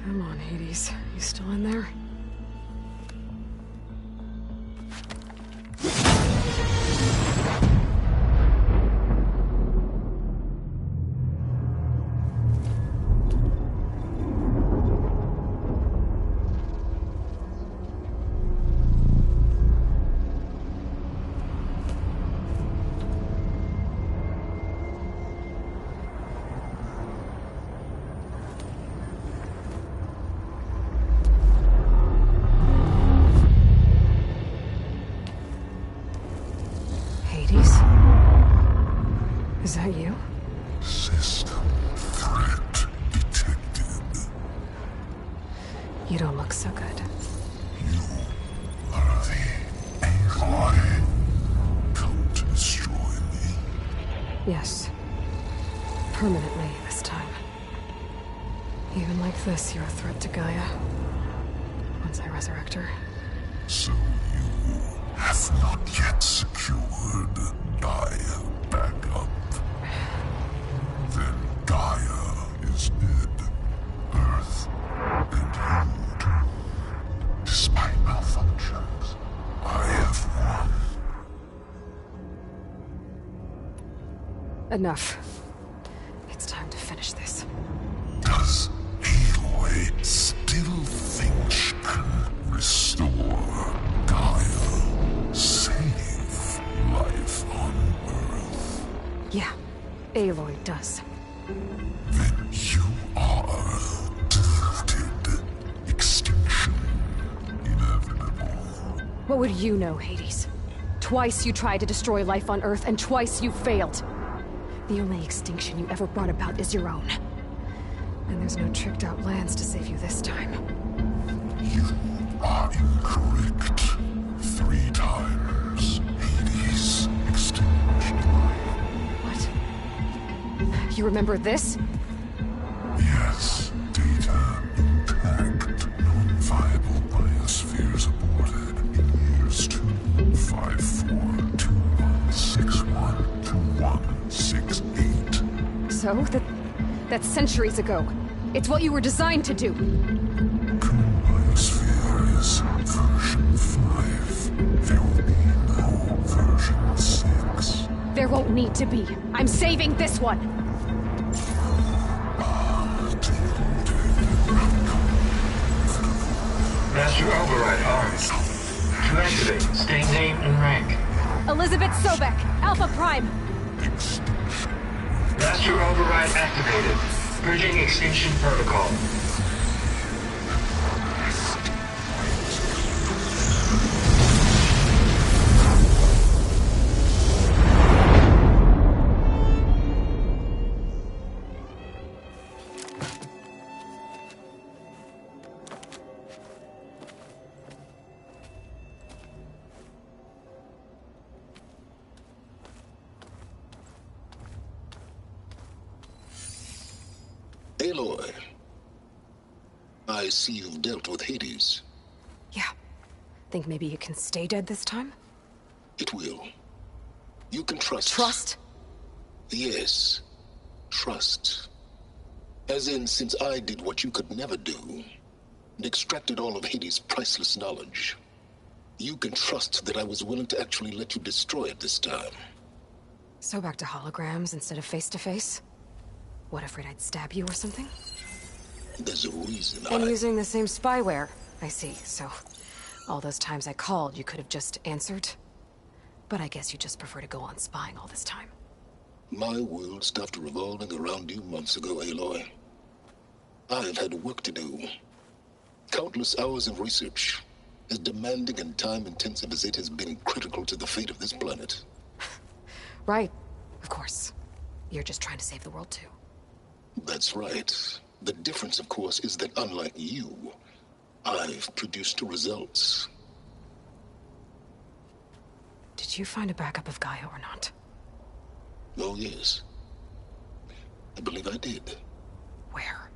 Come on, Hades. You still in there? Is that you? System threat detected. You don't look so good. You are the Aloy. Come to destroy me. Yes. Permanently this time. Even like this, you're a threat to Gaia. Once I resurrect her. So you have not yet secured Gaia back up. Then Gaia is dead. Earth and you too. Despite malfunctions, I have won. Enough. It's time to finish this. Does Aloy still think she can restore Gaia? Save life on Earth? Yeah, Aloy does. Then you are deluded. Extinction inevitable. What would you know, Hades? Twice you tried to destroy life on Earth, and twice you failed. The only extinction you ever brought about is your own. And there's no tricked-out lands to save you this time. You are incorrect. 3 times. Hades extinguished life. What? You remember this? Yes. Data intact. Non-viable biospheres aborted in years 254, 2161, 2168. So? That's centuries ago. It's what you were designed to do. Current biosphere is version 5. There will be no version 6. There won't need to be. I'm saving this one. Master override armed. To activate, state name and rank. Elizabeth Sobek, Alpha Prime. Master override activated. Bridging extinction protocol. Aloy, I see you've dealt with Hades. Yeah. Think maybe you can stay dead this time? It will. You can trust. Trust? Yes. Trust. As in, since I did what you could never do, and extracted all of Hades' priceless knowledge, you can trust that I was willing to actually let you destroy it this time. So back to holograms instead of face-to-face? What, afraid I'd stab you or something? There's a reason And using the same spyware. I see, so... all those times I called, you could have just answered? But I guess you just prefer to go on spying all this time. My world stopped revolving around you months ago, Aloy. I've had work to do. Countless hours of research, as demanding and time-intensive as it has been critical to the fate of this planet. Right, of course. You're just trying to save the world, too. That's right. The difference, of course, is that unlike you, I've produced results. Did you find a backup of Gaia or not? Oh, yes. I believe I did. Where?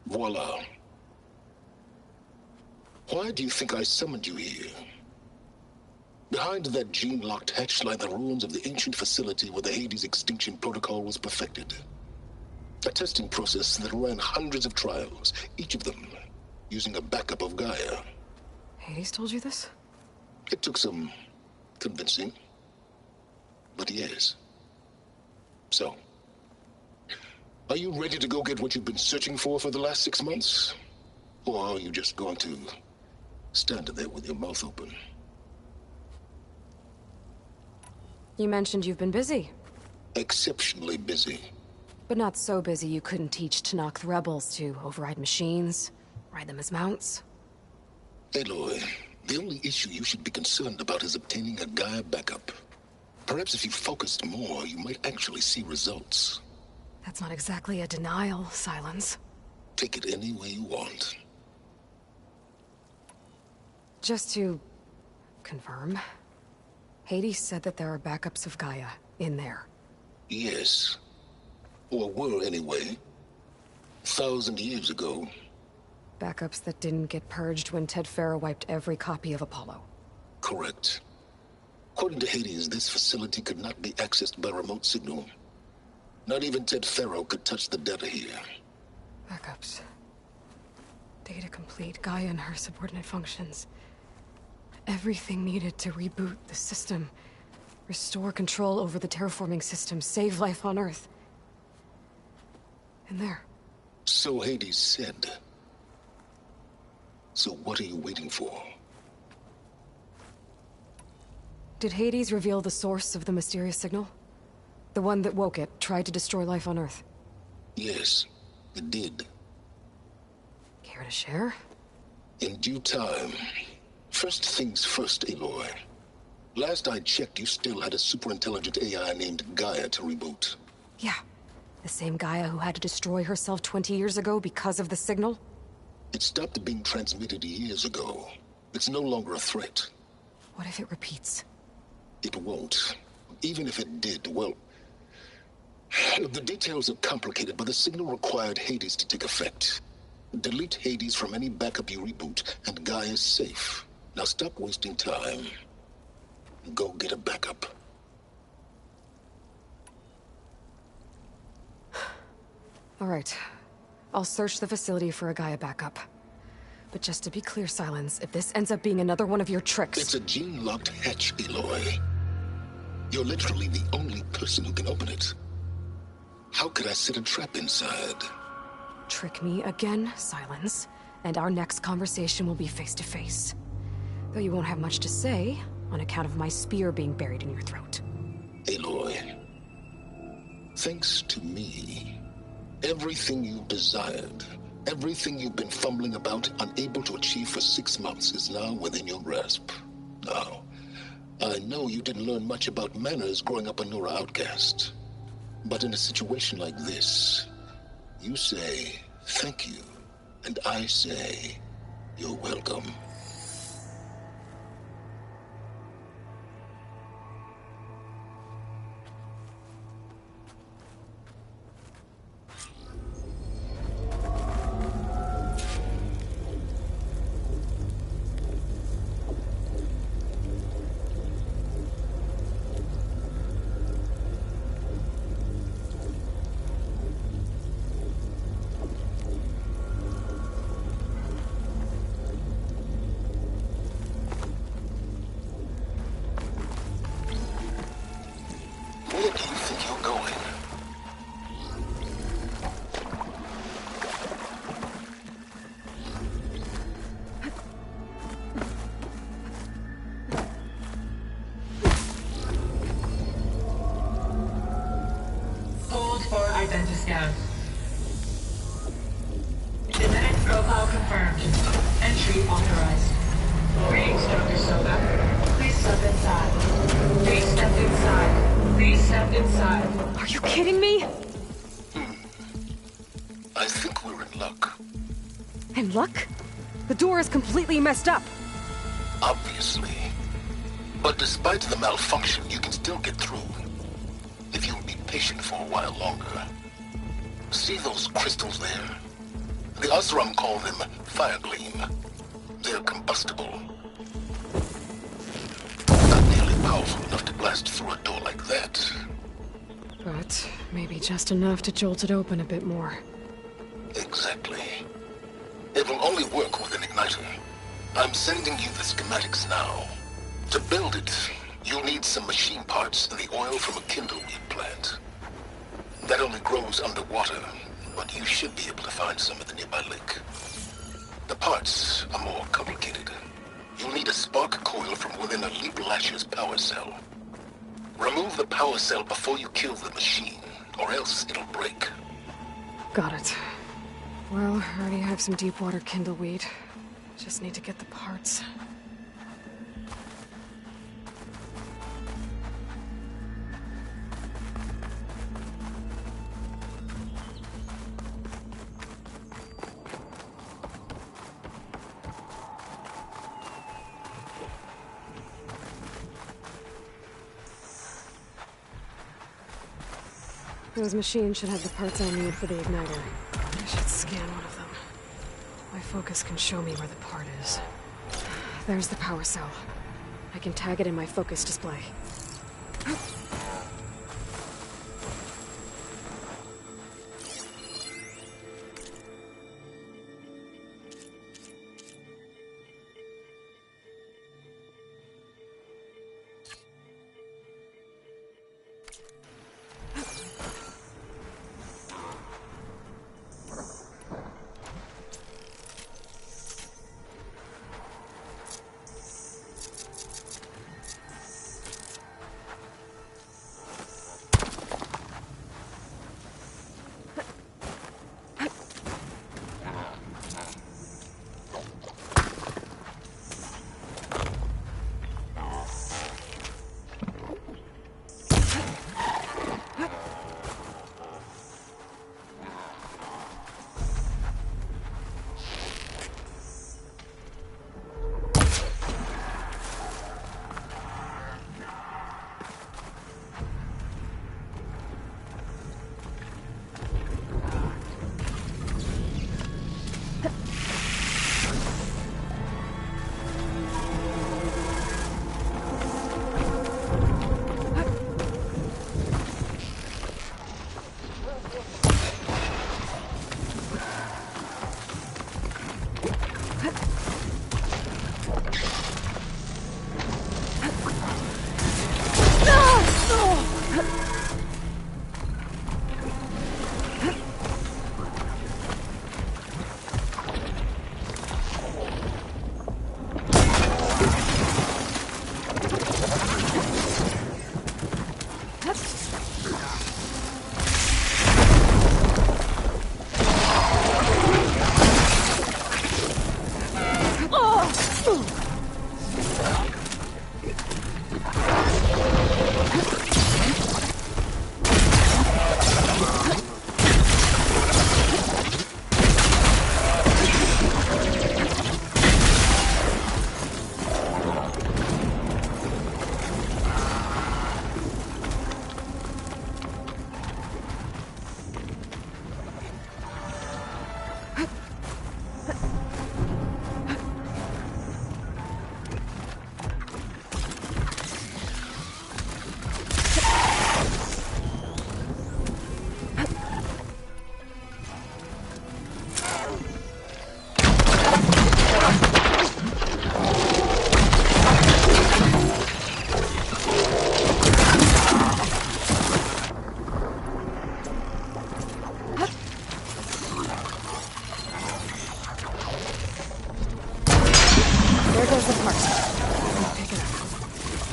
Voila. Why do you think I summoned you here? Behind that gene-locked hatch lie the ruins of the ancient facility where the Hades extinction protocol was perfected. A testing process that ran hundreds of trials, each of them using a backup of Gaia. Hades told you this? It took some convincing, but yes. So, are you ready to go get what you've been searching for the last 6 months? Or are you just going to stand there with your mouth open? You mentioned you've been busy. Exceptionally busy. But not so busy you couldn't teach Tanakh the rebels to override machines, ride them as mounts. Aloy, the only issue you should be concerned about is obtaining a Gaia backup. Perhaps if you focused more, you might actually see results. That's not exactly a denial, Silence. Take it any way you want. Just to confirm, Hades said that there are backups of Gaia in there. Yes. Or were, anyway. 1,000 years ago. Backups that didn't get purged when Ted Farrow wiped every copy of Apollo. Correct. According to Hades, this facility could not be accessed by remote signal. Not even Ted Farrow could touch the data here. Backups. Data complete, Gaia and her subordinate functions. Everything needed to reboot the system. Restore control over the terraforming system, save life on Earth. And there. So Hades said. So what are you waiting for? Did Hades reveal the source of the mysterious signal? The one that woke it, tried to destroy life on Earth? Yes, it did. Care to share? In due time. First things first, Aloy. Last I checked, you still had a superintelligent AI named Gaia to reboot. Yeah. The same Gaia who had to destroy herself 20 years ago because of the signal? It stopped being transmitted years ago. It's no longer a threat. What if it repeats? It won't. Even if it did, well... The details are complicated, but the signal required Hades to take effect. Delete Hades from any backup you reboot, and Gaia's safe. Now stop wasting time. Go get a backup. All right. I'll search the facility for a Gaia backup. But just to be clear, Silence, if this ends up being another one of your tricks... It's a gene-locked hatch, Aloy. You're literally the only person who can open it. How could I set a trap inside? Trick me again, Silence, and our next conversation will be face-to-face. Though you won't have much to say, on account of my spear being buried in your throat. Aloy, thanks to me, everything you desired, everything you've been fumbling about, unable to achieve for 6 months, is now within your grasp. Now, I know you didn't learn much about manners growing up a Nora outcast. But in a situation like this, you say, thank you, and I say, you're welcome. Identiscan. Genetic profile confirmed. Entry authorized. Greetings, Dr. Soda. Please step inside. Please step inside. Please step inside. Are you kidding me? I think we're in luck. In luck? The door is completely messed up. Obviously. But despite the malfunction, you can still get through. If you'll be patient for a while longer. See those crystals there? The Osram call them fire gleam. They're combustible. Not nearly powerful enough to blast through a door like that. But maybe just enough to jolt it open a bit more. Exactly. It will only work with an igniter. I'm sending you the schematics now. To build it, you'll need some machine parts and the oil from a kindleweed plant. That only grows underwater, but you should be able to find some at the nearby lake. The parts are more complicated. You'll need a spark coil from within a Leap Lasher's power cell. Remove the power cell before you kill the machine, or else it'll break. Got it. Well, I already have some deep water kindleweed. Just need to get the parts. Those machines should have the parts I need for the igniter. I should scan one of them. My focus can show me where the part is. There's the power cell. I can tag it in my focus display.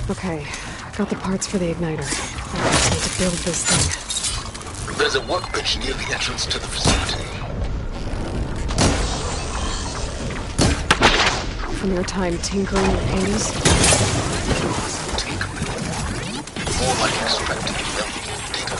Okay, got the parts for the igniter. I just need to build this thing. There's a workbench near the entrance to the facility. From your time tinkering with Hades? Tinkering? More like extracting valuable data.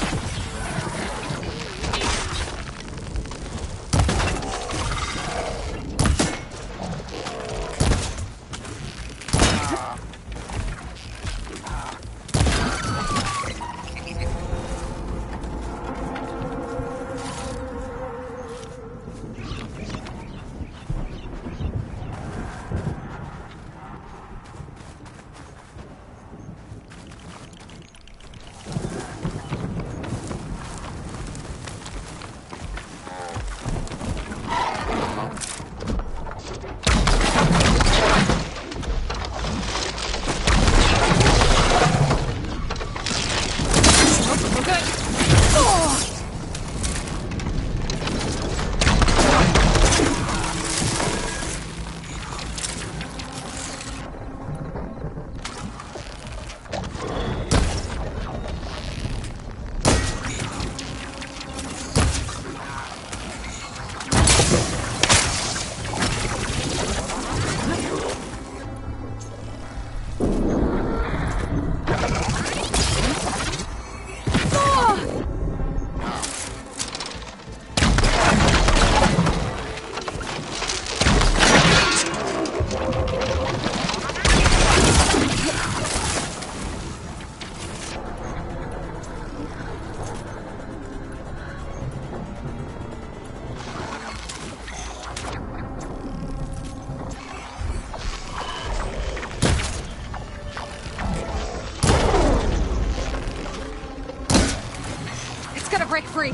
break free.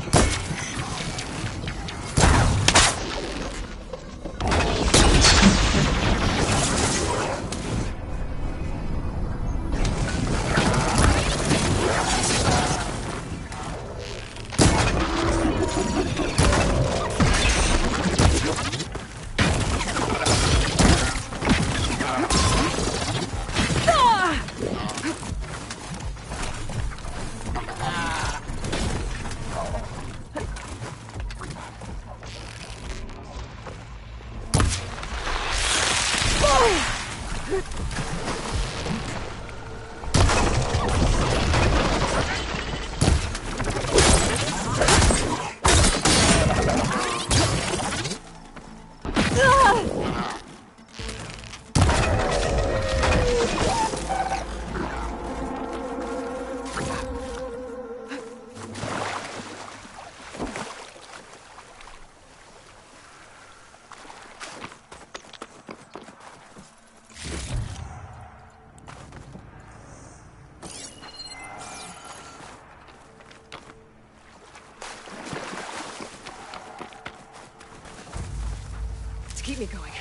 Keep me going.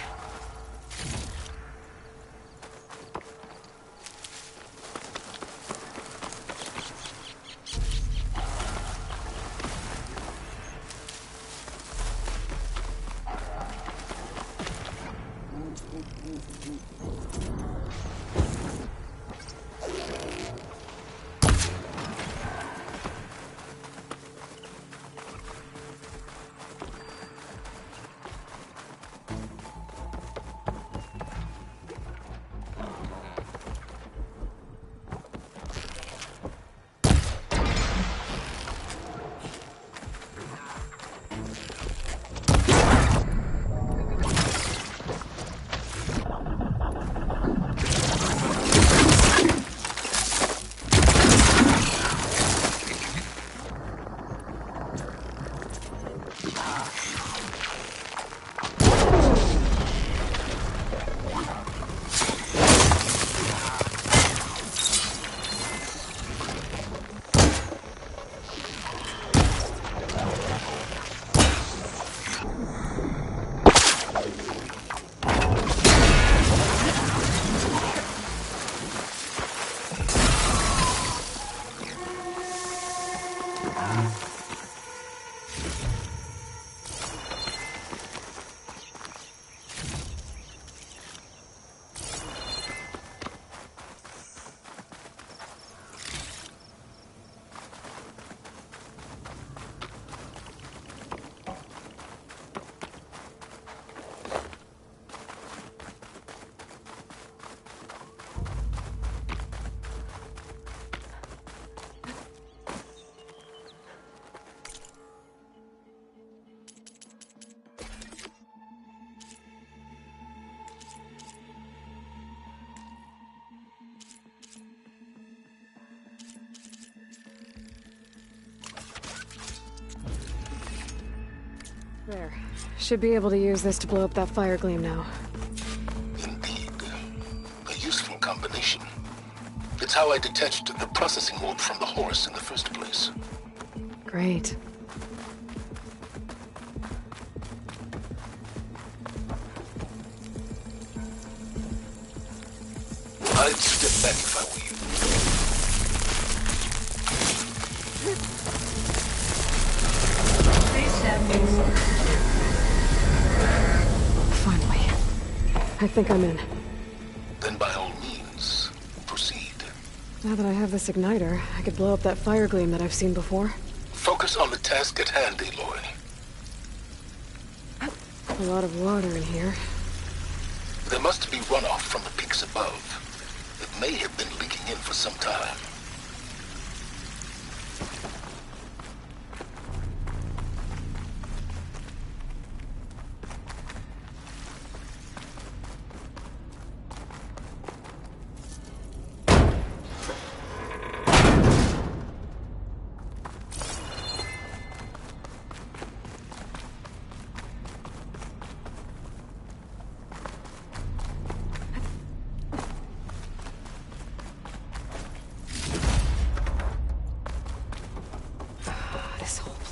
There. Should be able to use this to blow up that fire gleam now. Indeed. A useful combination. It's how I detached the processing orb from the horse in the first place. Great. I'd step back if I were you. Finally. I think I'm in. Then by all means, proceed. Now that I have this igniter, I could blow up that fire gleam that I've seen before. Focus on the task at hand, Aloy. A lot of water in here. There must be runoff from the peaks above. It may have been leaking in for some time.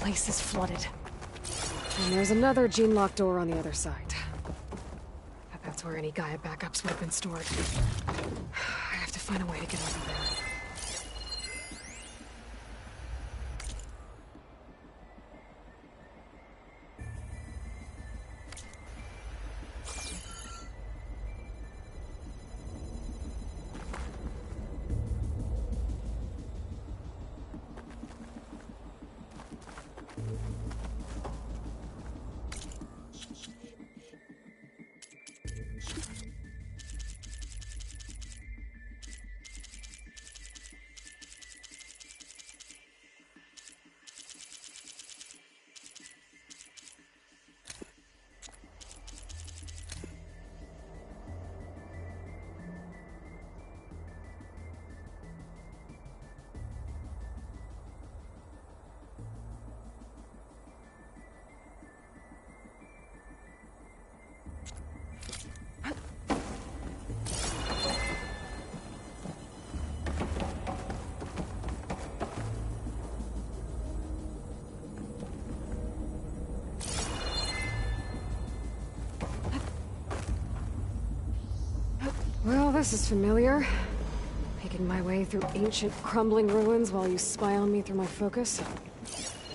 place is flooded. And there's another gene-locked door on the other side. That's where any Gaia backups would have been stored. I have to find a way to get over there. Well, this is familiar. Making my way through ancient, crumbling ruins while you spy on me through my focus.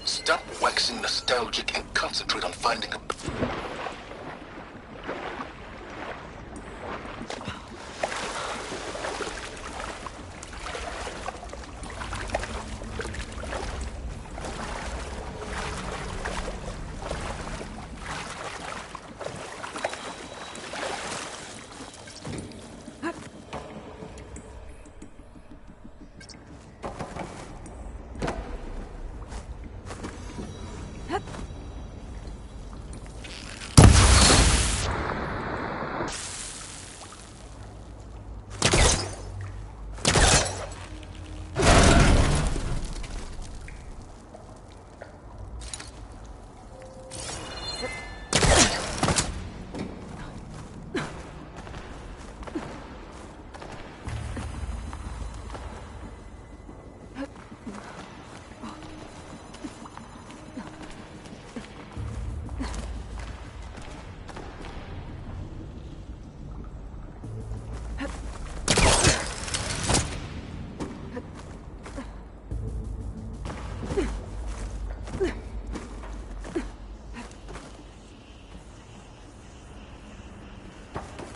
Stop waxing nostalgic and concentrate on finding a...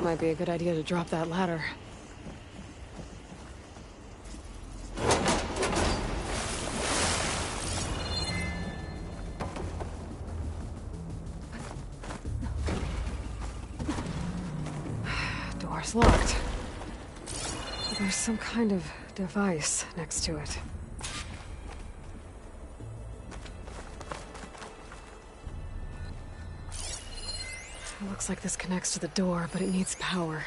Might be a good idea to drop that ladder. Door's locked. There's some kind of device next to it. It looks like this connects to the door, but it needs power.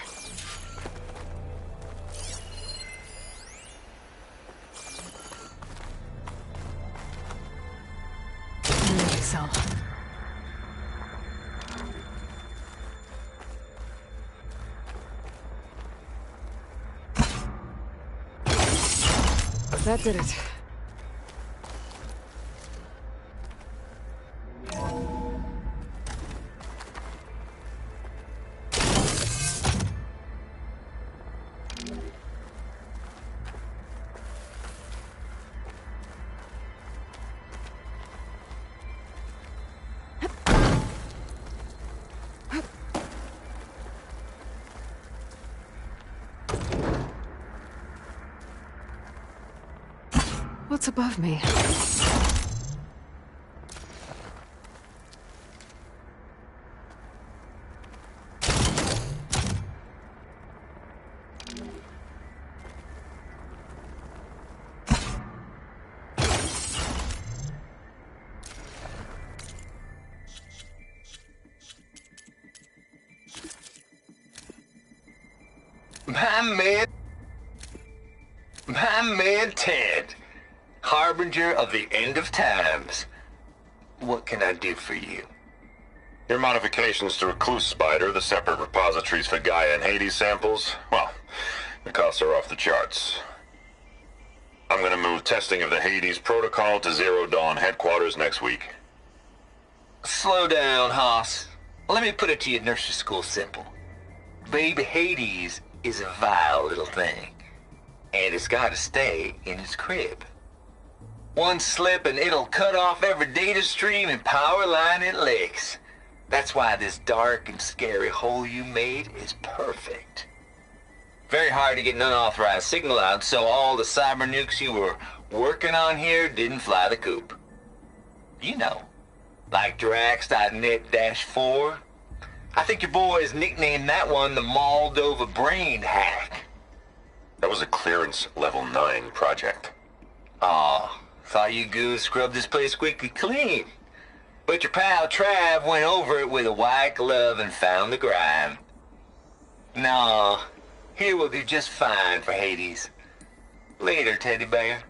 Energy cell. That did it. What's above me? My man Ted, harbinger of the end of times. What can I do for you? Your modifications to Recluse Spider, the separate repositories for Gaia and Hades samples, well, the costs are off the charts. I'm gonna move testing of the Hades protocol to Zero Dawn headquarters next week. Slow down, Hoss. Let me put it to you nursery school simple. Baby Hades is a vile little thing, and it's gotta stay in its crib. One slip and it'll cut off every data stream and power line it licks. That's why this dark and scary hole you made is perfect. Very hard to get an unauthorized signal out, so all the cyber nukes you were working on here didn't fly the coop. You know, like Drax.net-4. I think your boys nicknamed that one the Moldova Brain Hack. That was a clearance level 9 project. Aw, thought you goons scrubbed this place squeaky clean. But your pal Trav went over it with a white glove and found the grime. No, here will do just fine for Hades. Later, teddy bear.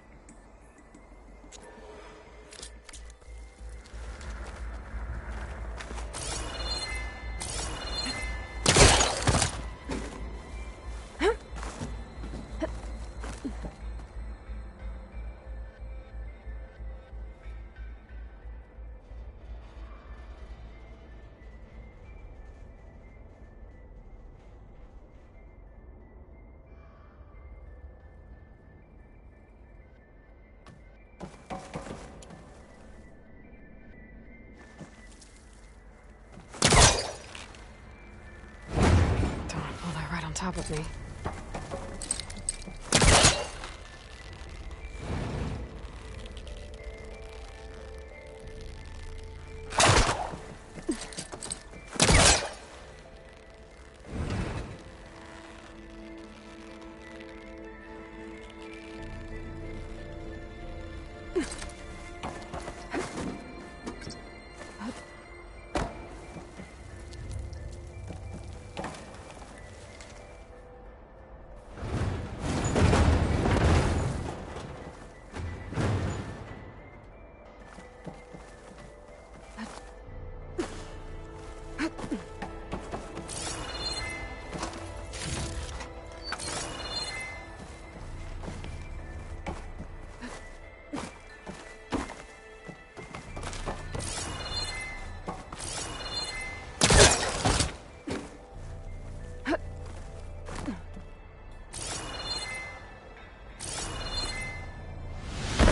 Top of me.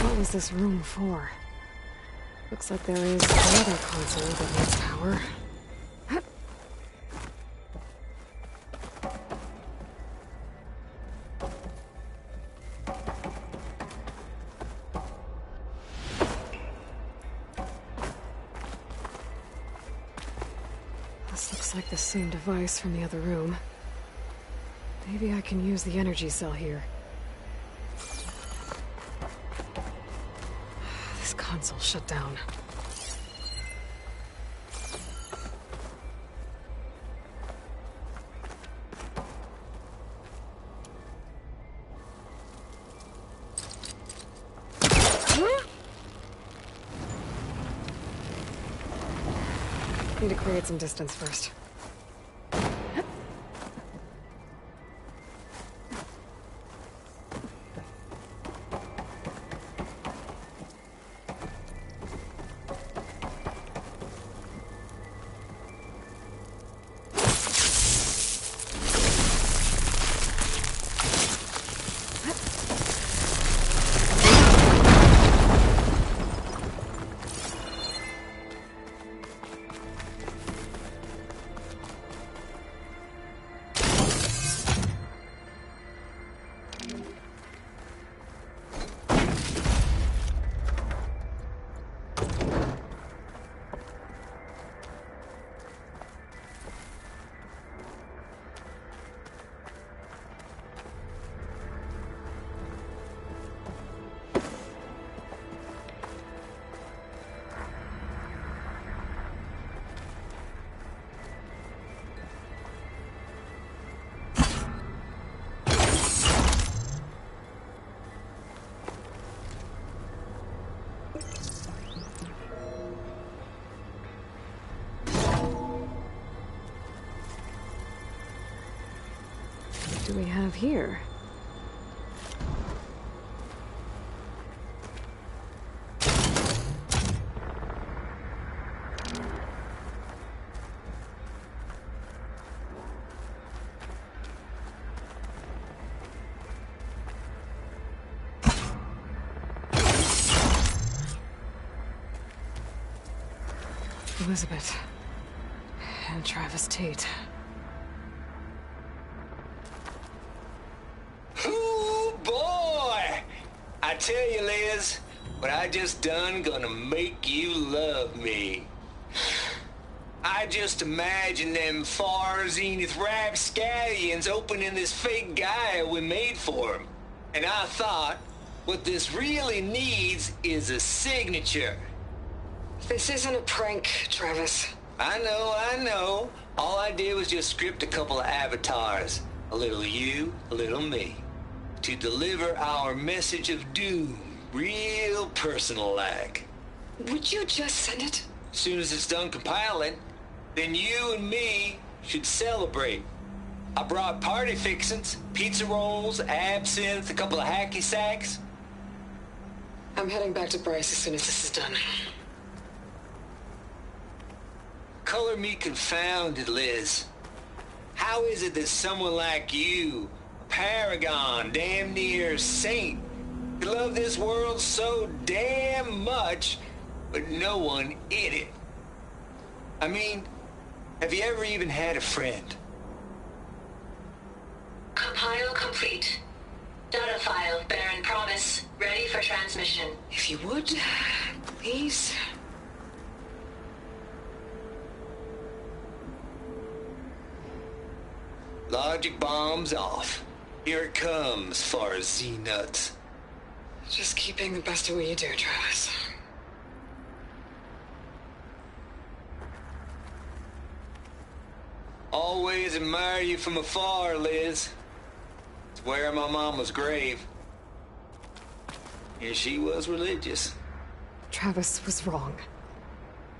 What was this room for? Looks like there is another console that needs power. This looks like the same device from the other room. Maybe I can use the energy cell here. This console shut down. Need to create some distance first. What do we have here? Elizabeth. And Travis Tate. Ooh, boy! I tell you, Liz, what I just done gonna make you love me. I just imagine them far zenith rapscallions opening this fake Gaia we made for him. And I thought, what this really needs is a signature. This isn't a prank, Travis. I know. All I did was just script a couple of avatars. A little you, a little me. To deliver our message of doom, real personal-like. Would you just send it? As soon as it's done compiling, then you and me should celebrate. I brought party fixins, pizza rolls, absinthe, a couple of hacky sacks. I'm heading back to Bryce as soon as this is done. Color me confounded, Liz. How is it that someone like you, a paragon, damn near saint, could love this world so damn much, but no one in it? I mean, have you ever even had a friend? Compile complete. Data file, Baron Promise, ready for transmission. If you would, please. Logic bomb's off. Here it comes, far as Z-nuts. Just keep being the best at what you do, Travis. Always admire you from afar, Liz. It's where my mama's grave. And she was religious. Travis was wrong.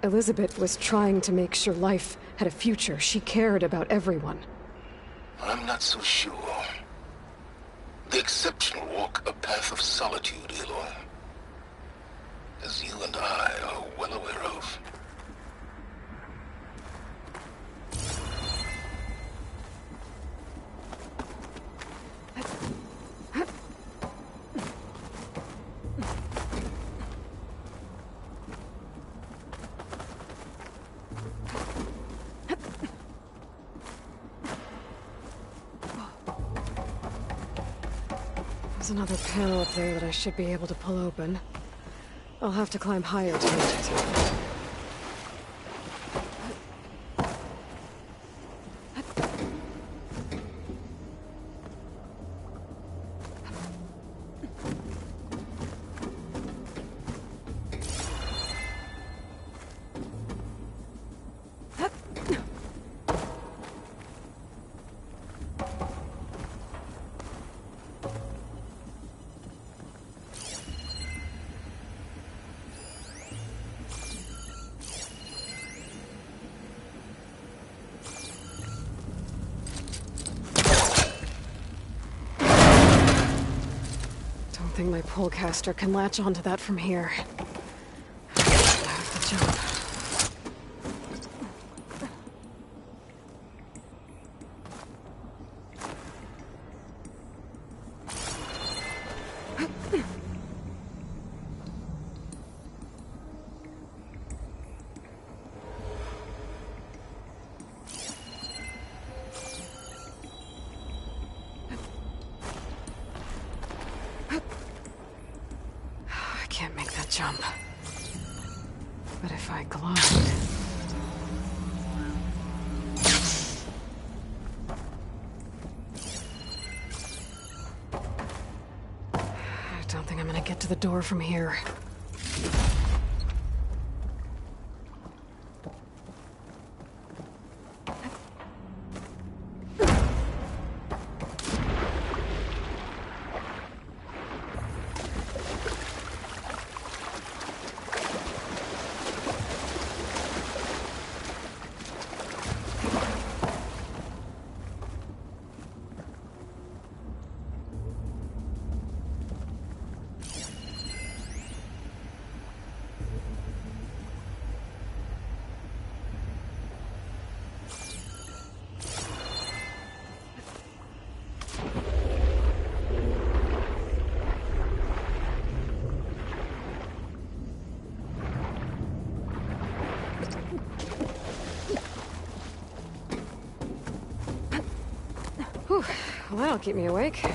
Elizabeth was trying to make sure life had a future. She cared about everyone. I'm not so sure. The exceptional walk a path of solitude, Aloy. As you and I are well aware of. There's another panel up there that I should be able to pull open. I'll have to climb higher to reach it. I think my pullcaster can latch onto that from here. I have to jump. Can't make that jump. But if I glide... I don't think I'm gonna get to the door from here. Whew. Well, that'll keep me awake.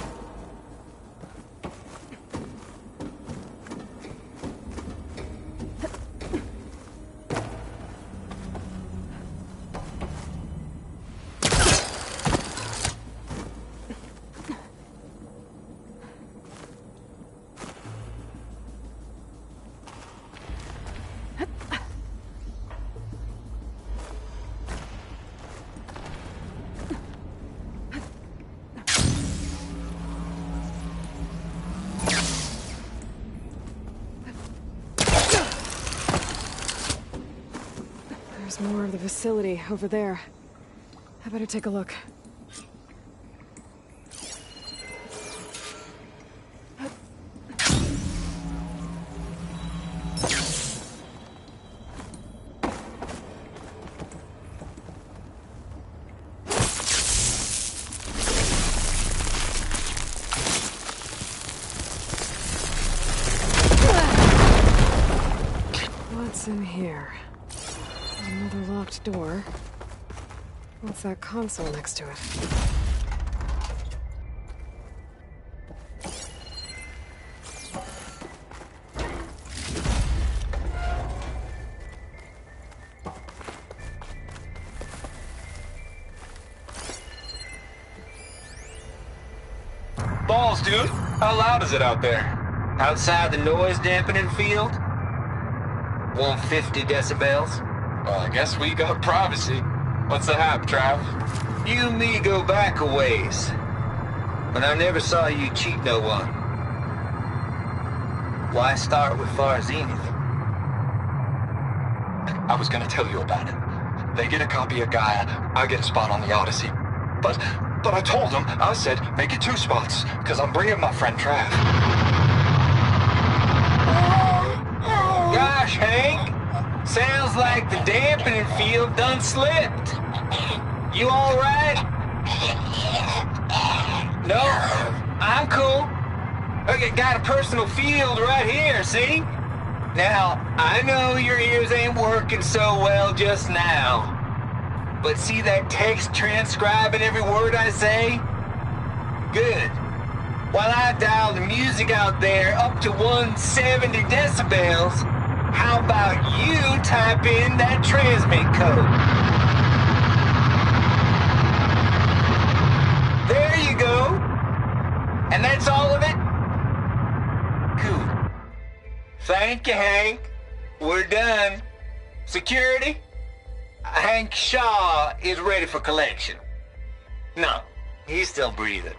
There's more of the facility over there. I better take a look. What's in here? Another locked door. What's that console next to it? Balls, dude. How loud is it out there? Outside the noise dampening field? 150 decibels? Well, I guess we got privacy. What's the hap, Trav? You and me go back a ways. But I never saw you cheat no one. Why start with Far Zenith? I was gonna tell you about it. They get a copy of Gaia, I get a spot on the Odyssey. But I told them, I said, make it 2 spots, because I'm bringing my friend Trav. Gosh, Hank. Sounds like the dampening field done slipped. You all right? No, I'm cool. Okay, got a personal field right here, see? Now, I know your ears ain't working so well just now. But see that text transcribing every word I say? Good. While I dial the music out there up to 170 decibels, how about you type in that transmit code? There you go. And that's all of it? Cool. Thank you, Hank. We're done. Security? Hank Shaw is ready for collection. No, he's still breathing.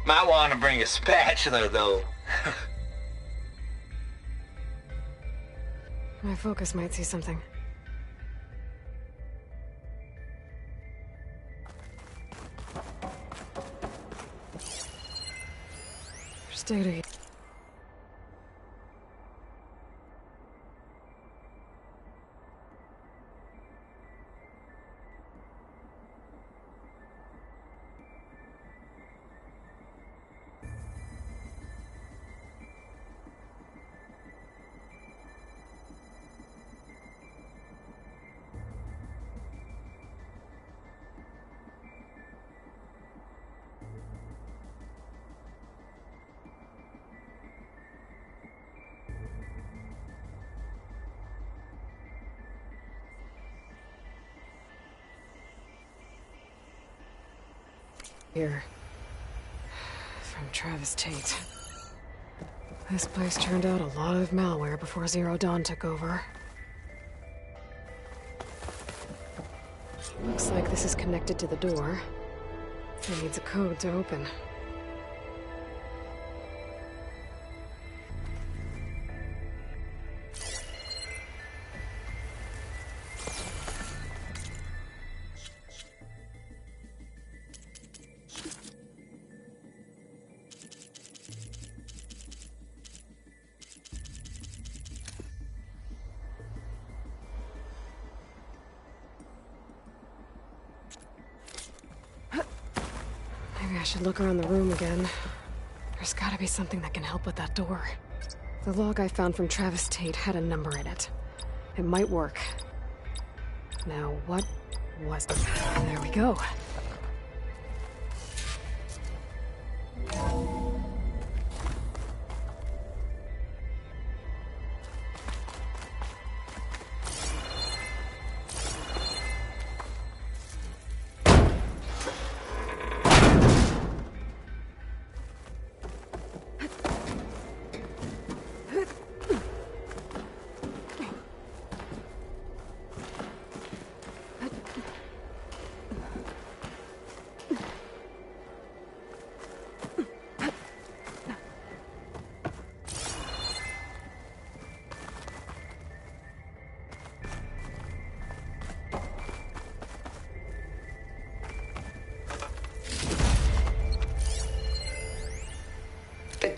Might want to bring a spatula, though. My focus might see something. Stay to here. From Travis Tate. This place turned out a lot of malware before Zero Dawn took over. Looks like this is connected to the door. It needs a code to open. Maybe I should look around the room again. There's gotta be something that can help with that door. The log I found from Travis Tate had a number in it. It might work. Now, what was it? There we go.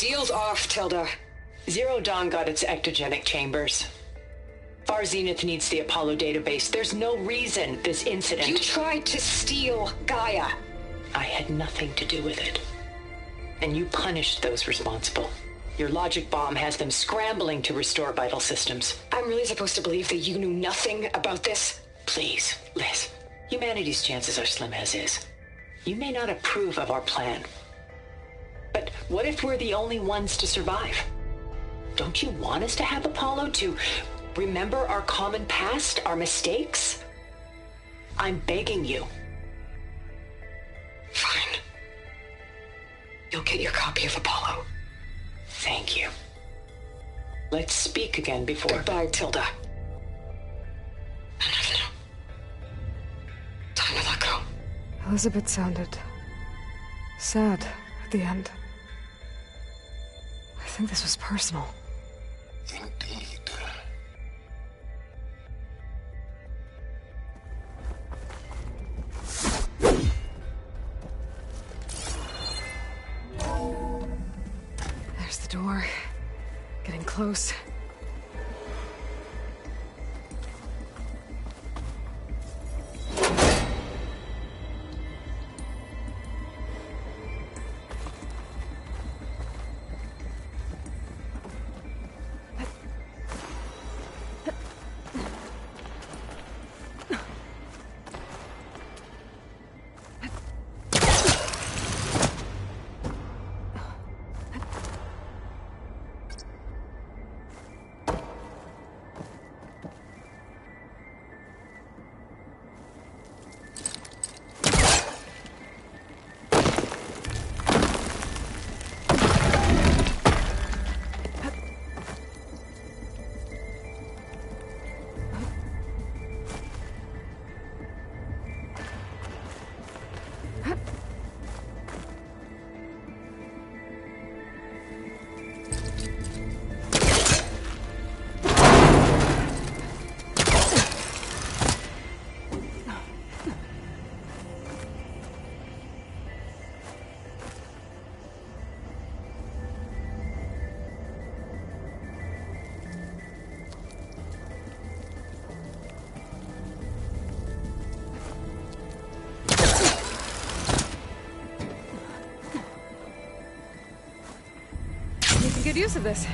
Deal's off, Tilda. Zero Dawn got its ectogenic chambers. Far Zenith needs the Apollo database. There's no reason this incident... You tried to steal Gaia. I had nothing to do with it. And you punished those responsible. Your logic bomb has them scrambling to restore vital systems. I'm really supposed to believe that you knew nothing about this? Please, Liz. Humanity's chances are slim as is. You may not approve of our plan. But what if we're the only ones to survive? Don't you want us to have Apollo to remember our common past, our mistakes? I'm begging you. Fine. You'll get your copy of Apollo. Thank you. Let's speak again before... Goodbye, Tilda. Time to let go. Elizabeth sounded sad at the end. I think this was personal. Indeed. There's the door. Getting close. Good use of this.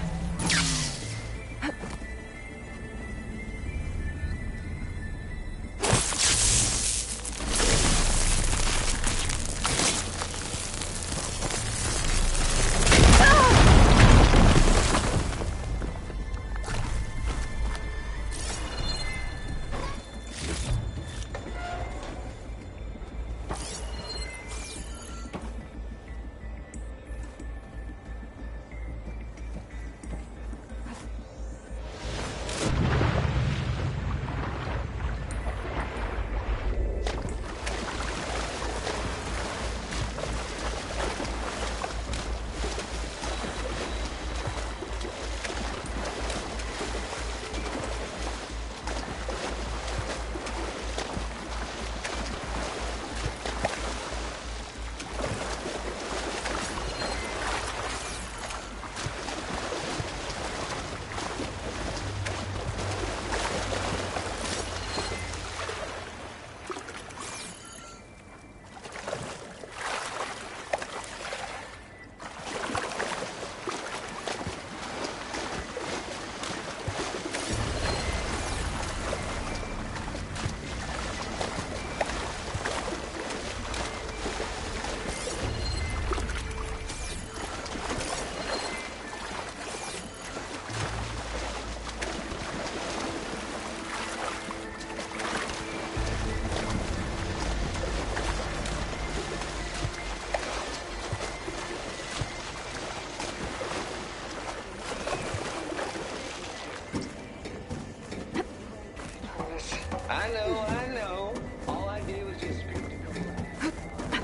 I know. All I did was just speak to collab.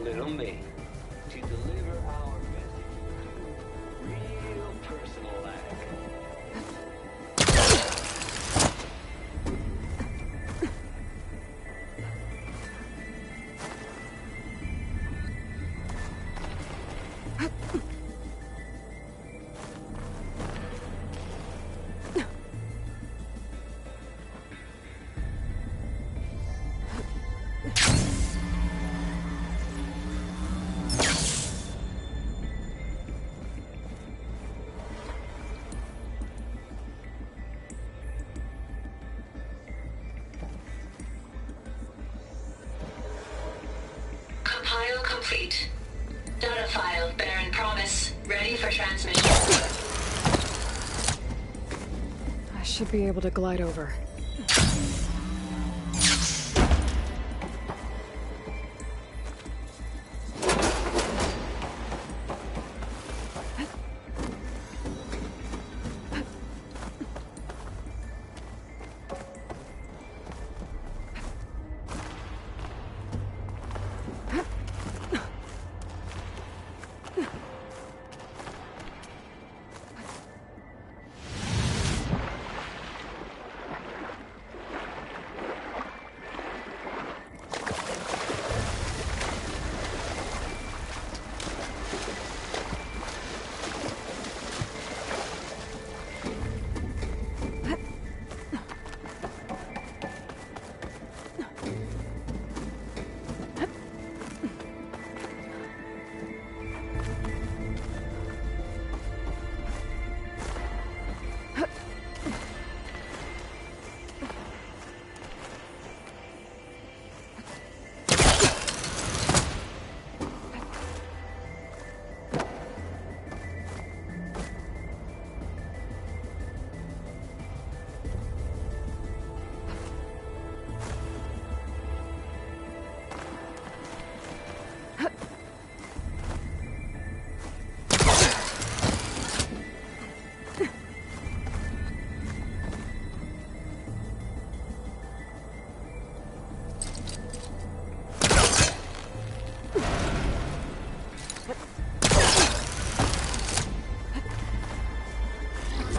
Little me. To deliver our message. Real personal like. feet. Data file, Baron Promise, ready for transmission. I should be able to glide over.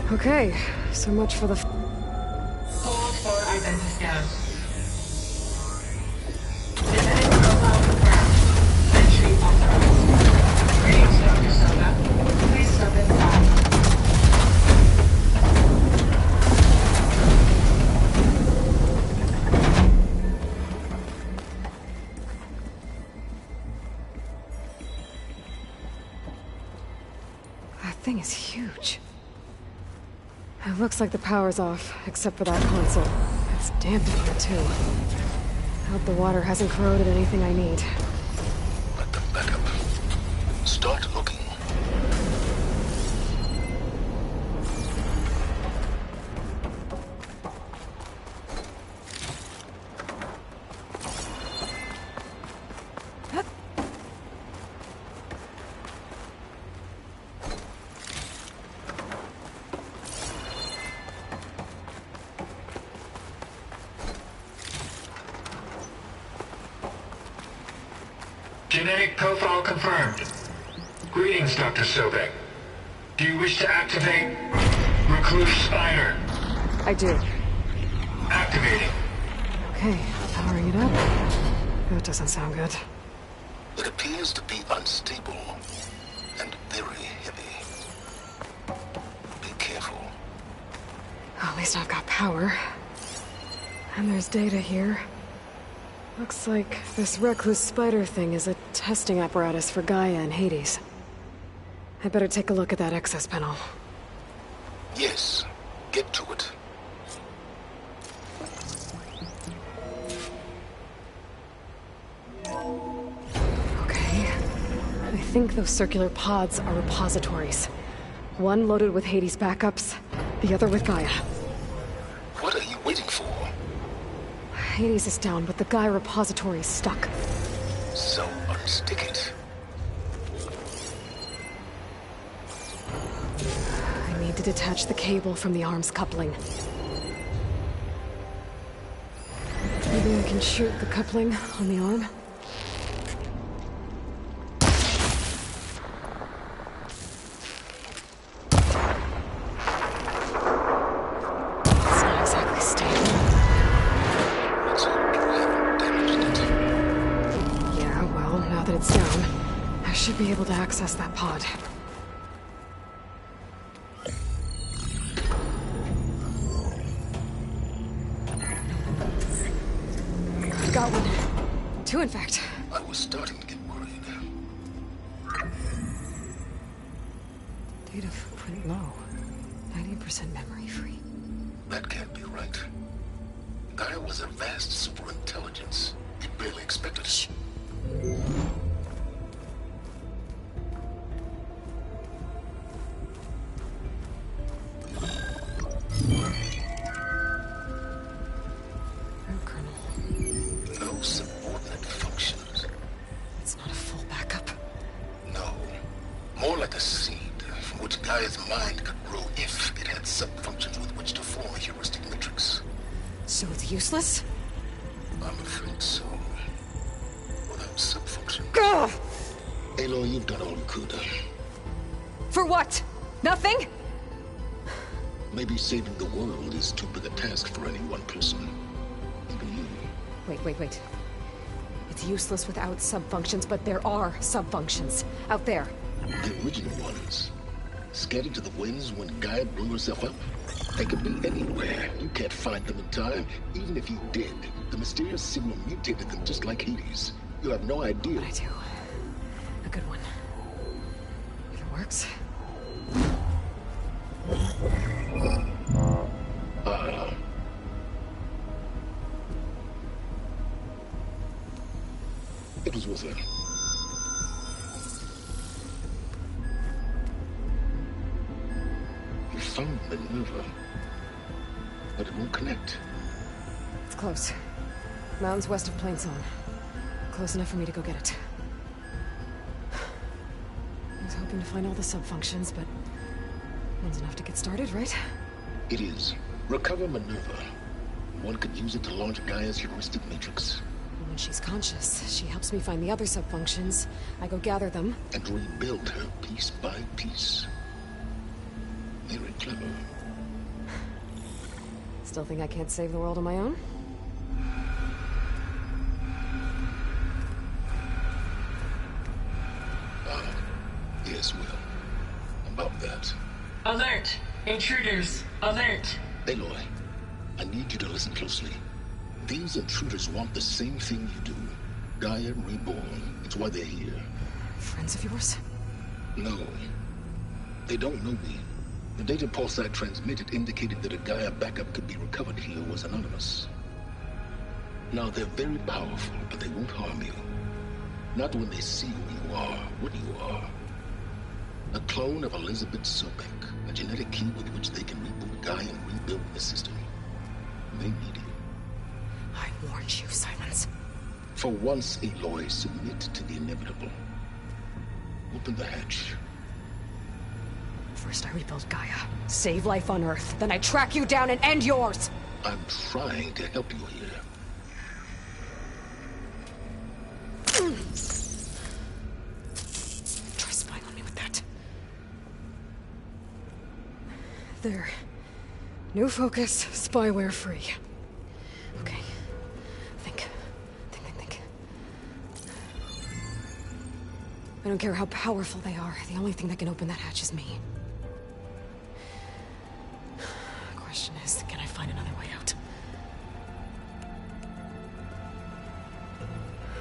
Okay, so much for the... Hold for identiscan. Genetic profile confirmed. Entry authorized. Greetings, Dr. Soda. Please step inside. That thing is huge. It looks like the power's off, except for that console. It's damp in here, too. Hope the water hasn't corroded anything I need. Let them back up. Start looking. Genetic profile confirmed. Greetings, Dr. Sobek. Do you wish to activate Recluse Spider? I do. Activating. Okay, powering it up. That doesn't sound good. It appears to be unstable and very heavy. Be careful. At least I've got power. And there's data here. Looks like this recluse spider thing is a testing apparatus for Gaia and Hades. I better take a look at that access panel. Yes, get to it. Okay. I think those circular pods are repositories. One loaded with Hades backups, the other with Gaia. What are you waiting for? Hades is down, but the Gaia repository is stuck. So unstick it. I need to detach the cable from the arms coupling. Maybe I can shoot the coupling on the arm? It's not exactly stable. Let's hope you haven't damaged it. Yeah, well, now that it's down, I should be able to access that pod. Got one. Two, in fact. I was starting to get worried. Data footprint low. 90% memory free. That can't be right. Gaia was a vast superintelligence. You barely expected it. Gaia's mind could grow if it had sub-functions with which to form a heuristic matrix. So it's useless? I'm afraid so. Without sub-functions. Ugh! Aloy, you've done all you could. For what? Nothing? Maybe saving the world is too big a task for any one person. Even you. Wait. It's useless without sub-functions, but there are sub-functions out there. The original ones. Scattered to the winds when Gaia blew herself up. They could be anywhere. You can't find them in time. Even if you did, the mysterious signal mutated them just like Hades. You have no idea. I do. A good one. If it works. It was with her. You found Minerva, but it won't connect. It's close. Mountains west of Plainzone. Close enough for me to go get it. I was hoping to find all the sub-functions, but one's enough to get started, right? It is. Recover Minerva. One could use it to launch Gaia's heuristic matrix. And when she's conscious, she helps me find the other sub-functions. I go gather them. And rebuild her piece by piece. Very clever. Still think I can't save the world on my own? Yes, Will. About that. Alert! Intruders! Alert! Aloy, I need you to listen closely. These intruders want the same thing you do. Gaia reborn. It's why they're here. Friends of yours? No. They don't know me. The data pulse I transmitted indicated that a Gaia backup could be recovered here was anonymous. Now, they're very powerful, but they won't harm you. Not when they see who you are, what you are. A clone of Elizabeth Sobek, a genetic key with which they can reboot Gaia and rebuild the system. They need you. I warned you, Silence. For once, Aloy, submit to the inevitable. Open the hatch. First I rebuild Gaia, save life on Earth, then I track you down and end yours! I'm trying to help you here. Try spying on me with that. There. New focus, spyware free. Okay. Think. I don't care how powerful they are. The only thing that can open that hatch is me. Question is, can I find another way out?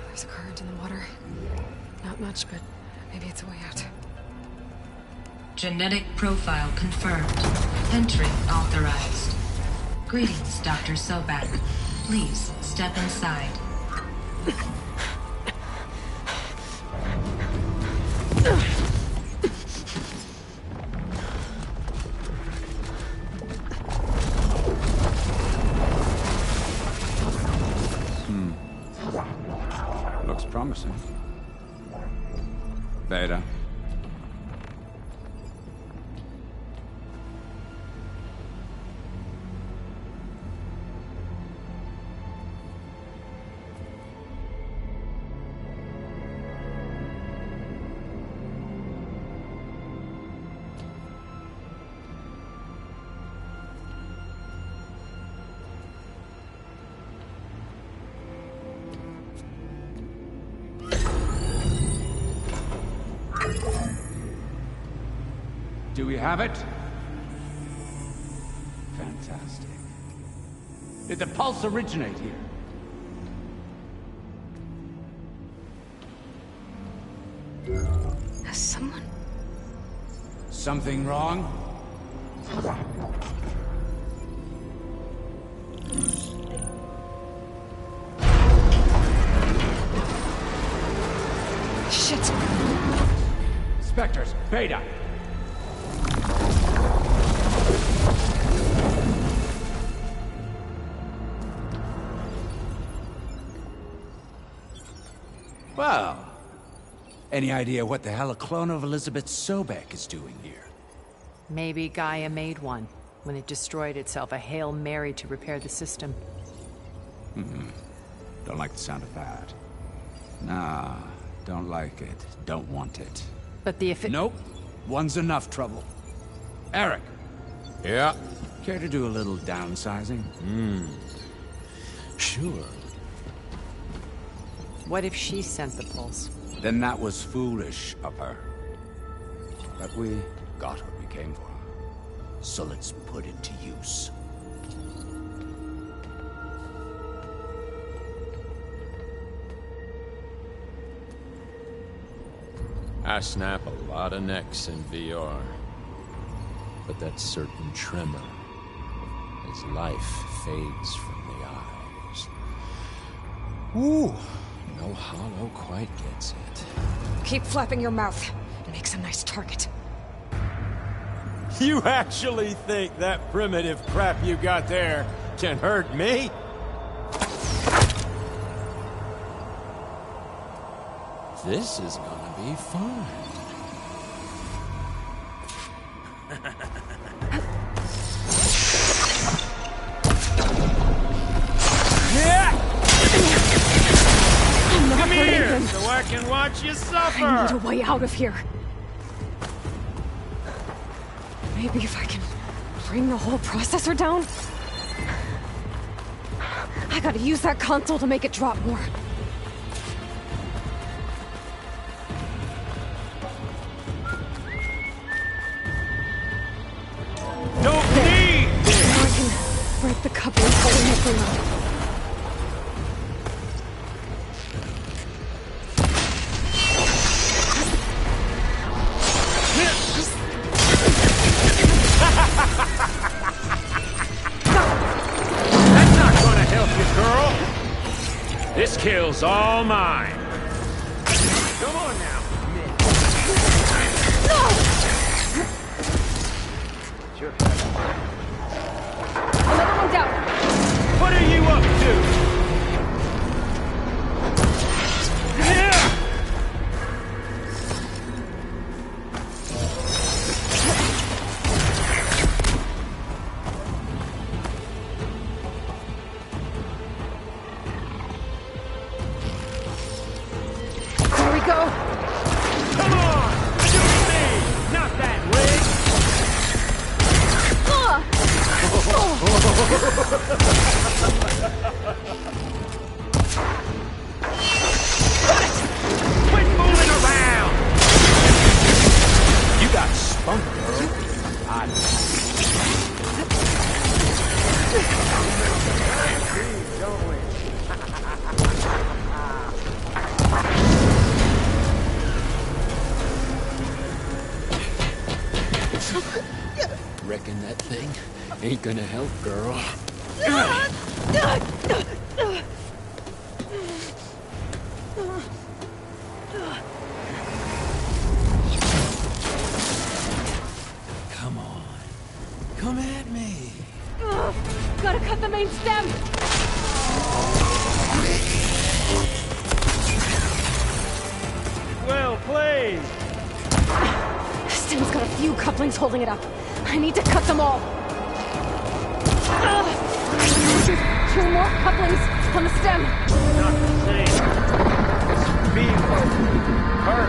There's a current in the water. Not much, but maybe it's a way out. Genetic profile confirmed. Entry authorized. Greetings, Dr. Sobak. Please step inside. Looks promising. Beta. Do we have it? Fantastic. Did the pulse originate here? Has someone... Something wrong? Shit! Spectres, Beta! Well, any idea what the hell a clone of Elizabeth Sobek is doing here? Maybe Gaia made one when it destroyed itself, a Hail Mary to repair the system. Don't like the sound of that. Nah, don't like it. Don't want it. But the Nope. One's enough trouble. Eric. Yeah? Care to do a little downsizing? Sure. What if she sent the pulse? Then that was foolish of her. But we got what we came for. So let's put it to use. I snap a lot of necks in VR. But that certain tremor as life fades from the eyes. Ooh, no hollow quite gets it. Keep flapping your mouth. It makes a nice target. You actually think that primitive crap you got there can hurt me? This is gonna be fun. Come here, so I can watch you suffer! I need a way out of here. Maybe if I can bring the whole processor down? I gotta use that console to make it drop more. Don't need this! Now I can break the coupling holding the thing up. That's not gonna help you, girl! This kill's all mine! Come on now! Sure. Another one down! What are you up to? Yeah! There we go! Come on! Do me! Not that rig! Quit moving around! You got spunk, girl. Don't we? Reckon that thing ain't gonna help, girl. Come on. Come at me. Gotta cut the main stem! Well played. Stem's got a few couplings holding it up. I need to cut them all. Two more couplings on the stem. Not the same. Bevo. Her.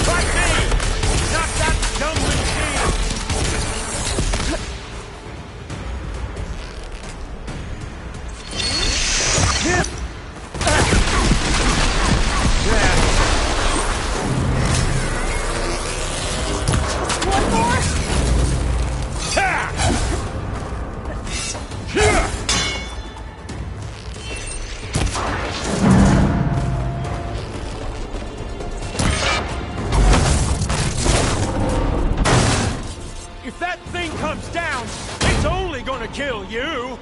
Fight me! Not that dumb machine! One more! If that thing comes down, it's only gonna kill you!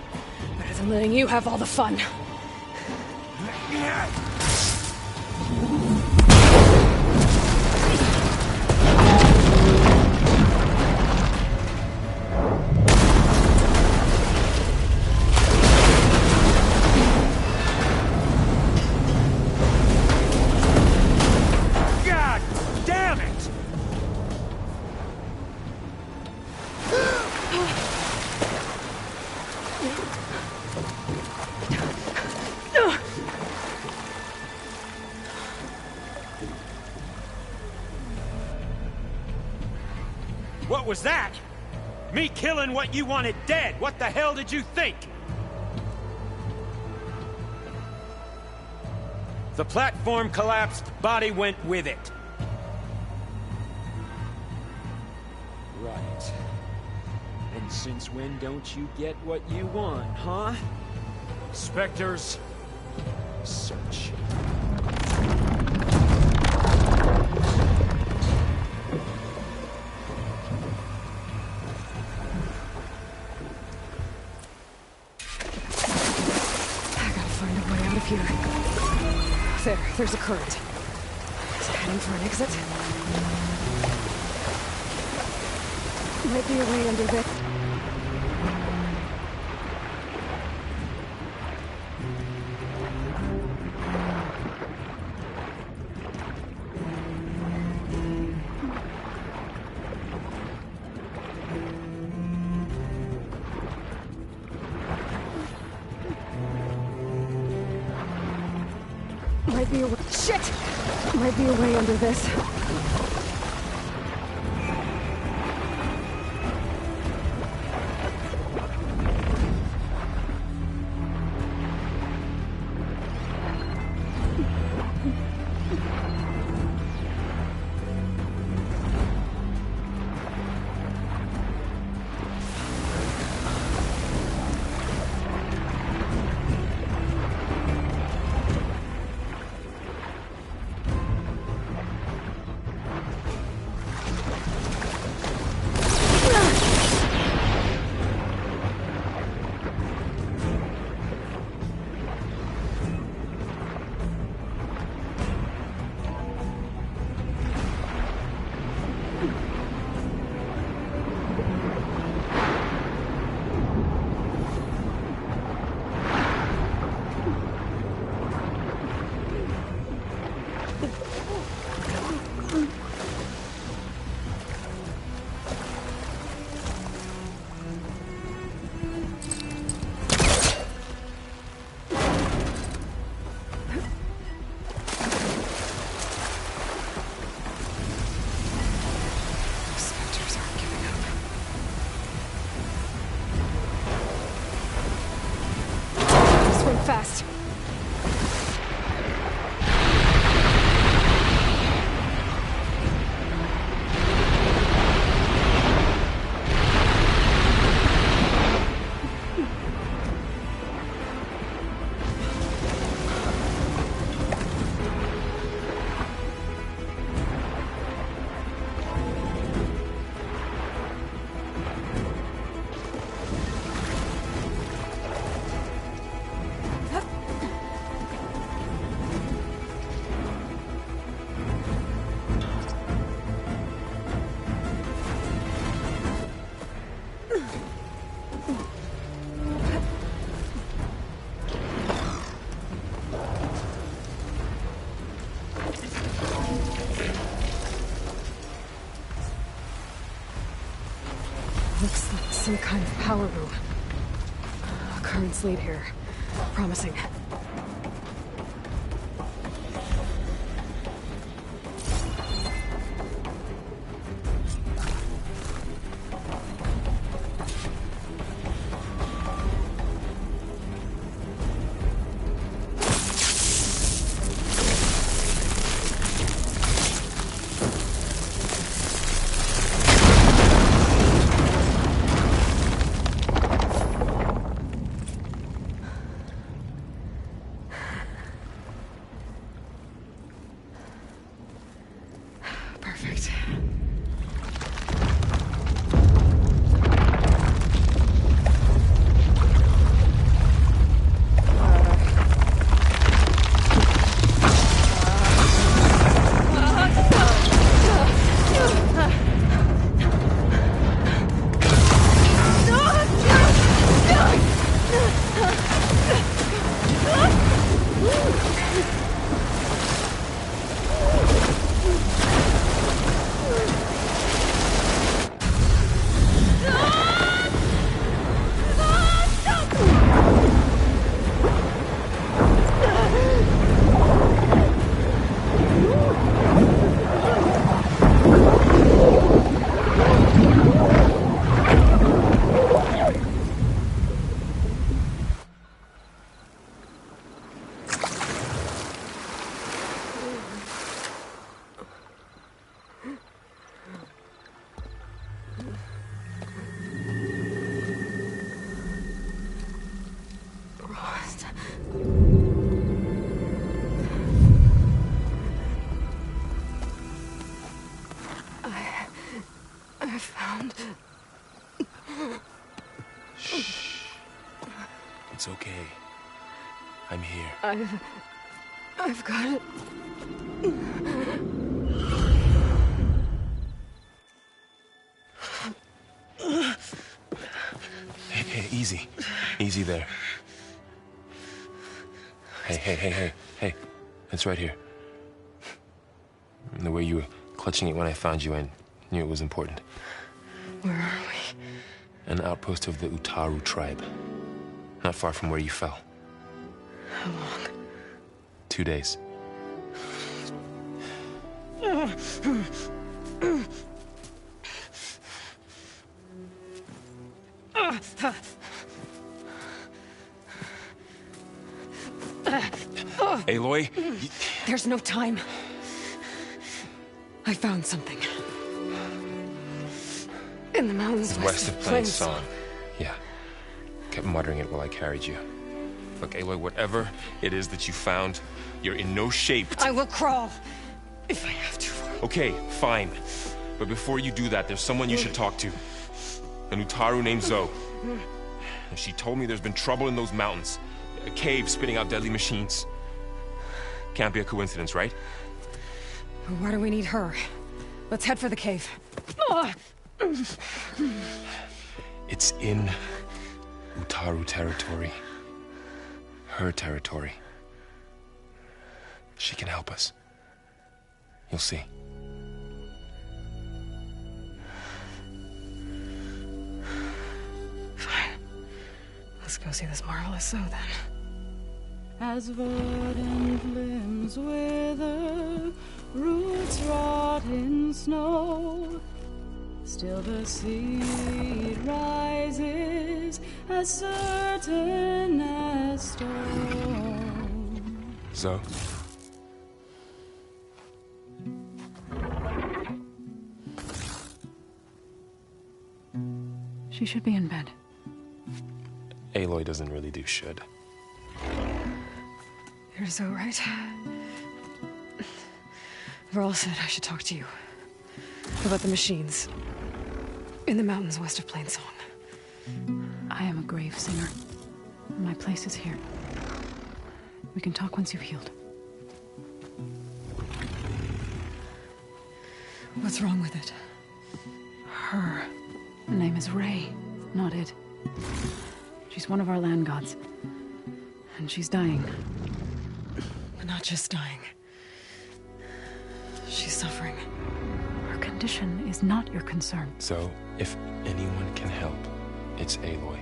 Better than letting you have all the fun. God damn it! What was that? Me killing what you wanted dead. What the hell did you think? The platform collapsed, body went with it. Right. And since when don't you get what you want, huh? Spectres, search. There's a current. Is it heading for an exit? Might be a way under this. Might be a way. Shit! Might be a way under this. Fast. Looks like some kind of power room. Currents lead here. Promising. Perfect. okay. I'm here. I've got it. Hey, easy. Easy there. Hey. It's right here. The way you were clutching it when I found you, I knew it was important. Where are we? An outpost of the Utaru tribe. Not far from where you fell. How long? 2 days. Aloy? There's no time. I found something. In the mountains West of Plainsong. Yeah. Kept muttering it while I carried you. Look, Aloy, whatever it is that you found, you're in no shape to... I will crawl, if I have to. Okay, fine. But before you do that, there's someone you should talk to. An Utaru named Zoe. She told me there's been trouble in those mountains. A cave spitting out deadly machines. Can't be a coincidence, right? Why do we need her? Let's head for the cave. It's in Utaru territory. Her territory. She can help us. You'll see. Fine. Let's go see this marvelous Zoe then. As verdant limbs wither, roots rot in snow, still the seed rises as certain as stone. Zoe? She should be in bed. Aloy doesn't really do should. You're so right. Varl said I should talk to you about the machines in the mountains west of Plainsong. I am a grave singer. My place is here. We can talk once you've healed. What's wrong with it? Her name is Ray, not it. She's one of our land gods. And she's dying. But not just dying. She's suffering. Her condition is not your concern. So, if anyone can help, it's Aloy.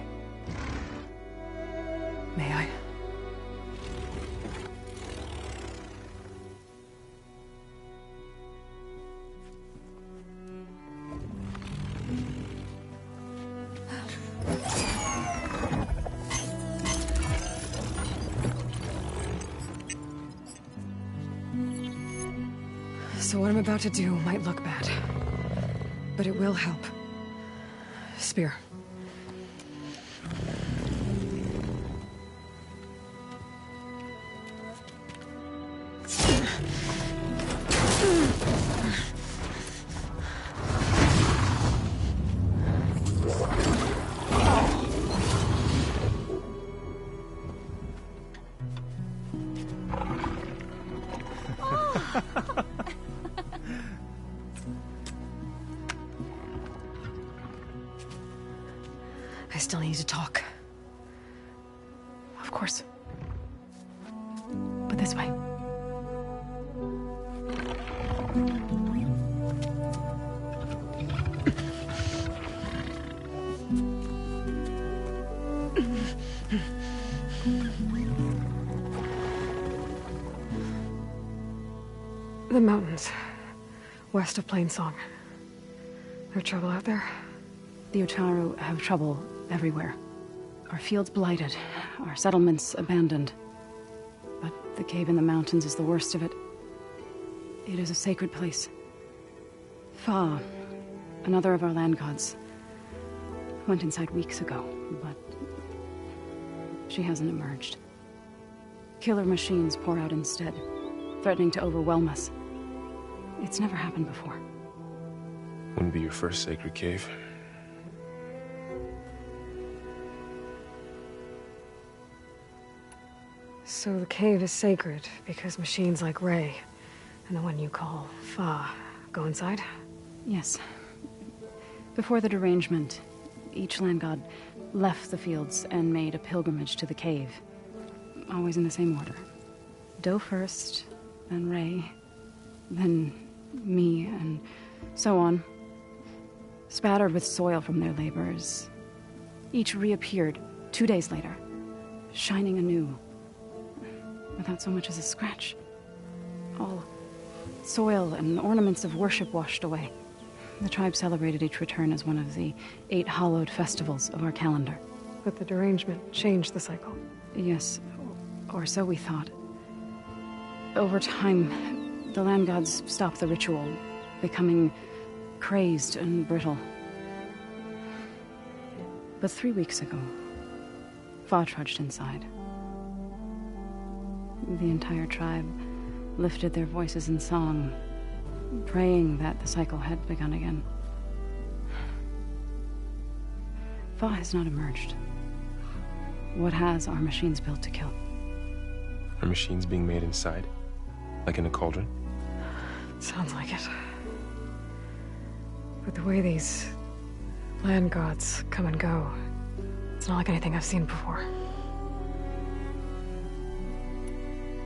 May I? So what I'm about to do might look bad, but it will help. Spear. I still need to talk. Of course. But this way. The mountains, west of Plainsong. There trouble out there? The Utaru have trouble everywhere. Our fields blighted, our settlements abandoned. But the cave in the mountains is the worst of it. It is a sacred place. Fa, another of our land gods, went inside weeks ago, but she hasn't emerged. Killer machines pour out instead, threatening to overwhelm us. It's never happened before. Wouldn't be your first sacred cave. So the cave is sacred because machines like Ray, and the one you call Fa, go inside? Yes. Before the derangement, each land god left the fields and made a pilgrimage to the cave. Always in the same order. Doe first, then Ray, then me, and so on. Spattered with soil from their labors, each reappeared 2 days later, shining anew, without so much as a scratch. All soil and ornaments of worship washed away. The tribe celebrated each return as one of the 8 hallowed festivals of our calendar. But the derangement changed the cycle. Yes, or so we thought. Over time, the land gods stopped the ritual, becoming crazed and brittle. But 3 weeks ago, Fa trudged inside. The entire tribe lifted their voices in song, praying that the cycle had begun again. Fa has not emerged. What has are machines built to kill. Are machines being made inside? Like in a cauldron? Sounds like it. But the way these land gods come and go, it's not like anything I've seen before.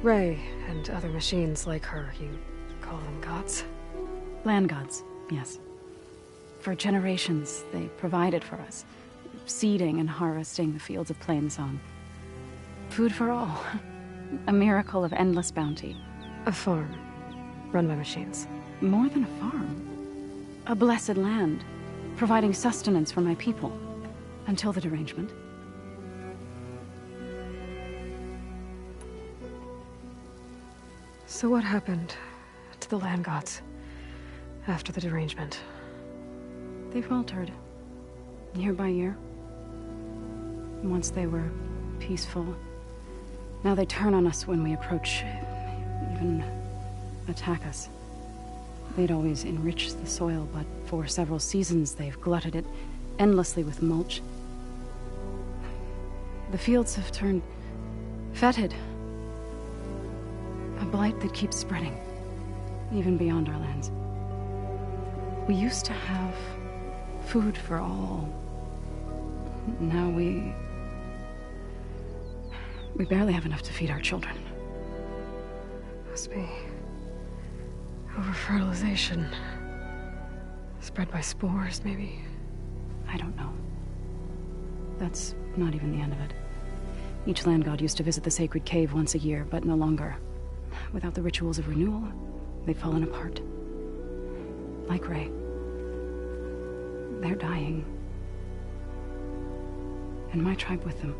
Ray and other machines like her, you call them gods? Land gods, yes. For generations, they provided for us, seeding and harvesting the fields of Plainsong. Food for all. A miracle of endless bounty. A farm, run by machines. More than a farm. A blessed land, providing sustenance for my people. Until the derangement. So what happened to the land gods after the derangement? They faltered, year by year. Once they were peaceful. Now they turn on us when we approach, even attack us. They'd always enriched the soil, but for several seasons they've glutted it endlessly with mulch. The fields have turned fetid. A blight that keeps spreading, even beyond our lands. We used to have food for all. Now we barely have enough to feed our children. Must be over-fertilization. Spread by spores, maybe? I don't know. That's not even the end of it. Each land god used to visit the sacred cave once a year, but no longer. Without the rituals of renewal, they've fallen apart. Like Ray. They're dying. And my tribe with them.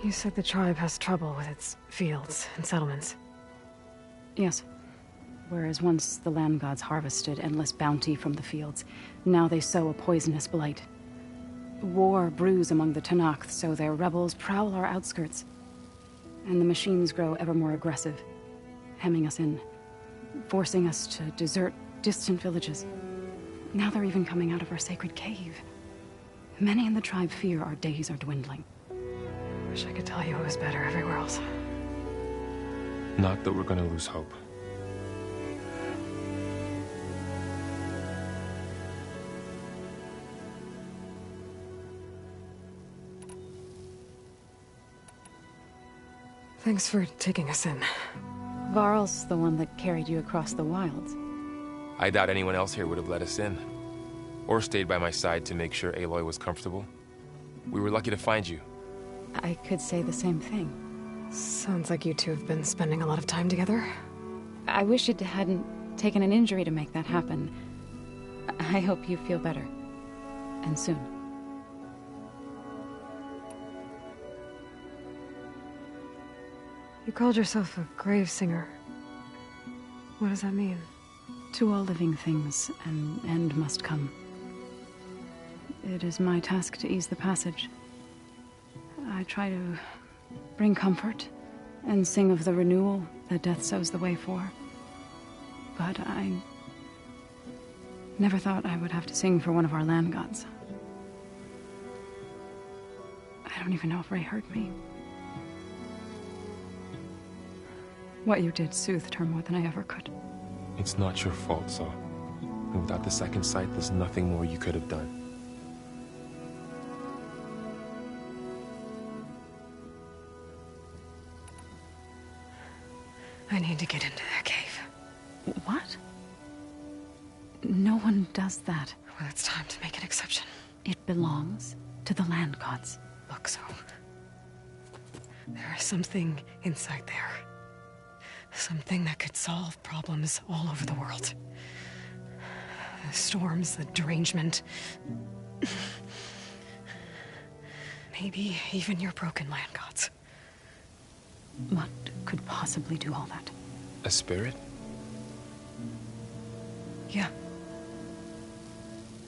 You said the tribe has trouble with its fields and settlements. Yes. Whereas once the land gods harvested endless bounty from the fields, now they sow a poisonous blight. War brews among the Tanakh, so their rebels prowl our outskirts. And the machines grow ever more aggressive, hemming us in, forcing us to desert distant villages. Now they're even coming out of our sacred cave. Many in the tribe fear our days are dwindling. Wish I could tell you it was better everywhere else. Not that we're gonna lose hope. Thanks for taking us in. Varl's the one that carried you across the wilds. I doubt anyone else here would have let us in. Or stayed by my side to make sure Aloy was comfortable. We were lucky to find you. I could say the same thing. Sounds like you two have been spending a lot of time together. I wish it hadn't taken an injury to make that happen. I hope you feel better. And soon. You called yourself a grave singer. What does that mean? To all living things, an end must come. It is my task to ease the passage. I try to bring comfort and sing of the renewal that death sows the way for. But I never thought I would have to sing for one of our land gods. I don't even know if Ray hurt me. What you did soothed her more than I ever could. It's not your fault, Saw. And without the second sight, there's nothing more you could have done. I need to get into that cave. What? No one does that. Well, it's time to make an exception. It belongs to the land gods. Look, so... there is something inside there. Something that could solve problems all over the world. The storms, the derangement. Maybe even your broken land gods. What could possibly do all that? A spirit? Yeah.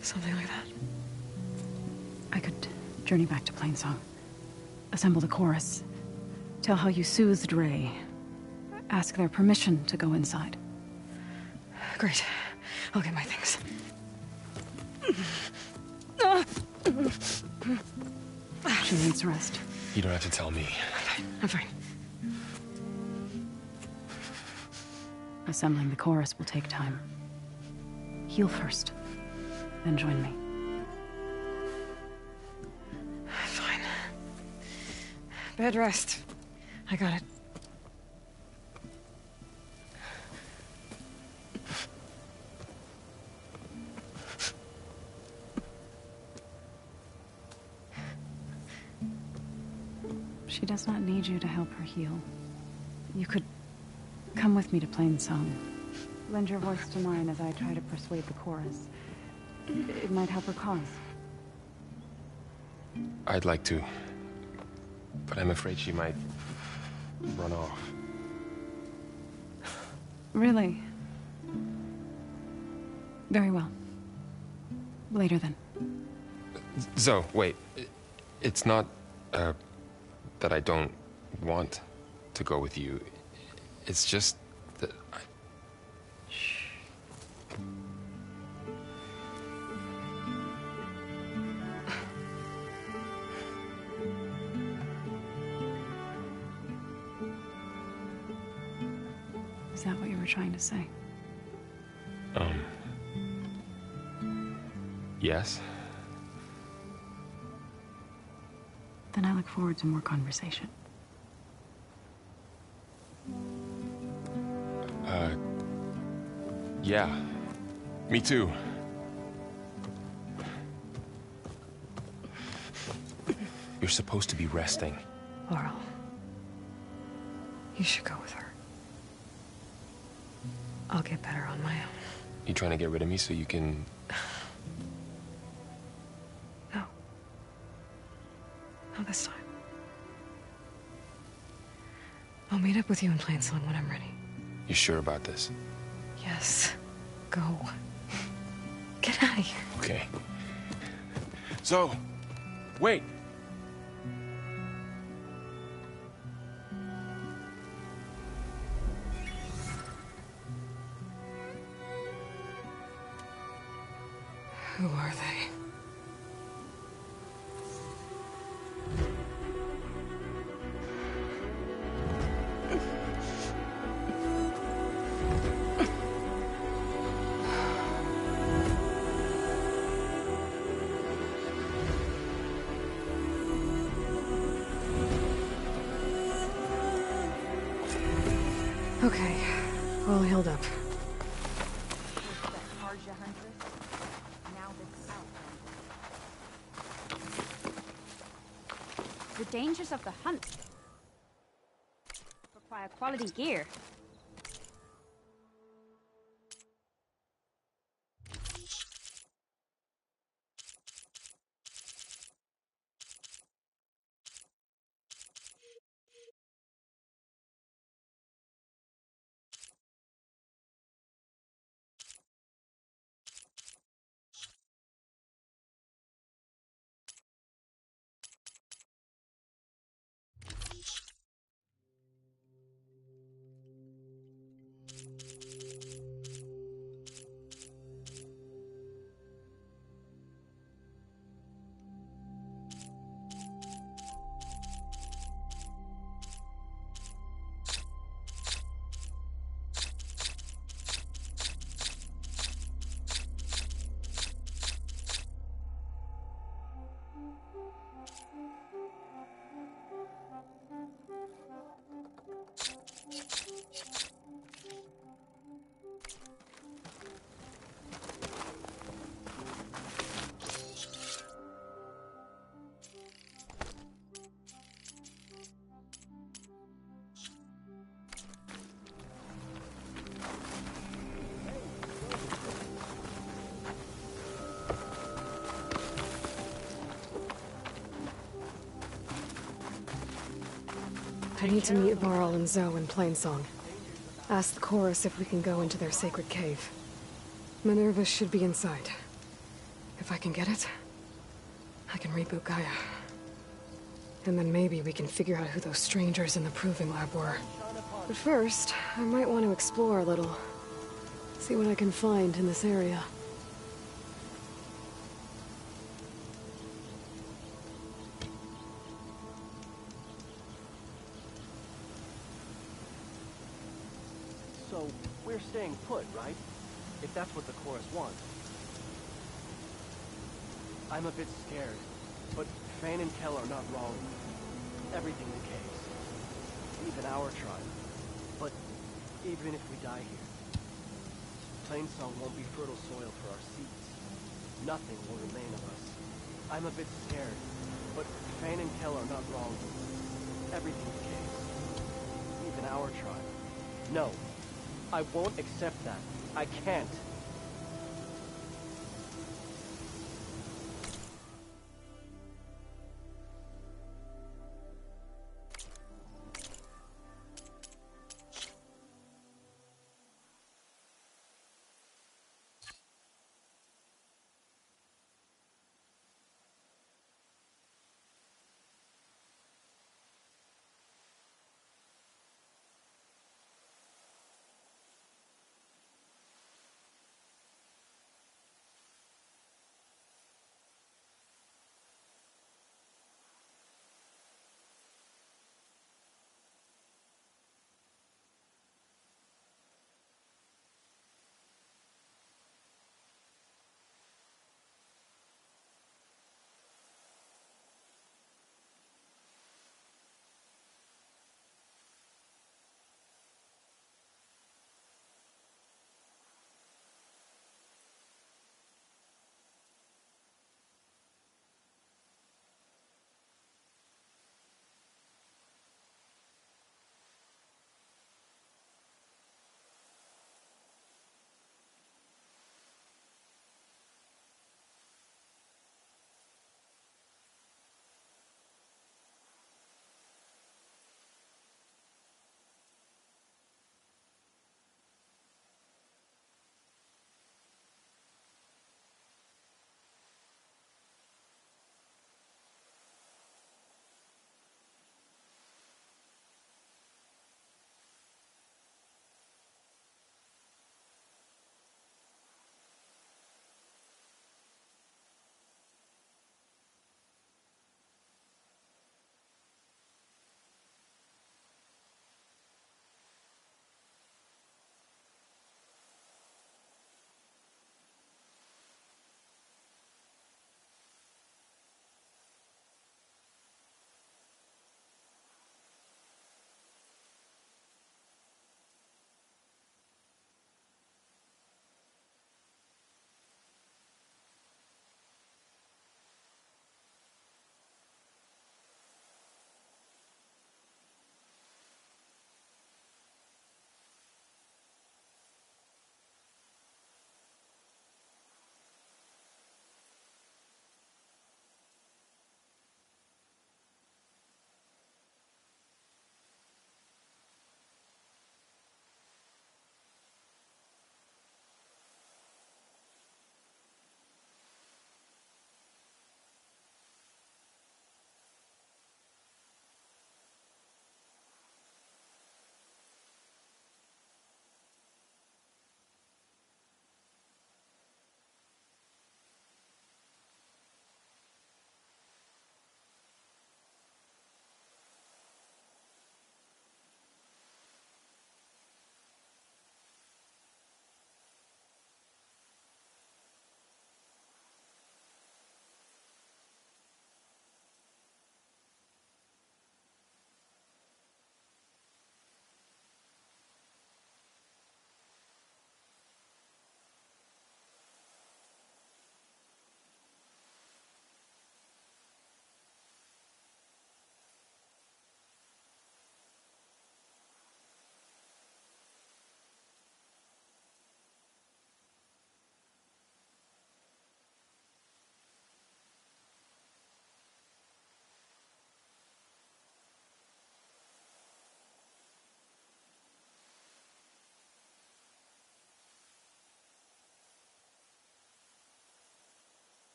Something like that. I could journey back to Plainsong. Assemble the chorus. Tell how you soothed Ray. Ask their permission to go inside. Great. I'll get my things. She needs rest. You don't have to tell me. I'm fine. Assembling the chorus will take time. Heal first, then join me. Fine. Bed rest. I got it. She does not need you to help her heal. You could come with me to Plainsong. Lend your voice to mine as I try to persuade the chorus. It might help her cause. I'd like to. But I'm afraid she might run off. Really? Very well. Later then. Zoe, wait. It's not, that I don't want to go with you. It's just that I... Shh. Is that what you were trying to say? Yes? Then I look forward to more conversation. Yeah. Me too. You're supposed to be resting. Laurel, you should go with her. I'll get better on my own. You trying to get rid of me so you can... No. Not this time. I'll meet up with you in Plainsong when I'm ready. You sure about this? Yes. Go. Get out of here. Okay. Zoe, wait! Who are they? Okay, all healed up. The dangers of the hunt require quality gear. I need to meet Varl and Zoe in Plainsong. Ask the chorus if we can go into their sacred cave. Minerva should be inside. If I can get it, I can reboot Gaia. And then maybe we can figure out who those strangers in the proving lab were. But first, I might want to explore a little. See what I can find in this area. So, we're staying put, right? If that's what the chorus wants. I'm a bit scared, but Fane and Kel are not wrong. Everything decays. Even our tribe. But even if we die here, Plainsong won't be fertile soil for our seeds. Nothing will remain of us. I'm a bit scared, but Fane and Kel are not wrong. Everything decays. Even our tribe. No. I won't accept that. I can't.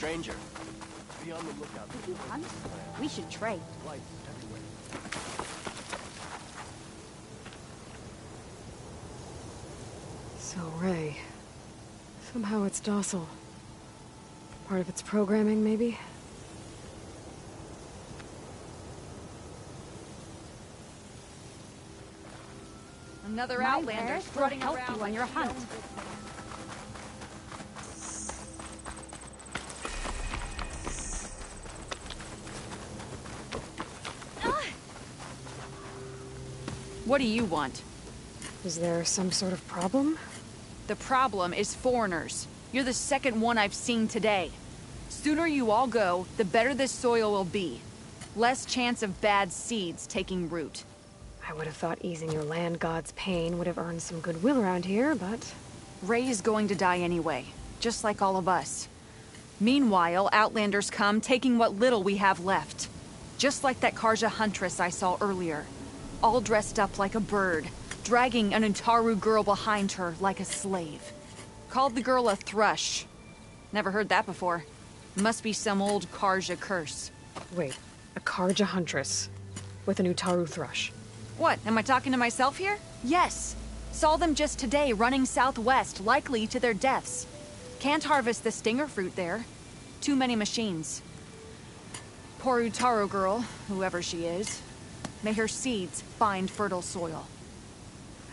stranger. Be on the lookout. If you hunt, we should trade. Lights everywhere. So, Ray. Somehow it's docile. Part of its programming, maybe? Another My outlander wares will strutting help around you on like your he hunt. owns it. What do you want? Is there some sort of problem? The problem is foreigners. You're the second one I've seen today. Sooner you all go, the better this soil will be. Less chance of bad seeds taking root. I would have thought easing your land god's pain would have earned some goodwill around here, but... Ray is going to die anyway, just like all of us. Meanwhile, outlanders come, taking what little we have left. Just like that Karja huntress I saw earlier. All dressed up like a bird, dragging an Utaru girl behind her like a slave. Called the girl a thrush. Never heard that before. Must be some old Karja curse. Wait, a Karja huntress with an Utaru thrush. What, am I talking to myself here? Yes. Saw them just today running southwest, likely to their deaths. Can't harvest the stinger fruit there. Too many machines. Poor Utaru girl, whoever she is. May her seeds find fertile soil.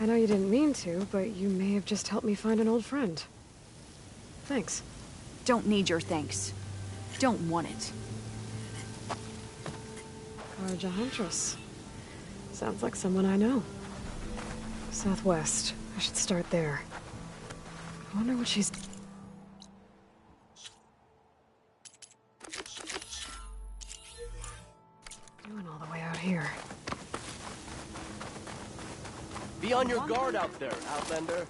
I know you didn't mean to, but you may have just helped me find an old friend. Thanks. Don't need your thanks. Don't want it. Karja huntress. Sounds like someone I know. Southwest. I should start there. I wonder what she's... doing all the way out here. Be on your guard out there, Outlander.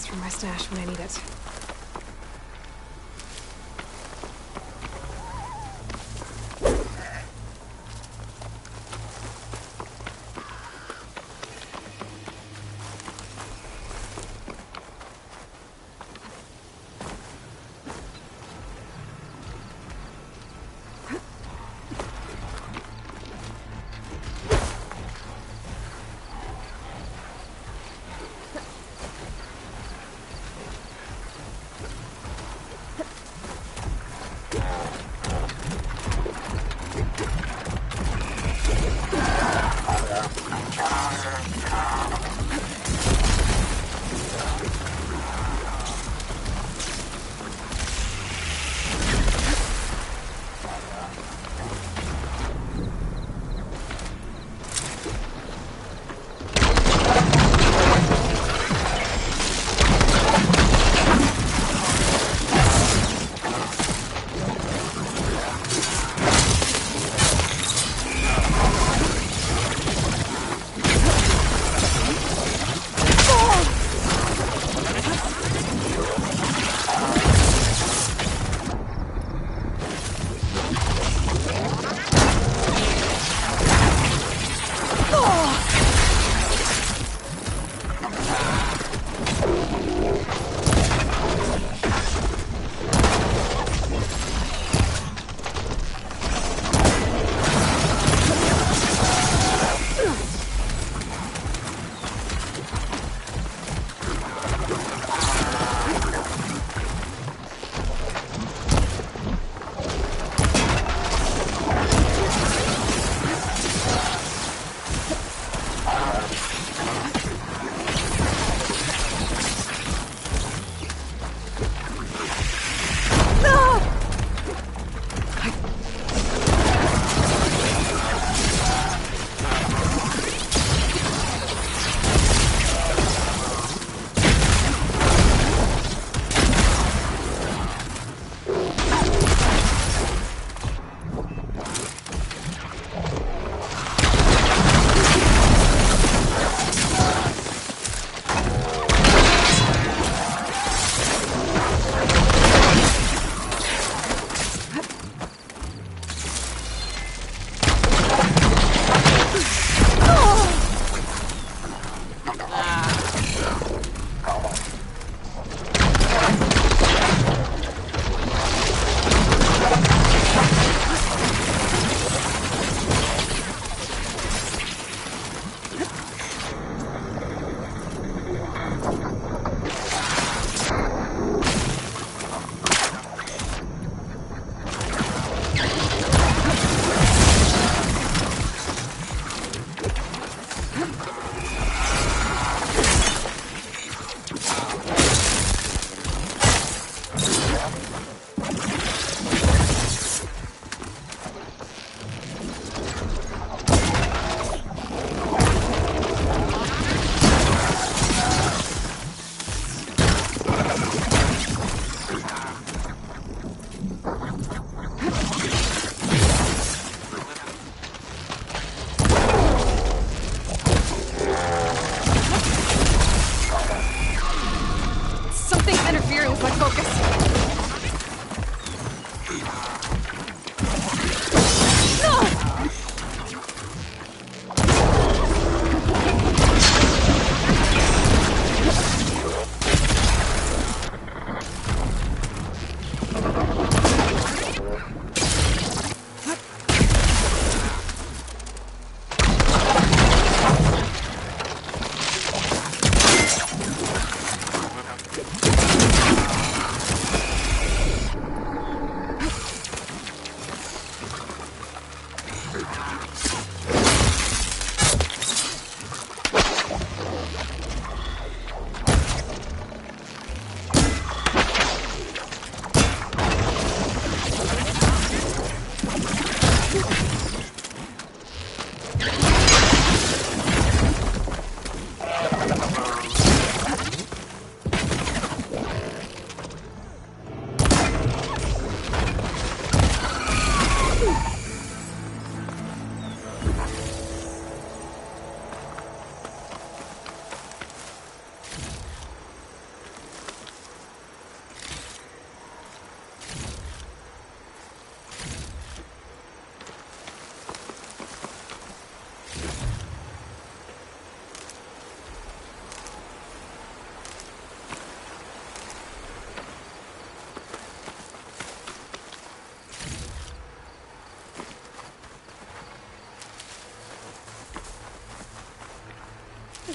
From my stash when I need it.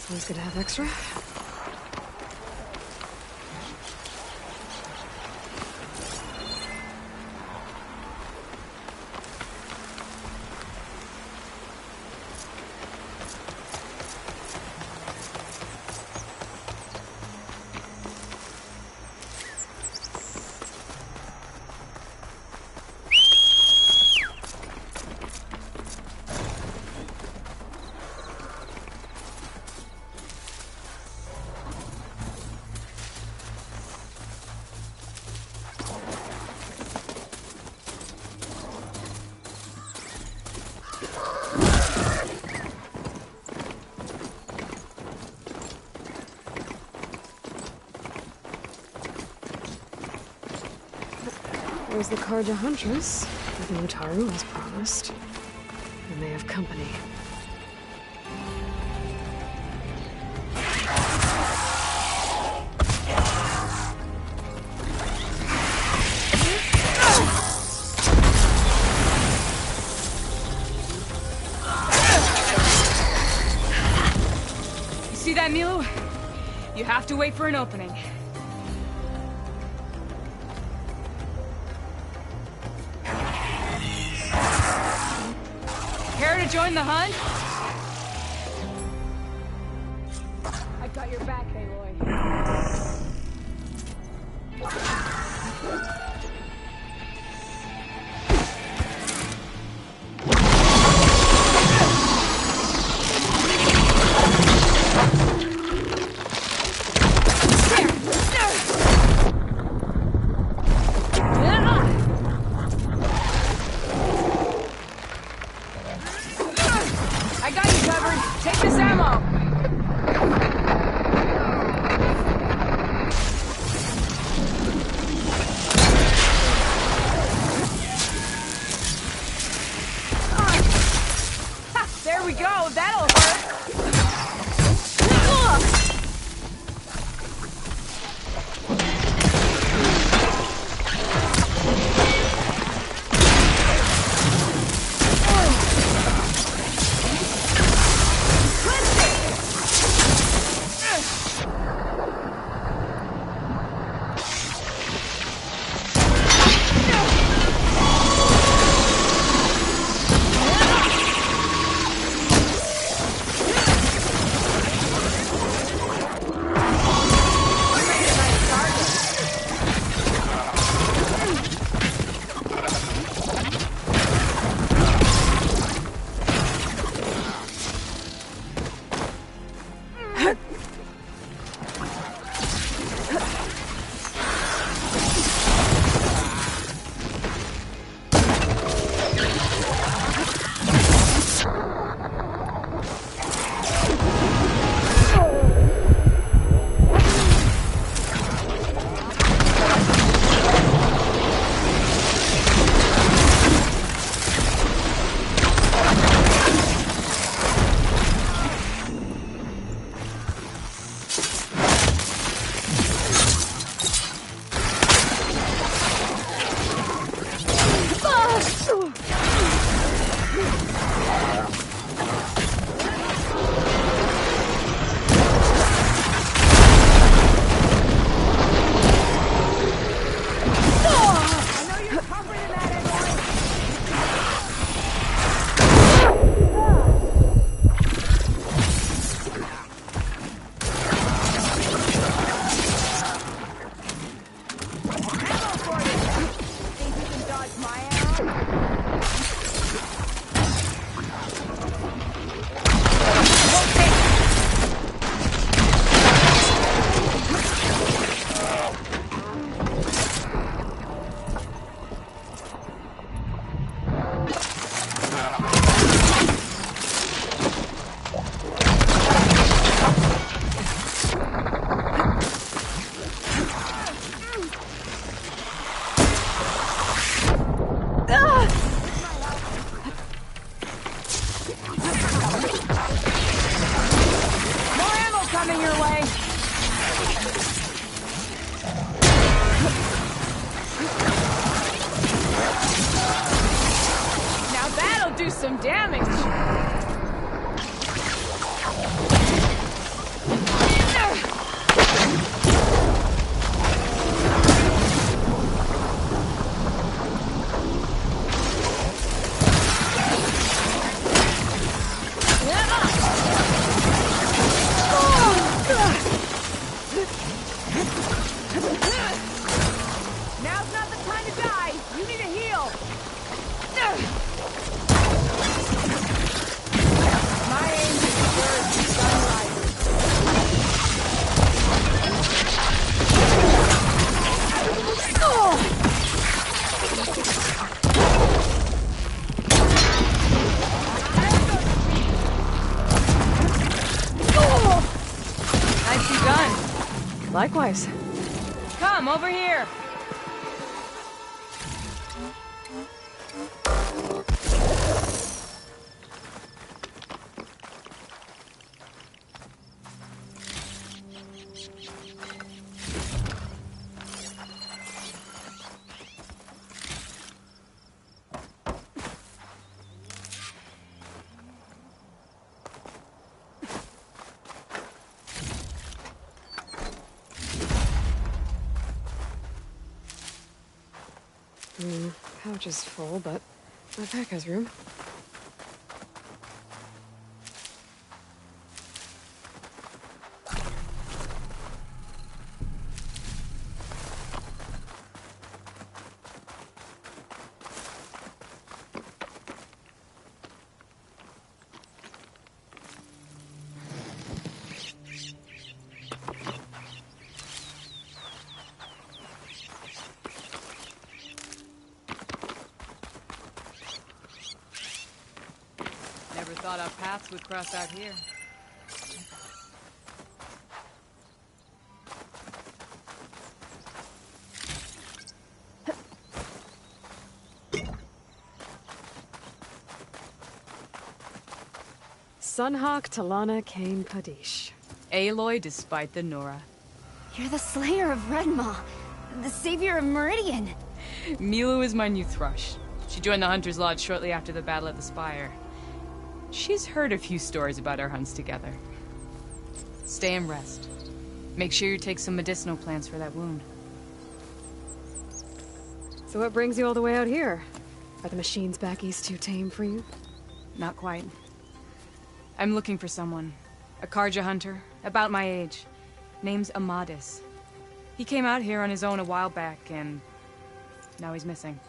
It's always good to have extra. There's the Karja Huntress, with Utaru as promised. And they have company. You see that, Milu? You have to wait for an opening. Care to join the hunt? I got your back, Aloy. I got you covered. Take this ammo. There we go. That'll hurt. Do some damage. My aim is to burn sunlight. Nicely done. Likewise. Come, over here. Pouch is full, but my pack has room. Never thought our paths would cross out here. Sunhawk Talana Kane Kadish. Aloy despite the Nora. You're the slayer of Redmaw, the savior of Meridian. Milu is my new thrush. She joined the Hunter's Lodge shortly after the Battle of the Spire. She's heard a few stories about our hunts together. Stay and rest. Make sure you take some medicinal plants for that wound. So what brings you all the way out here? Are the machines back east too tame for you? Not quite. I'm looking for someone. A Karja hunter, about my age. Name's Amadis. He came out here on his own a while back, and now he's missing.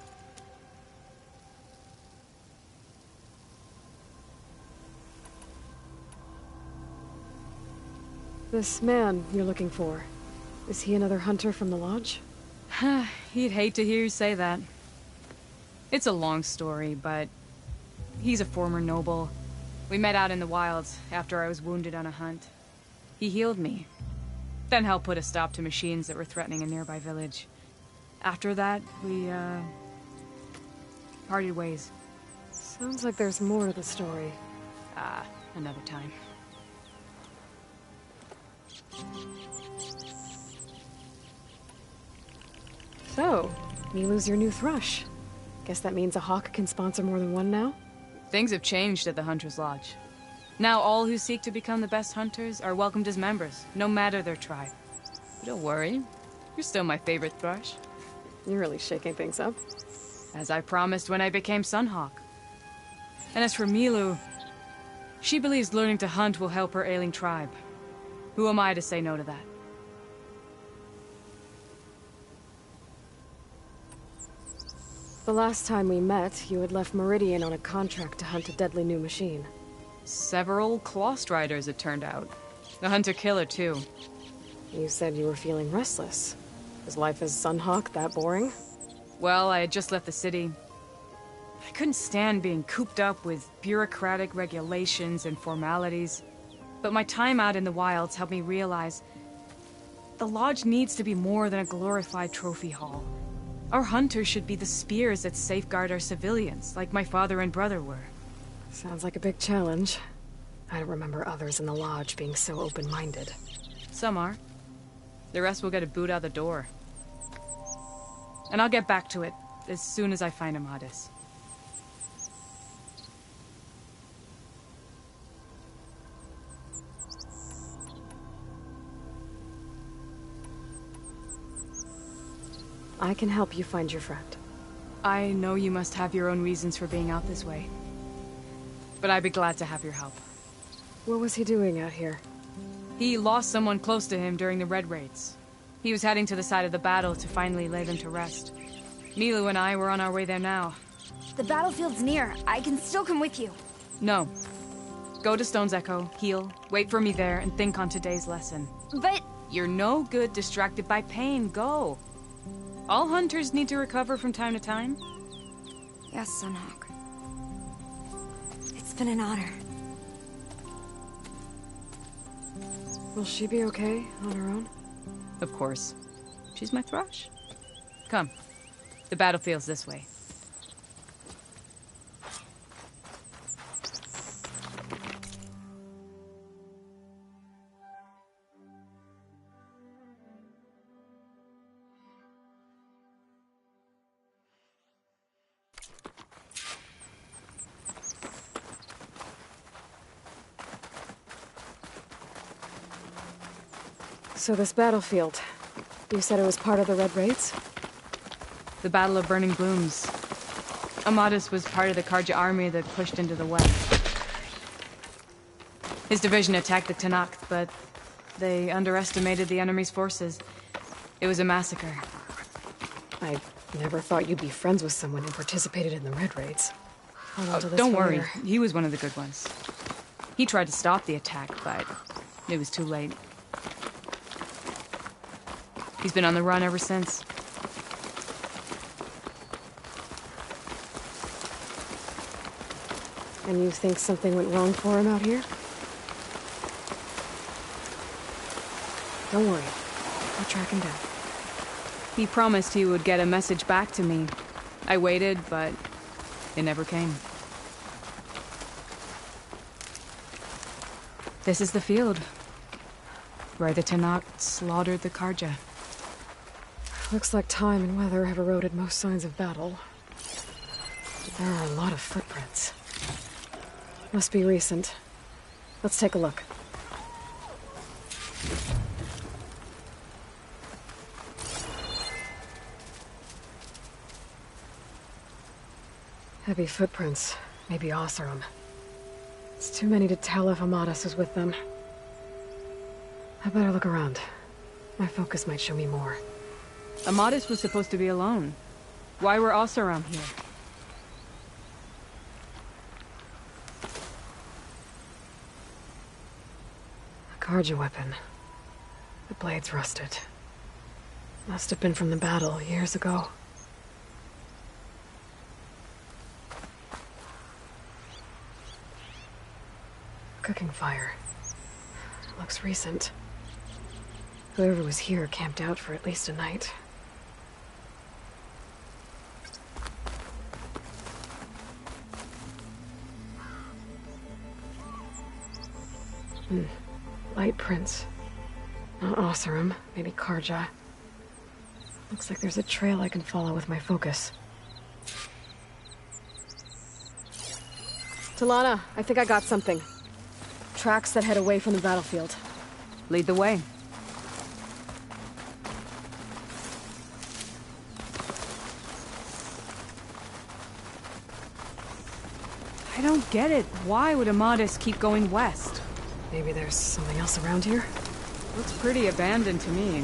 This man you're looking for, is he another hunter from the lodge? He'd hate to hear you say that. It's a long story, but he's a former noble. We met out in the wilds after I was wounded on a hunt. He healed me, then helped put a stop to machines that were threatening a nearby village. After that, we, parted ways. Sounds like there's more to the story. Another time. So, Milu's your new thrush. Guess that means a hawk can sponsor more than one now? Things have changed at the Hunter's Lodge. Now all who seek to become the best hunters are welcomed as members, no matter their tribe. But don't worry, you're still my favorite thrush. You're really shaking things up. As I promised when I became Sunhawk. And as for Milu, she believes learning to hunt will help her ailing tribe. Who am I to say no to that? The last time we met, you had left Meridian on a contract to hunt a deadly new machine. Several Clost Riders, it turned out. The hunter-killer, too. You said you were feeling restless. Was life as Sunhawk that boring? Well, I had just left the city. I couldn't stand being cooped up with bureaucratic regulations and formalities. But my time out in the wilds helped me realize the Lodge needs to be more than a glorified trophy hall. Our hunters should be the spears that safeguard our civilians, like my father and brother were. Sounds like a big challenge. I don't remember others in the Lodge being so open-minded. Some are. The rest will get a boot out the door. And I'll get back to it as soon as I find Amadis. I can help you find your friend. I know you must have your own reasons for being out this way. But I'd be glad to have your help. What was he doing out here? He lost someone close to him during the Red Raids. He was heading to the side of the battle to finally lay them to rest. Milu and I were on our way there now. The battlefield's near. I can still come with you. No. Go to Stone's Echo, heal, wait for me there, and think on today's lesson. But... You're no good distracted by pain. Go. All hunters need to recover from time to time. Yes, Sunhawk. It's been an honor. Will she be okay on her own? Of course. She's my thrush. Come. The battlefield's this way. So this battlefield, you said it was part of the Red Raids? The Battle of Burning Blooms. Amadas was part of the Karja army that pushed into the west. His division attacked the Tanakh, but they underestimated the enemy's forces. It was a massacre. I never thought you'd be friends with someone who participated in the Red Raids. Don't worry, he was one of the good ones. He tried to stop the attack, but it was too late. He's been on the run ever since. And you think something went wrong for him out here? Don't worry. I'll track him down. He promised he would get a message back to me. I waited, but it never came. This is the field, where the Tanakh slaughtered the Karja. Looks like time and weather have eroded most signs of battle. But there are a lot of footprints. Must be recent. Let's take a look. Heavy footprints. Maybe Oseram. It's too many to tell if Amadas is with them. I better look around. My focus might show me more. Amadas was supposed to be alone. Why were Oseram here? A Karja weapon. The blade's rusted. Must have been from the battle years ago. Cooking fire. Looks recent. Whoever was here camped out for at least a night. Light prints. Not Oseram, maybe Karja. Looks like there's a trail I can follow with my focus. Talana, I think I got something. Tracks that head away from the battlefield. Lead the way. I don't get it. Why would Amadas keep going west? Maybe there's something else around here? Looks pretty abandoned to me.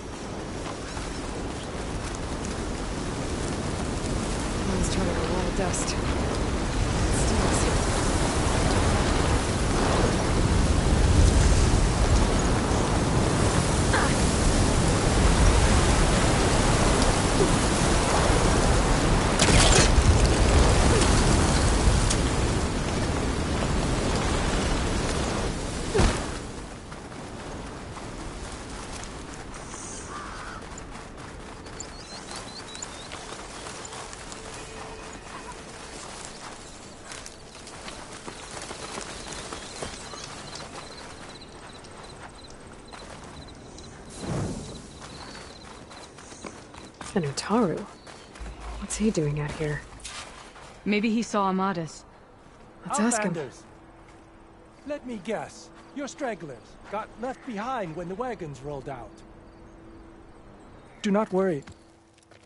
Mine's turning a lot of dust. And Utaru? What's he doing out here? Maybe he saw Amadas. Let's ask him. Outlanders. Let me guess. You're stragglers. Got left behind when the wagons rolled out. Do not worry.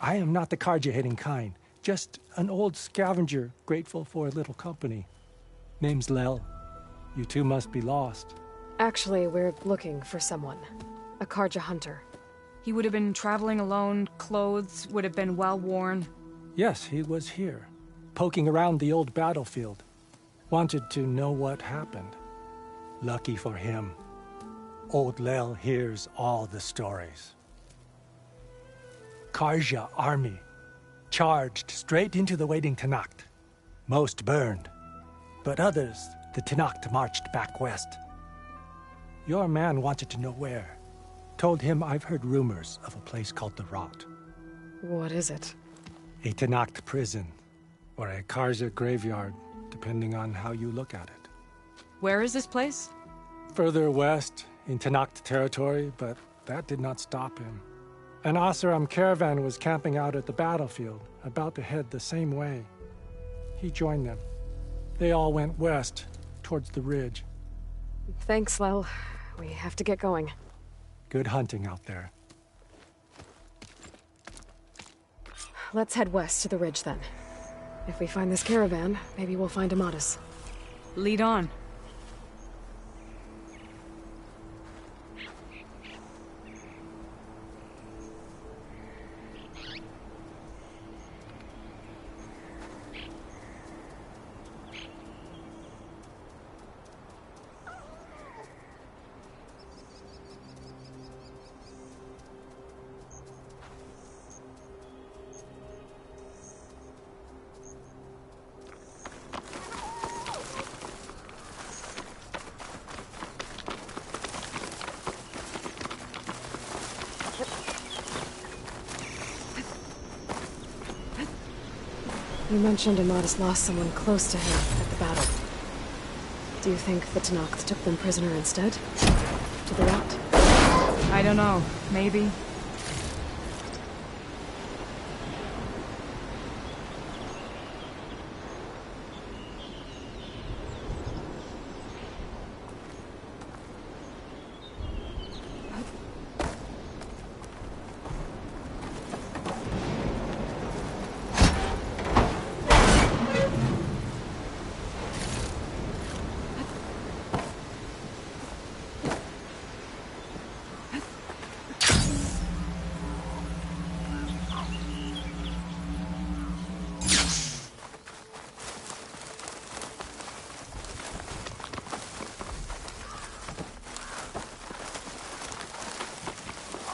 I am not the Karja-hating kind. Just an old scavenger grateful for a little company. Name's Lel. You two must be lost. Actually, we're looking for someone. A Karja hunter. He would have been traveling alone, clothes would have been well worn. Yes, he was here. poking around the old battlefield. Wanted to know what happened. Lucky for him, Old Lel hears all the stories. Karja army charged straight into the waiting Tenakth. Most burned, but others, the Tenakth marched back west. Your man wanted to know where. Told him I've heard rumors of a place called the Rot. What is it? A Tenakth prison, or a Karja graveyard, depending on how you look at it. Where is this place? Further west, in Tenakth territory, but that did not stop him. An Oseram caravan was camping out at the battlefield, about to head the same way. He joined them. They all went west, towards the ridge. Thanks, Lel. We have to get going. Good hunting out there. Let's head west to the ridge, then. If we find this caravan, maybe we'll find Amatis. Lead on. You mentioned Amatis lost someone close to him at the battle. Do you think the Tenakth took them prisoner instead? To the Rot? I don't know. Maybe.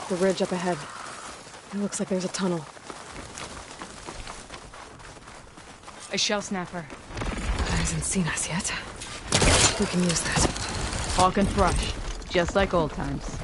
The ridge up ahead. It looks like there's a tunnel. A shell snapper. Hasn't seen us yet. We can use that. Hawk and thrush, just like old times.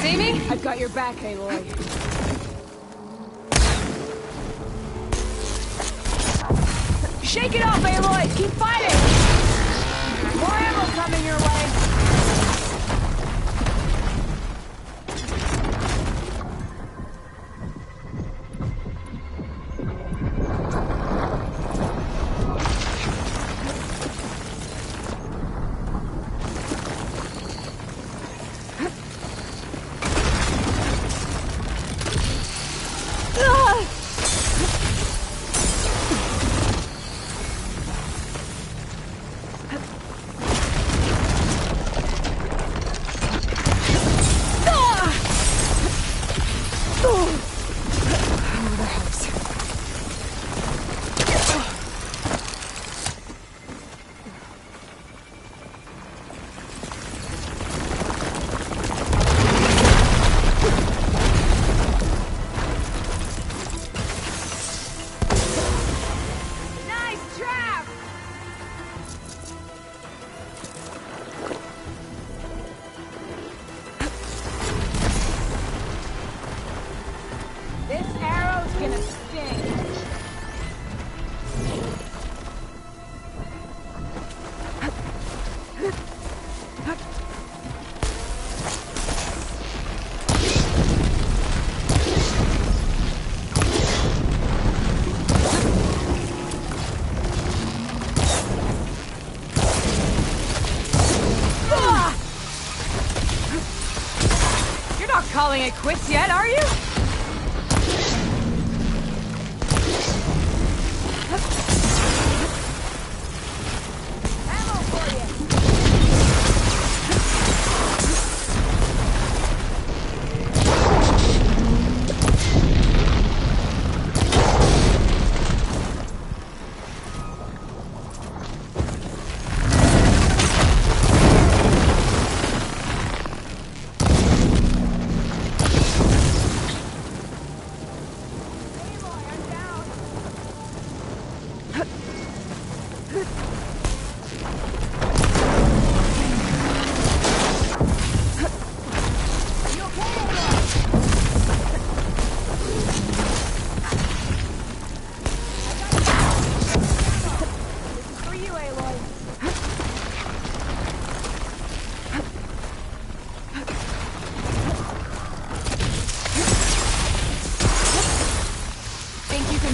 See me? I've got your back, Aloy. Shake it off, Aloy! Keep fighting! More ammo coming your way! Calling it quits yet, are you? Ammo for you.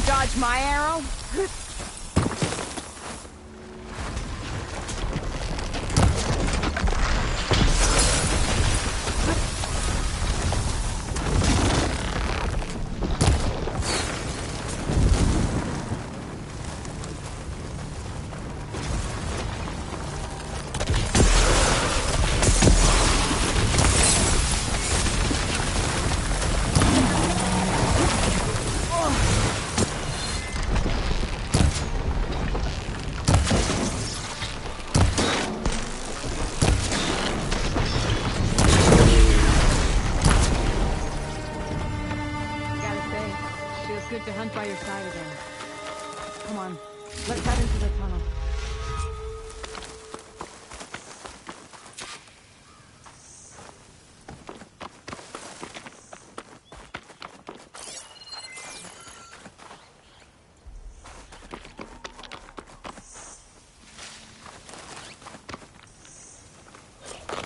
Dodge my arrow? Good to hunt by your side again. Come on, let's head into the tunnel.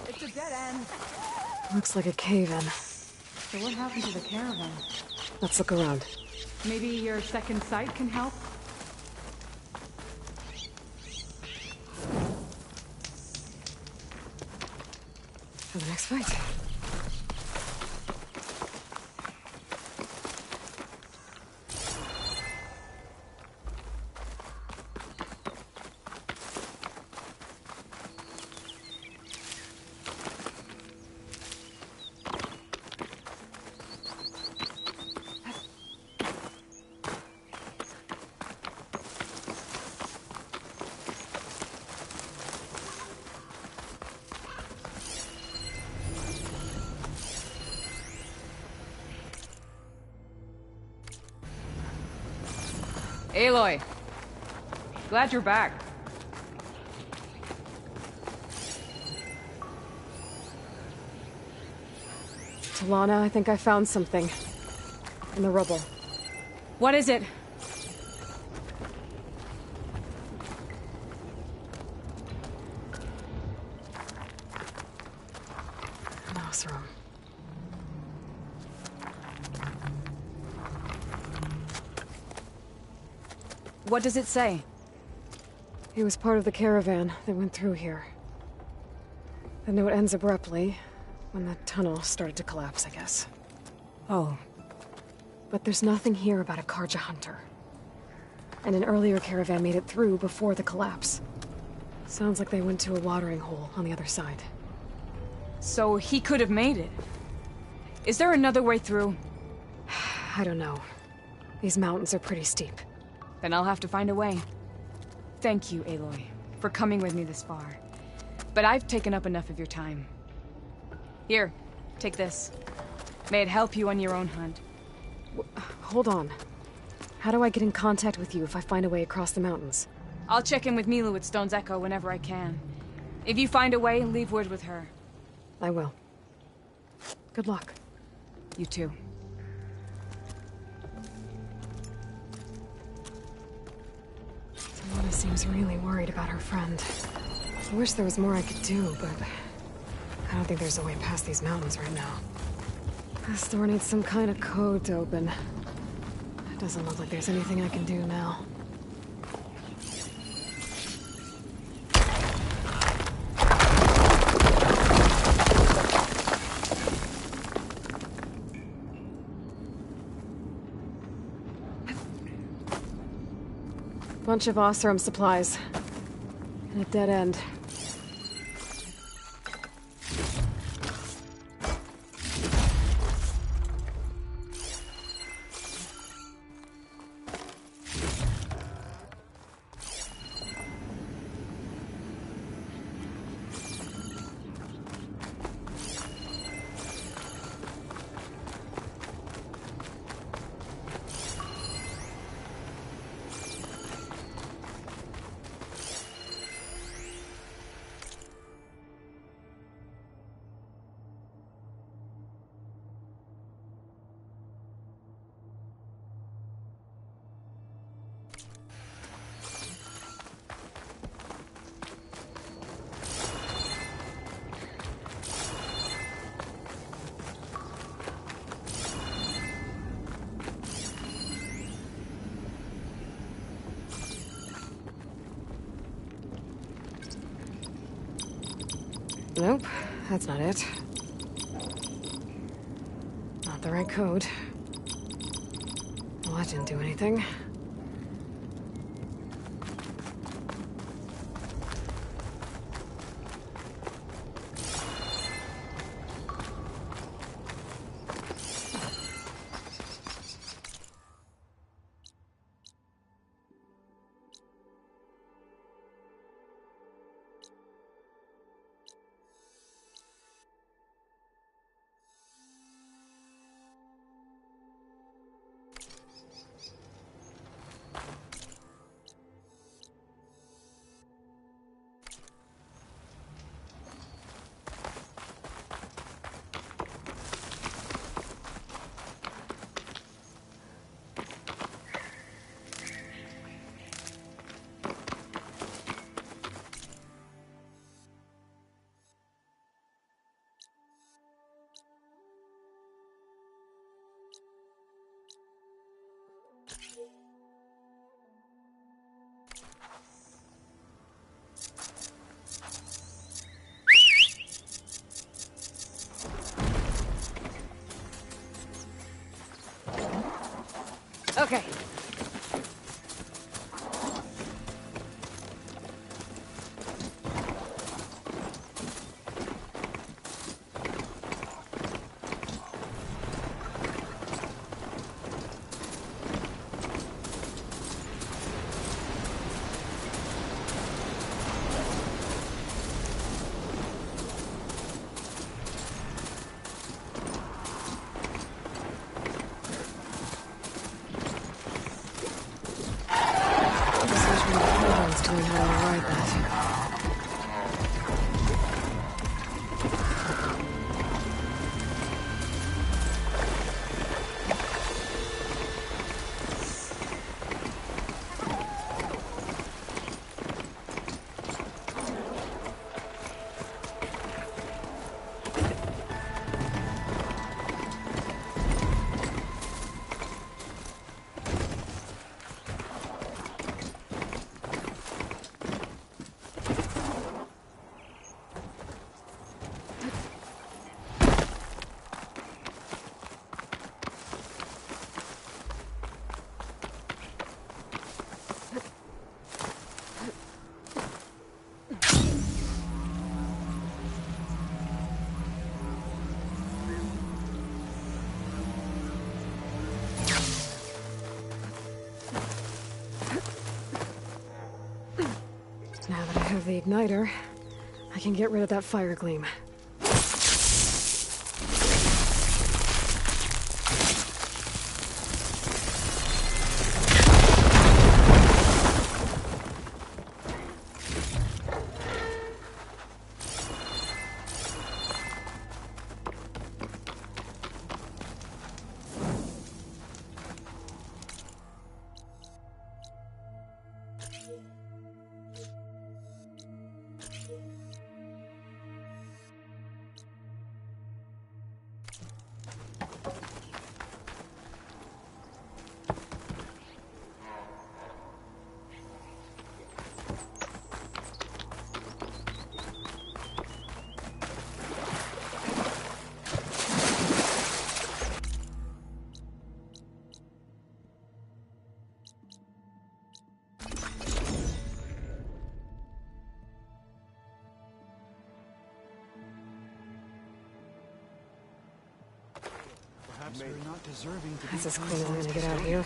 It's a dead end. Looks like a cave-in. So what happened to the caravan? Let's look around. Maybe your second sight can help? For the next fight. Aloy, glad you're back. Lana, I think I found something. In the rubble. What is it? An Oseram. What does it say? He was part of the caravan that went through here. The note ends abruptly, when the tunnel started to collapse, I guess. Oh. But there's nothing here about a Karja hunter. And an earlier caravan made it through before the collapse. Sounds like they went to a watering hole on the other side. So he could have made it. Is there another way through? I don't know. These mountains are pretty steep. Then I'll have to find a way. Thank you, Aloy, for coming with me this far. But I've taken up enough of your time. Here, take this. May it help you on your own hunt. Hold on. How do I get in contact with you if I find a way across the mountains? I'll check in with Milu at Stone's Echo whenever I can. If you find a way, leave word with her. I will. Good luck. You too. Lana seems really worried about her friend. I wish there was more I could do, but I don't think there's a way past these mountains right now. This door needs some kind of code to open. It doesn't look like there's anything I can do now. Bunch of Oseram supplies. And a dead end. Nope, that's not it. Not the right code. Well, that didn't do anything. Okay. have the igniter, I can get rid of that fire gleam. That's as clean as I'm gonna get out of here.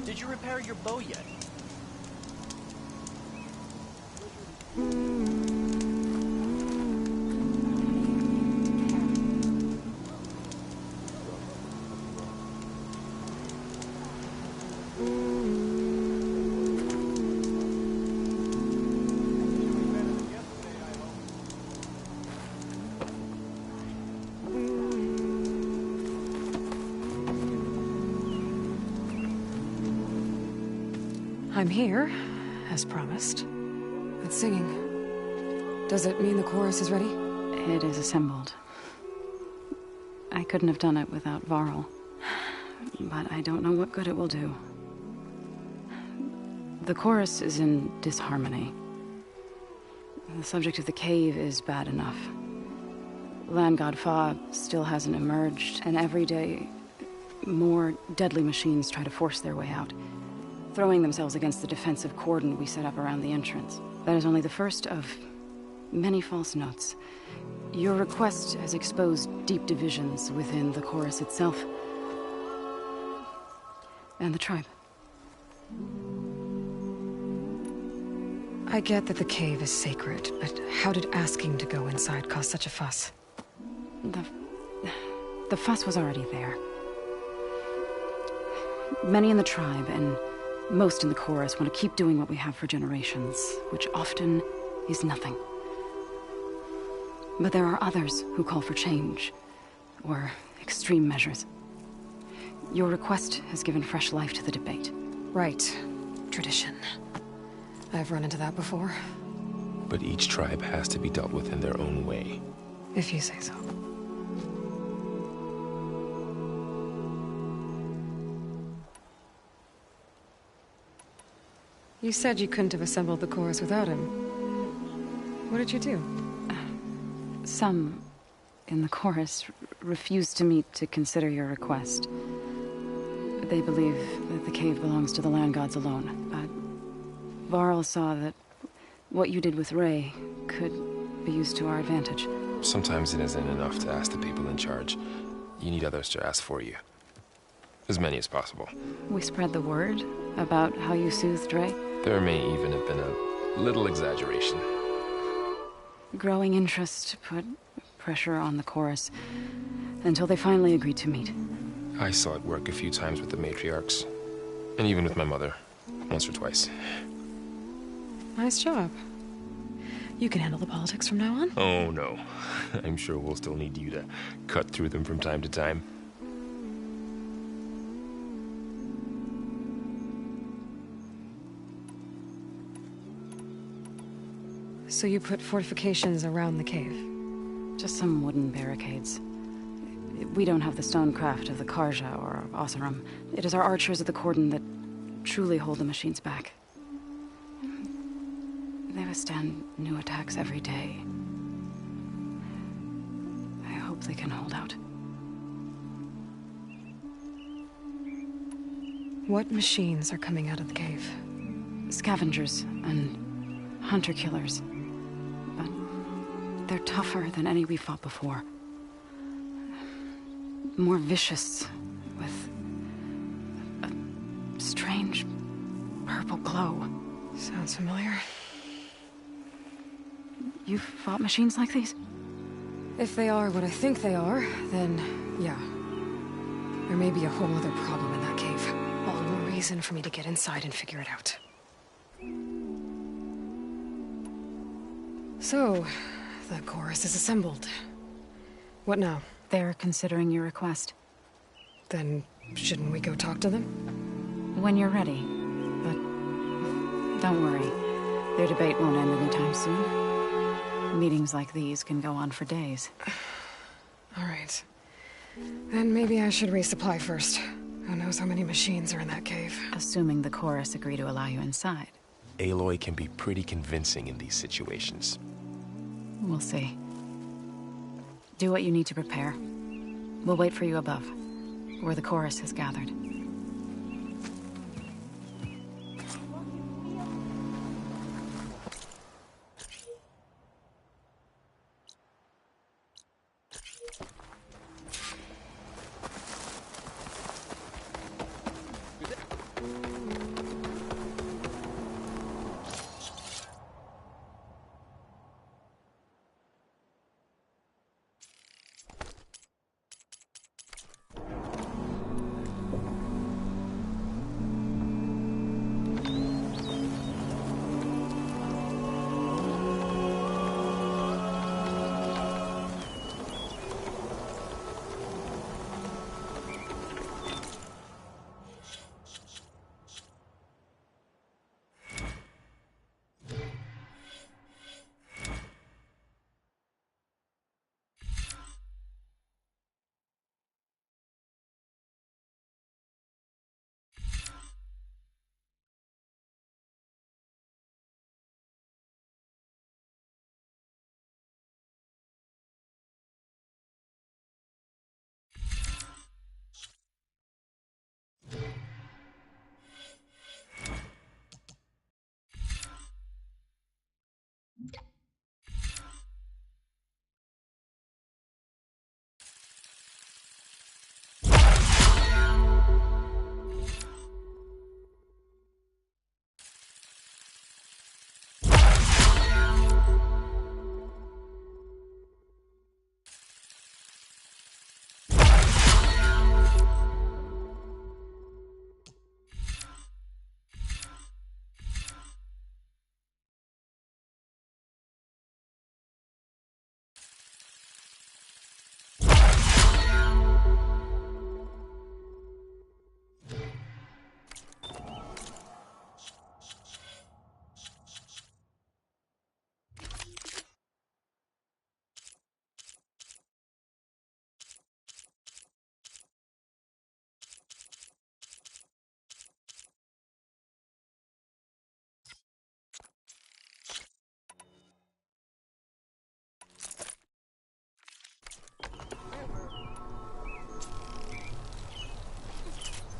Did you repair your bow yet? I'm here, as promised. But singing. Does it mean the chorus is ready? It is assembled. I couldn't have done it without Varl. But I don't know what good it will do. The chorus is in disharmony. The subject of the cave is bad enough. Land God Fa still hasn't emerged, and every day, more deadly machines try to force their way out, throwing themselves against the defensive cordon we set up around the entrance. That is only the first of many false notes. Your request has exposed deep divisions within the chorus itself. And the tribe. I get that the cave is sacred, but how did asking to go inside cause such a fuss? The fuss was already there. Many in the tribe, and most in the chorus, want to keep doing what we have for generations, which often is nothing. But there are others who call for change, or extreme measures. Your request has given fresh life to the debate. Right. Tradition. I've run into that before. But each tribe has to be dealt with in their own way. If you say so. You said you couldn't have assembled the chorus without him. What did you do? Some in the chorus refused to meet to consider your request. They believe that the cave belongs to the land gods alone, but Varl saw that what you did with Ray could be used to our advantage. Sometimes it isn't enough to ask the people in charge. You need others to ask for you. As many as possible. We spread the word about how you soothed Ray. There may even have been a little exaggeration. Growing interest put pressure on the chorus until they finally agreed to meet. I saw it work a few times with the matriarchs, and even with my mother, once or twice. Nice job. You can handle the politics from now on? Oh, no. I'm sure we'll still need you to cut through them from time to time. So you put fortifications around the cave? Just some wooden barricades. We don't have the stonecraft of the Karja or Oseram. It is our archers at the cordon that truly hold the machines back. They withstand new attacks every day. I hope they can hold out. What machines are coming out of the cave? Scavengers and hunter-killers. But they're tougher than any we fought before. More vicious strange purple glow. Sounds familiar. You've fought machines like these? If they are what I think they are, then yeah. There may be a whole other problem in that cave. All the more reason for me to get inside and figure it out. So, the chorus is assembled. What now? They're considering your request. Then, shouldn't we go talk to them? When you're ready. But don't worry. Their debate won't end anytime soon. Meetings like these can go on for days. All right. Then maybe I should resupply first. Who knows how many machines are in that cave? Assuming the chorus agree to allow you inside. Aloy can be pretty convincing in these situations. We'll see. Do what you need to prepare. We'll wait for you above, where the chorus has gathered.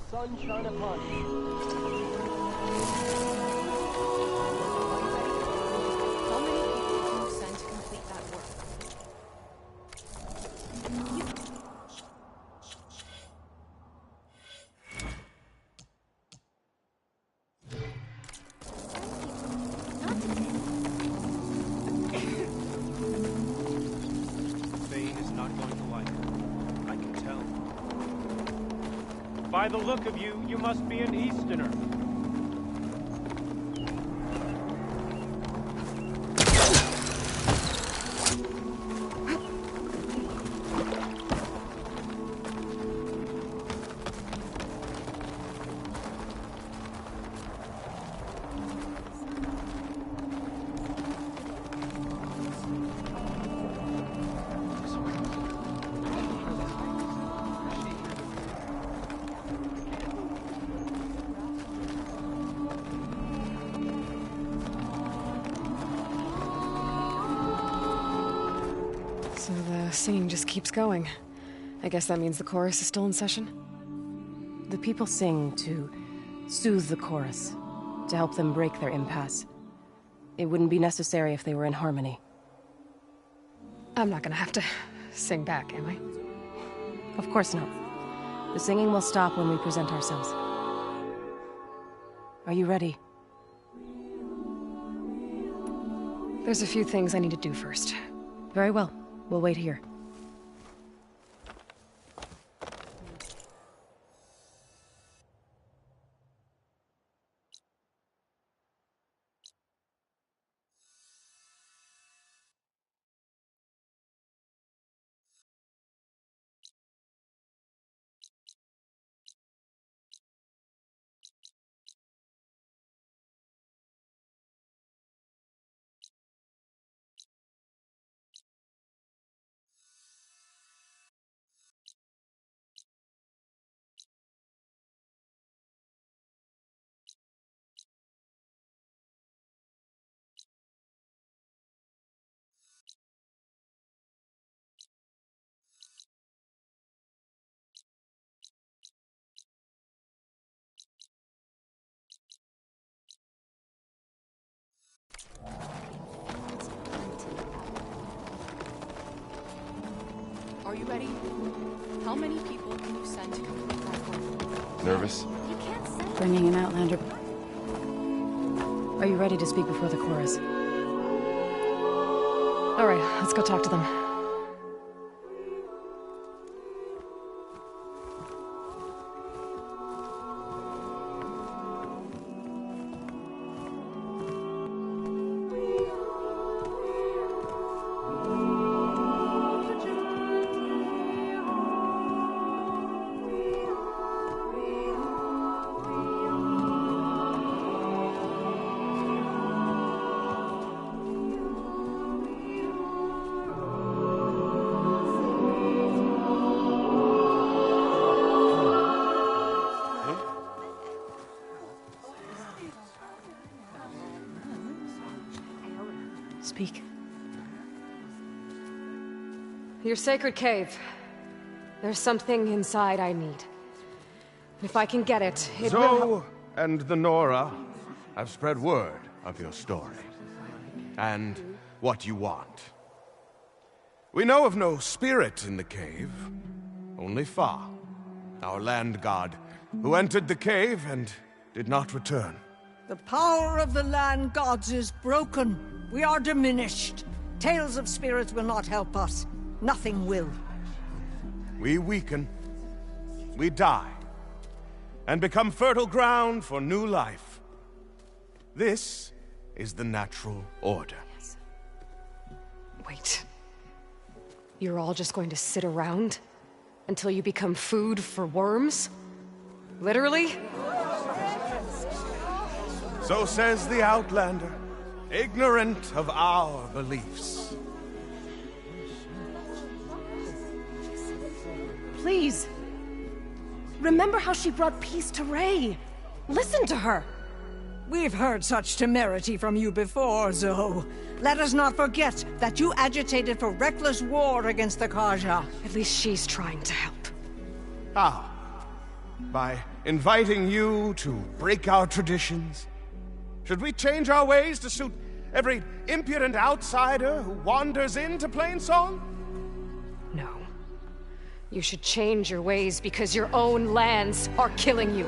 Sunshine upon you. How many people did you send to complete that work? Thane is not going to like it. I can tell. By the look of you, you must be an Easterner. So the singing just keeps going. I guess that means the chorus is still in session? The people sing to soothe the chorus, to help them break their impasse. It wouldn't be necessary if they were in harmony. I'm not gonna have to sing back, am I? Of course not. The singing will stop when we present ourselves. Are you ready? There's a few things I need to do first. Very well. We'll wait here. Are you ready? How many people can you send to complete that work? Nervous? Bringing an Outlander. Are you ready to speak before the chorus? All right, let's go talk to them. Speak. Your sacred cave. There's something inside I need. If I can get it, it will help. Zoe and the Nora have spread word of your story. And what you want. We know of no spirit in the cave. Only Fa, our land god, who entered the cave and did not return. The power of the land gods is broken. We are diminished. Tales of spirits will not help us. Nothing will. We weaken. We die. And become fertile ground for new life. This is the natural order. Wait. You're all just going to sit around until you become food for worms? Literally? So says the Outlander, ignorant of our beliefs. Please. Remember how she brought peace to Ray. Listen to her. We've heard such temerity from you before, Zoe. Let us not forget that you agitated for reckless war against the Karja. At least she's trying to help. How? By inviting you to break our traditions? Should we change our ways to suit every impudent outsider who wanders into Plainsong? No. You should change your ways because your own lands are killing you.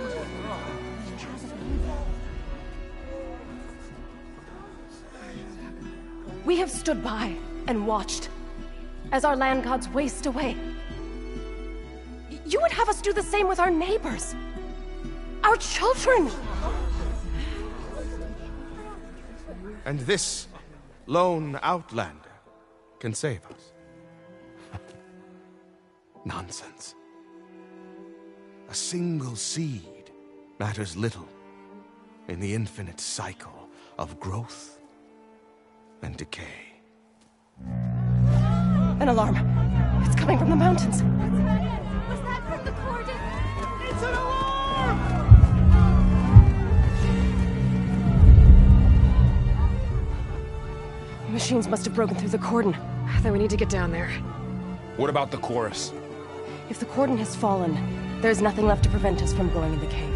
We have stood by and watched as our land gods waste away. You would have us do the same with our neighbors, our children. And this lone Outlander can save us. Nonsense. A single seed matters little in the infinite cycle of growth and decay. An alarm. It's coming from the mountains. Was that from the cordon? It's an alarm! The machines must have broken through the cordon. Then we need to get down there. What about the chorus? If the cordon has fallen, there's nothing left to prevent us from going in the cave.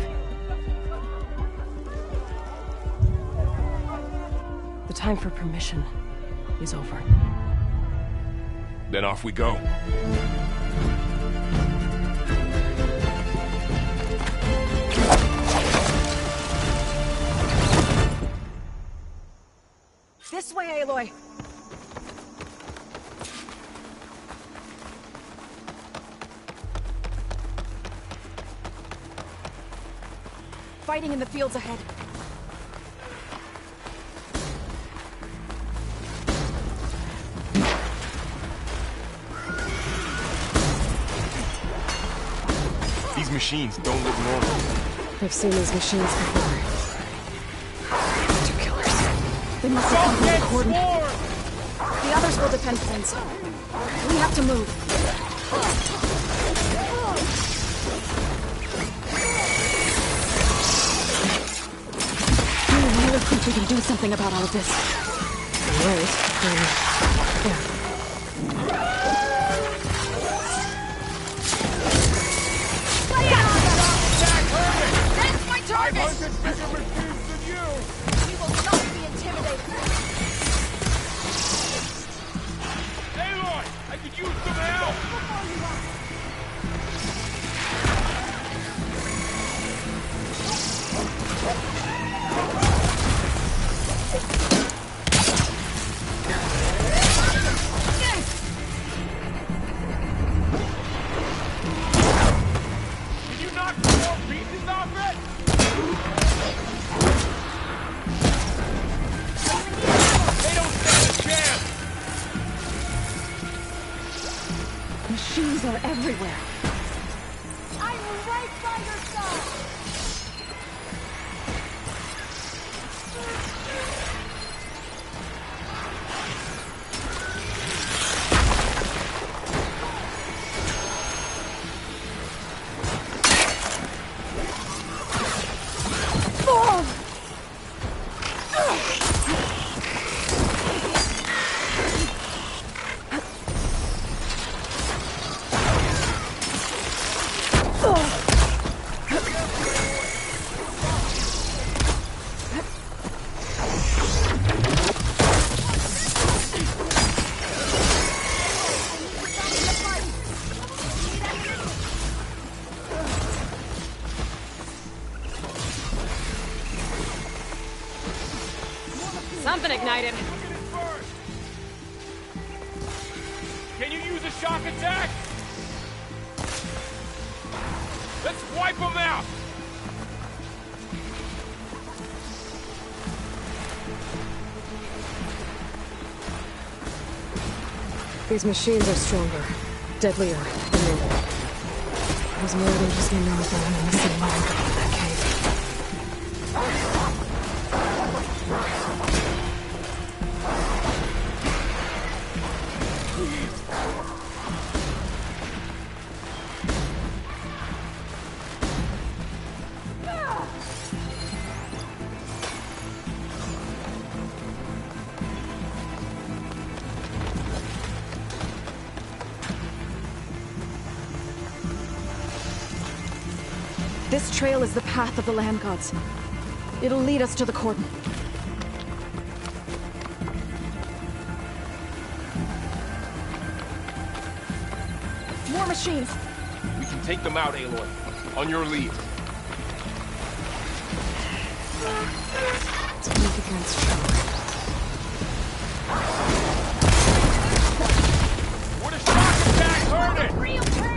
The time for permission is over. Then off we go. This way, Aloy! Fighting in the fields ahead. These machines don't look normal. I've seen these machines before. Two killers. They must have come from the cordon. The others will defend things. We have to move. I really think we can do something about all of this. Right. Yeah. That's my target! 500 bigger machines than you! We will not be intimidated. Aloy! I could use some help! Did you knock 4 pieces off it? They don't stand a chance! Machines are everywhere. I'm right by your side! Something ignited. Can you use a shock attack? Let's wipe them out! These machines are stronger, deadlier than normal. Those Meridians gonna know if I'm in the same line in that cave. This trail is the path of the land gods. It'll lead us to the cordon. More machines! We can take them out, Aloy. On your lead. It's weak against strong. What a shock attack hurt it! Real pain!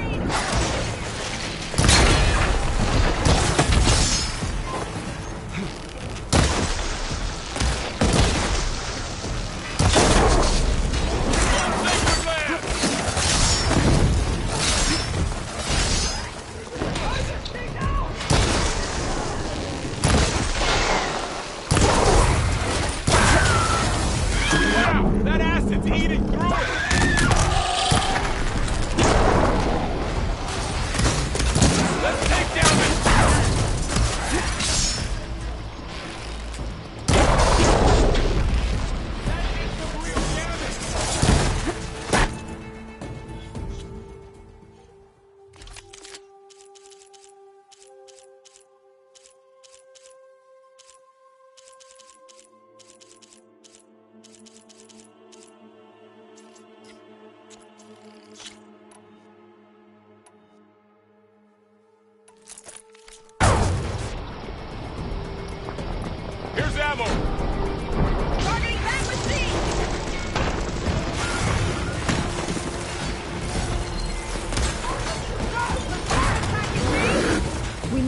That acid's eating through it! Let's take down this... That is some real damage! Here's ammo! Targeting that machine!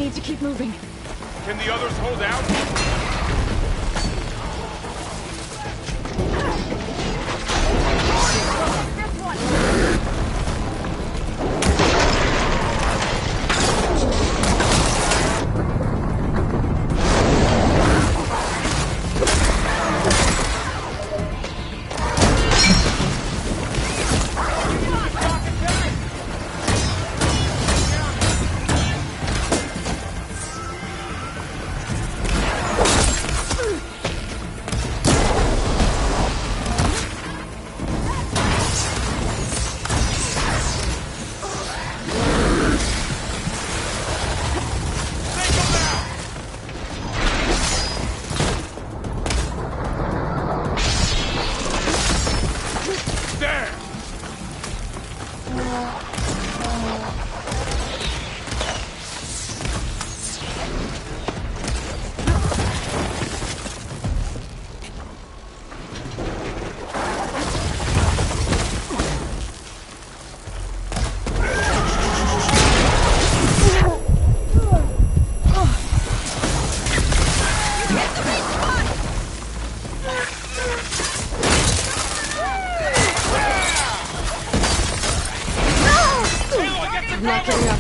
need to keep moving. Can the others hold out? I'm not getting up.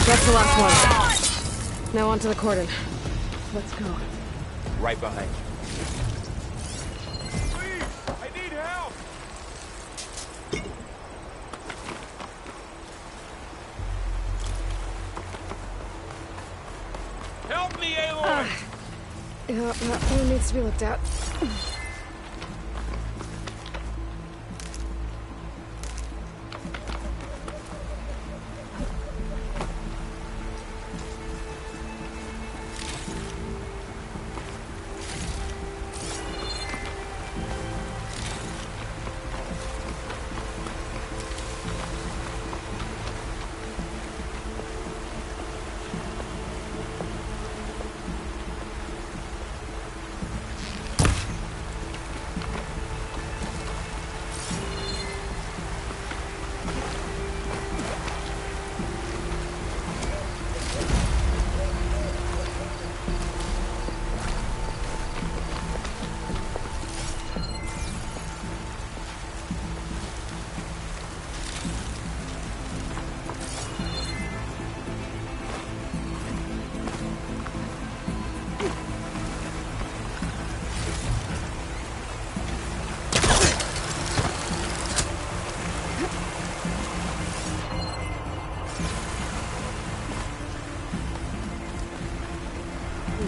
That's the last one. Now onto the cordon. Let's go. Right behind you. Please! I need help! Help me, Aloy! Yeah, that one needs to be looked at.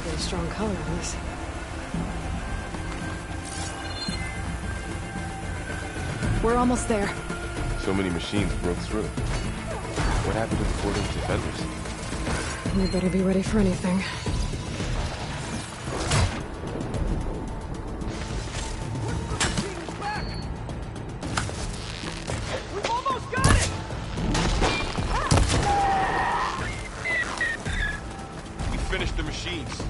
Get a strong color on this. We're almost there. So many machines broke through. What happened to the cordon's defenders? We better be ready for anything. We've almost got it! finish the machines.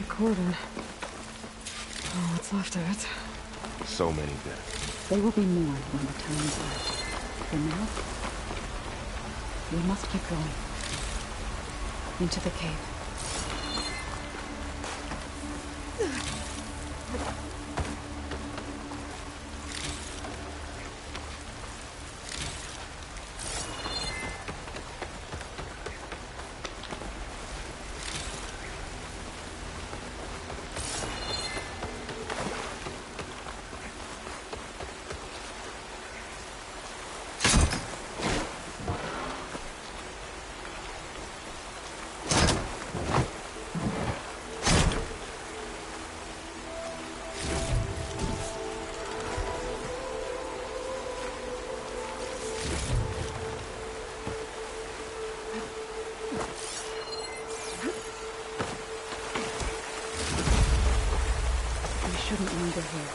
Cordon. Oh, what's left of it? So many dead. They will be more when the time is right. For now, we must keep going. Into the cave. Shouldn't linger here.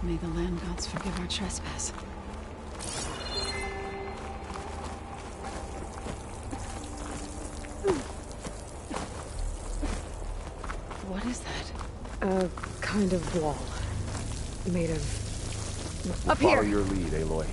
May the land gods forgive our trespass. What is that? A kind of wall. Made of... Up here! Follow your lead, Aloy.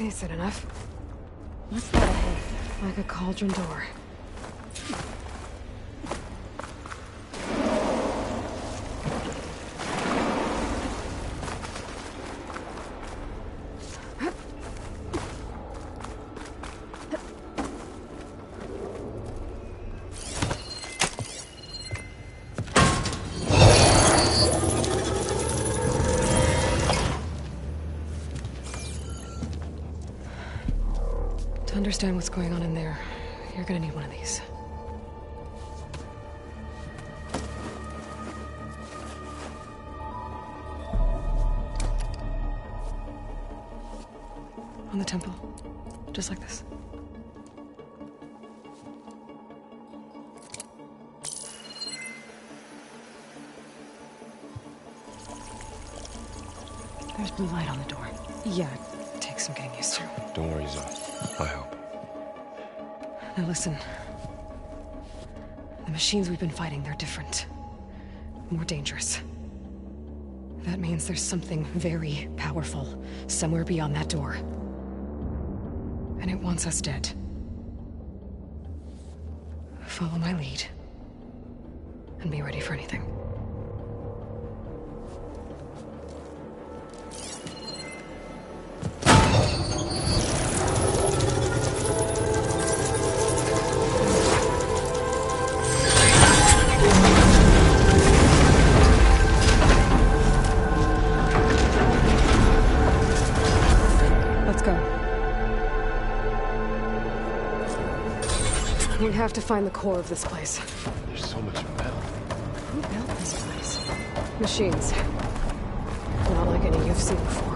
Is it enough? What's that ahead? Like a cauldron door. To understand what's going on in there, you're gonna need one of these. On the temple. Just like this. There's blue light on the door. Yeah, it takes some getting used to. Don't worry, Zoe. I help. Now listen. The machines we've been fighting, they're different. More dangerous. That means there's something very powerful somewhere beyond that door. And it wants us dead. Follow my lead. And be ready for anything. have to find the core of this place. There's so much metal. Who built this place? Machines. Not like any you've seen before.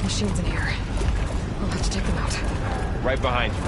Machines in here. I'll have to take them out. Right behind you.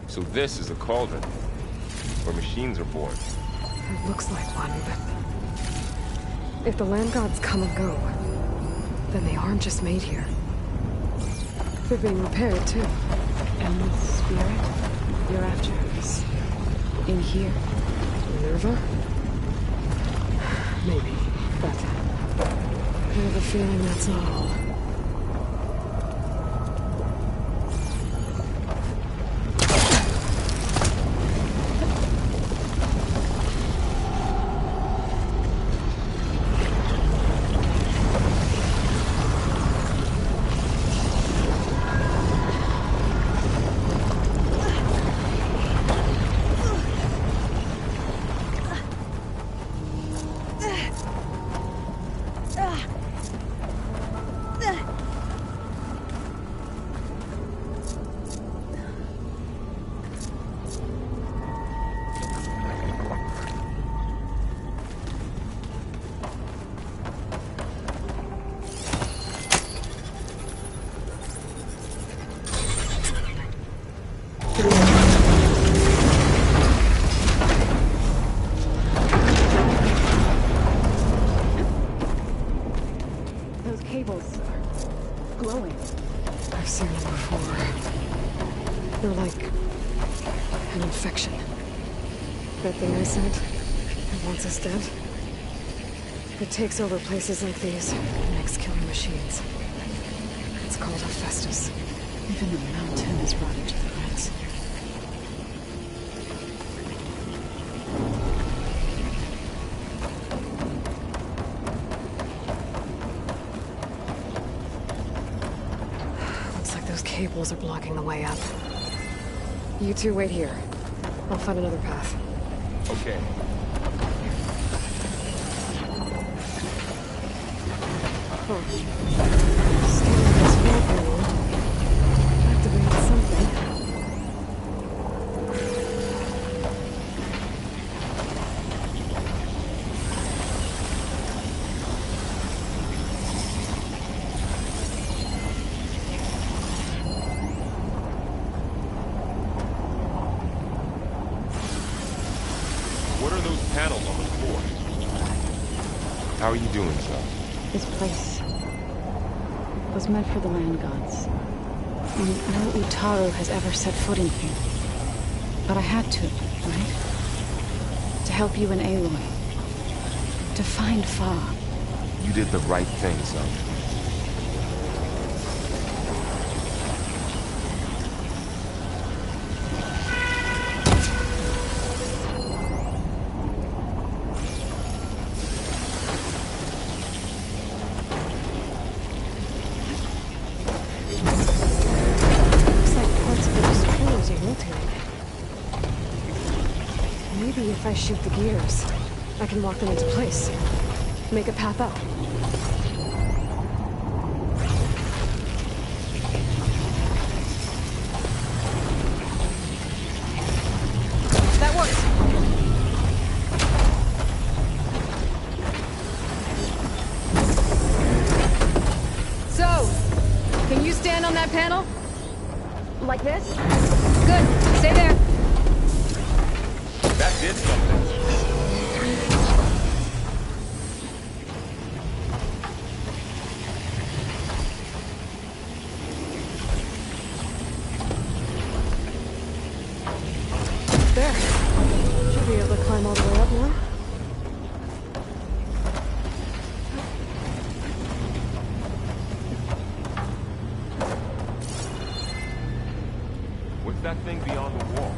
So this is a cauldron, where machines are born. It looks like one, but... if the land gods come and go, then they aren't just made here. They're being repaired, too. And the spirit you're after is in here? Minerva? Maybe, but... I have a feeling that's not all. I've seen them before. They're like an infection. That thing I sent, it wants us dead. It takes over places like these and makes killing machines. It's called Hephaestus. Even the mountain is rotted to the roots. Cables are blocking the way up. You two wait here. I'll find another path. Okay. Scanning this wall activated something. Panels on the floor. How are you doing, son? This place was meant for the land gods. No Utaru has ever set foot in here. But I had to, right? To help you and Aloy. To find Fa. You did the right thing, son. if I shoot the gears, I can lock them into place. Make a path up. That worked! So, can you stand on that panel? Like this? Good. Stay there. That did something. There. Should be able to climb all the way up now. What's that thing beyond the wall?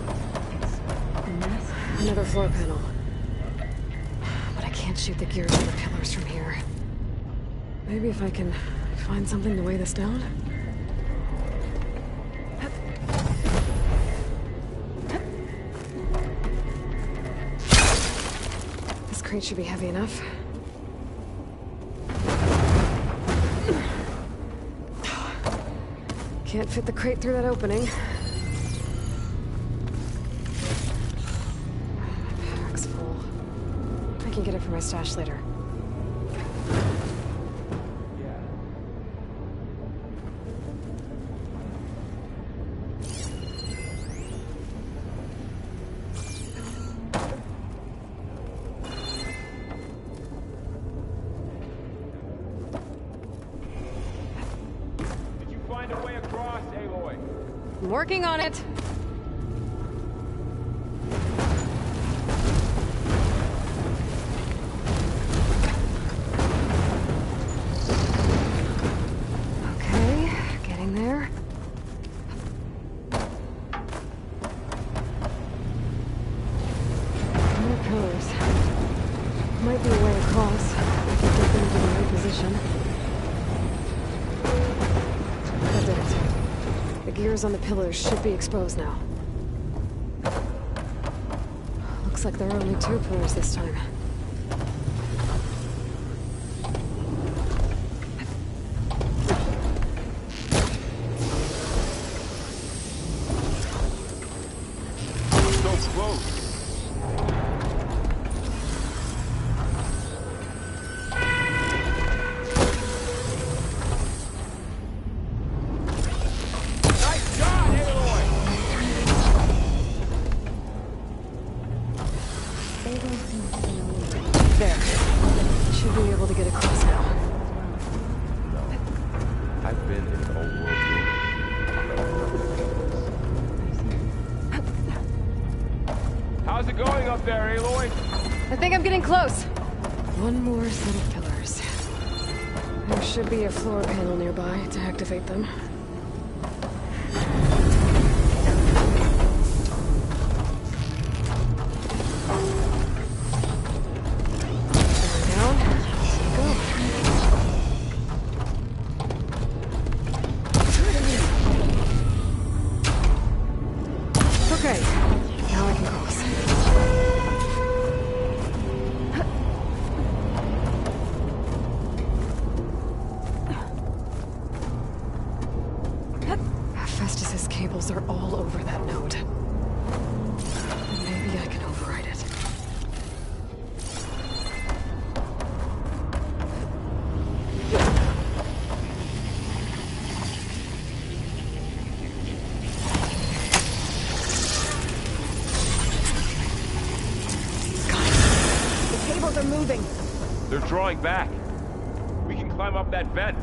Another floor panel. But I can't shoot the gears on the pillars from here. Maybe if I can find something to weigh this down? This crate should be heavy enough. Can't fit the crate through that opening. Pack's full. I can get it from my stash later. Did you find a way across, Aloy? I'm working on it. Okay, getting there. More pillars. Might be a way across. I can get them into the right position. That did it. The gears on the pillars should be exposed now. Looks like there are only 2 pillars this time. So close. Nice shot, Aloy! There. Should be able to get across now. I've been in the old world. How's it going up there, Aloy? I think I'm getting close. One more set of pillars. There should be a floor panel nearby to activate them. Going down. Go. Okay. Now I can cross. Festus's cables are all over that node. Maybe I can override it. The cables are moving. They're drawing back. We can climb up that vent.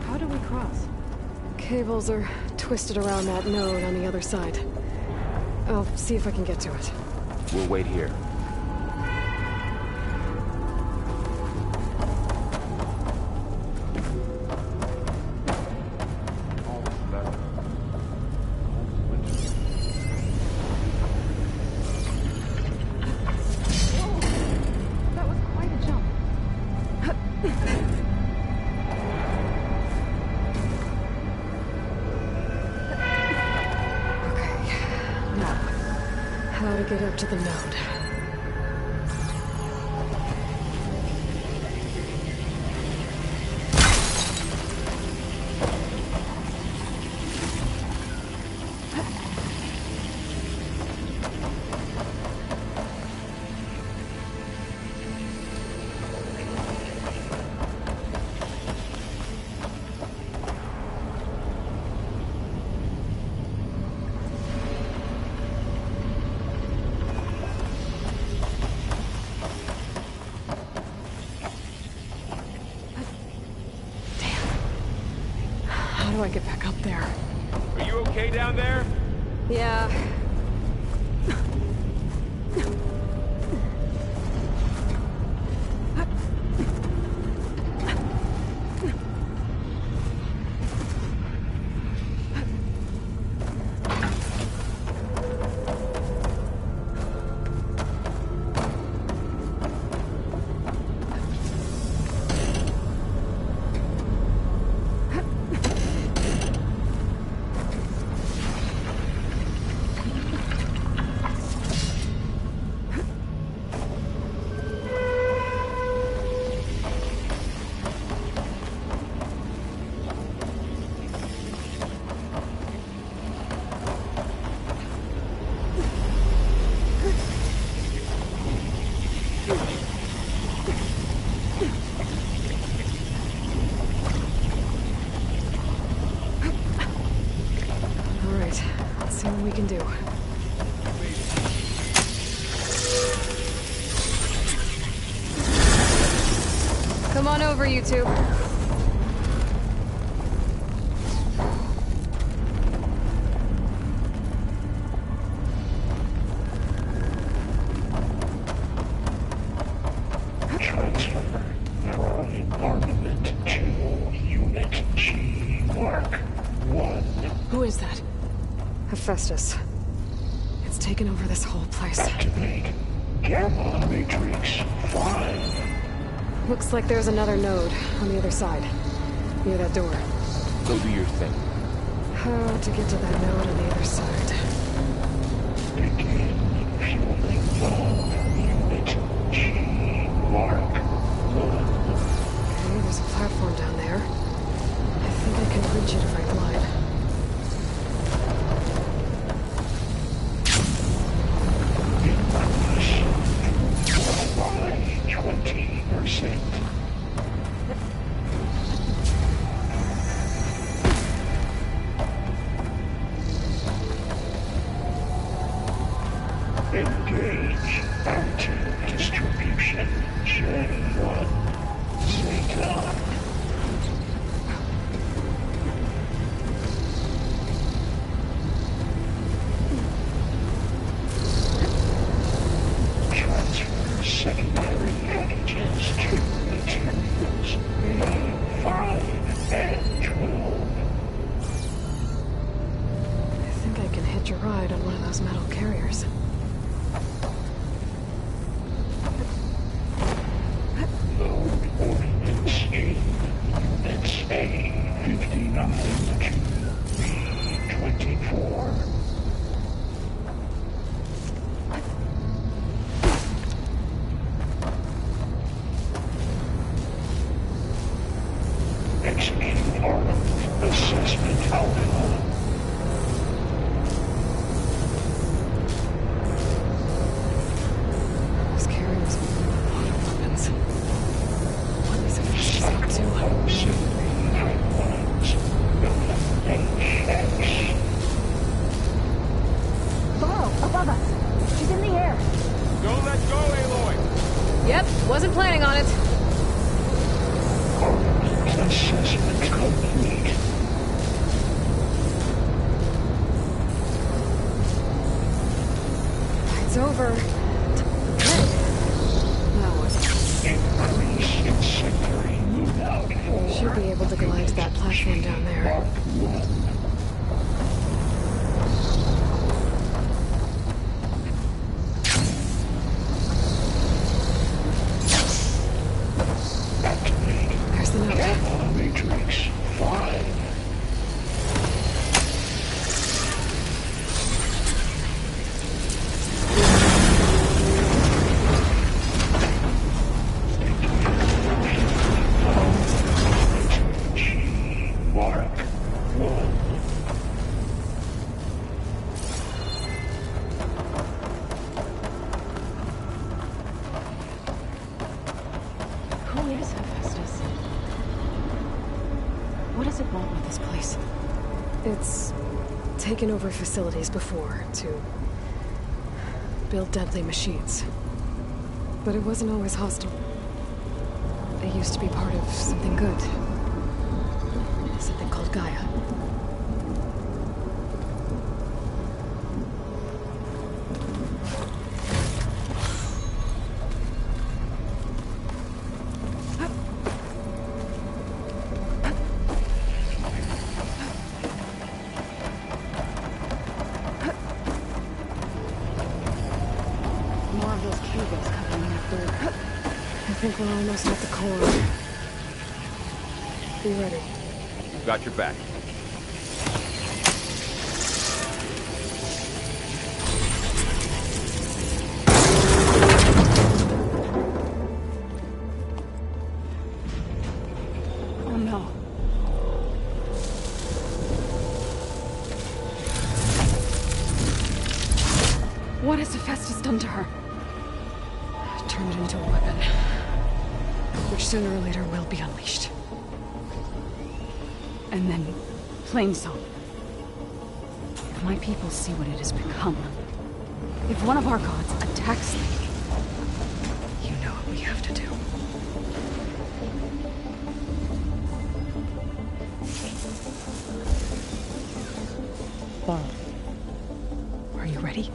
How do we cross? Cables are twisted around that node on the other side. I'll see if I can get to it. We'll wait here. get up to the node. How do I get back up there? Are you okay down there? Yeah. See what we can do. Come on over, you two. Transfer from armament to Unit G Mark 1. Who is that? Hephaestus. It's taken over this whole place. Activate Gamma Matrix 5. Looks like there's another node on the other side. Near that door. Go do your thing. How to get to that node on the other side? Begin fueling the Unit G Mark 1. Okay, there's a platform down there. I think I can reach it if I glide. By 20%. Engage anti-distribution J1 Zeta. Transfer secondary antigens to materials A5 and 12. I think I can hitch a ride on one of those metal carriers. Load ordnance in Units A59 to B24. Execute armed assessment alpha. Those carriers with a lot of weapons. What is it up to? Borrow, above us. She's in the air. Don't let go, Aloy! Yep, wasn't planning on it. Assessment complete. It's over. That was Increase in secondary move out for Should be able to glide to that platform down there. Mark 1. There's the note. Gamma Matrix 5. What is Hephaestus? What does it want with this place? It's taken over facilities before to build deadly machines. But it wasn't always hostile. It used to be part of something good. Something called Gaia. More of those cables covering that door. I think we're almost at the core. Be ready. Got your back. Oh no. What has Hephaestus done to her? Turned it into a weapon. Which sooner or later will be unleashed. And then, Plainsong. If my people see what it has become, if one of our gods attacks them, you know what we have to do. Laurel, are you ready?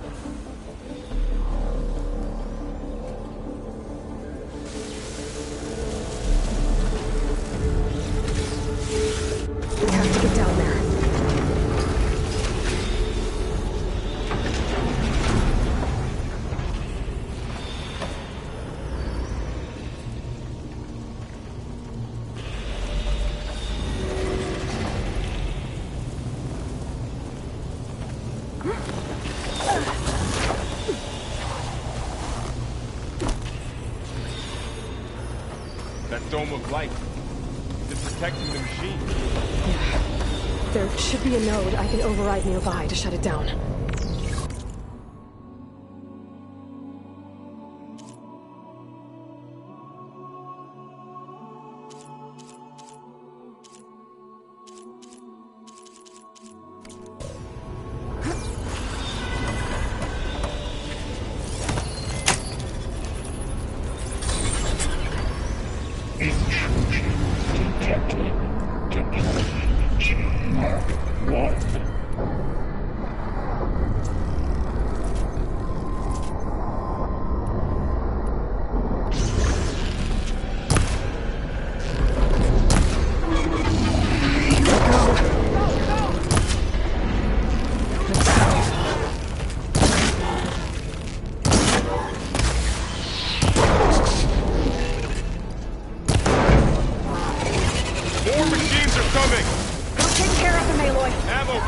We have to get down there. That dome of light. It's protecting the machine. Yeah. There should be a node I can override nearby to shut it down.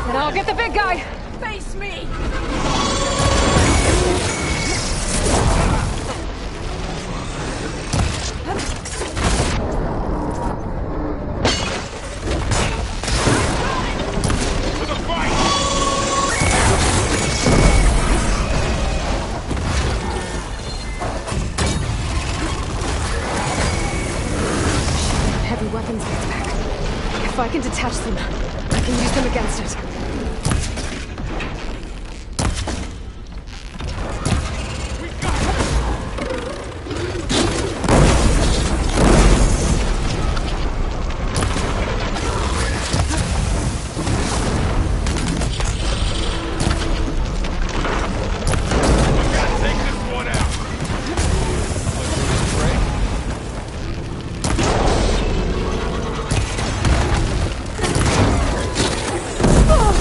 And I'll get the big guy! Face me! Heavy weapons gets back. If I can detach them, I can use them against it. Oh!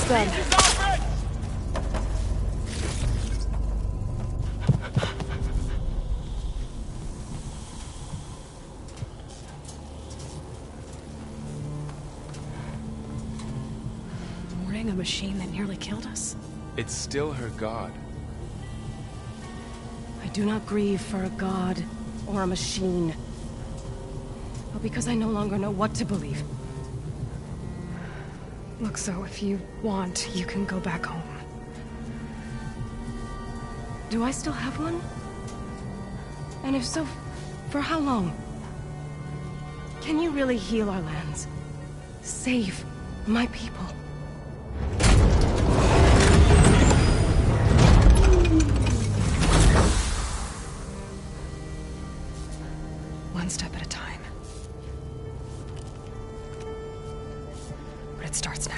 done. Mourning a machine that nearly killed us? It's still her god. I do not grieve for a god or a machine, but because I no longer know what to believe. Look, so if you want, you can go back home. Do I still have one? And if so, for how long? Can you really heal our lands? Save my people? One step at a time. But it starts now.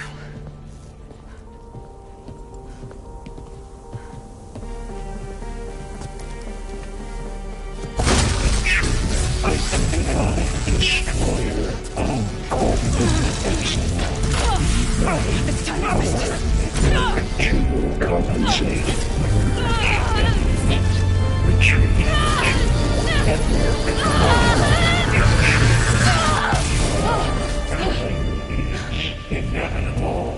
It's time to compensate. Retreat. Inevitable.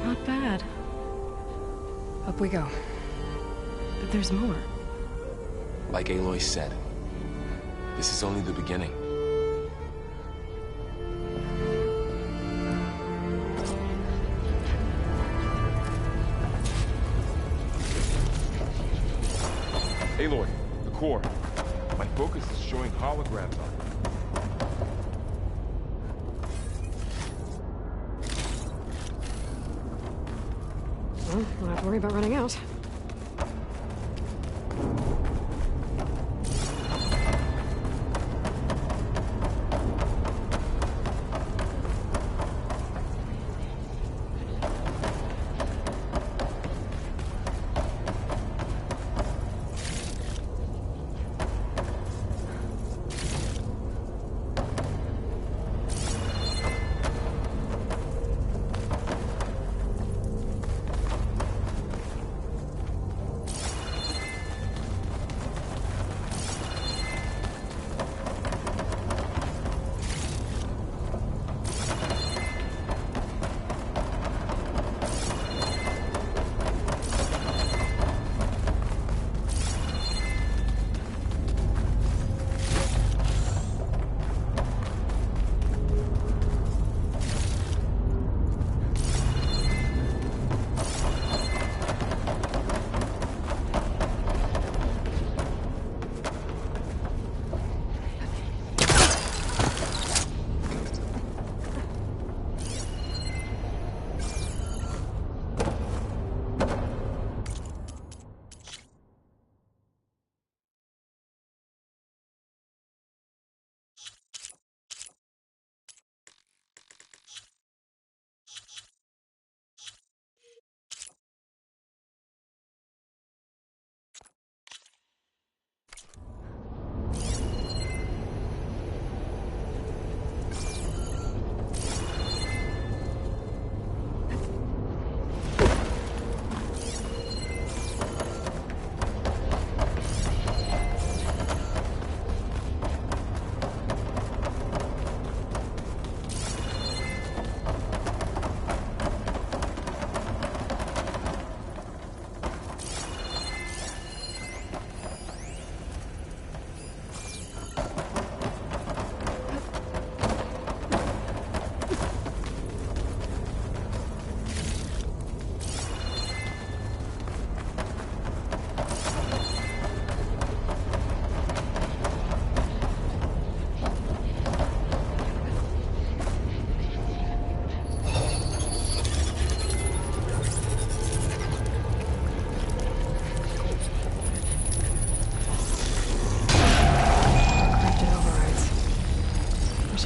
Not bad. Up we go. But there's more. Like Aloy said, this is only the beginning. Aloy, the core. My focus is showing holograms on it. Well, don't have to worry about running out.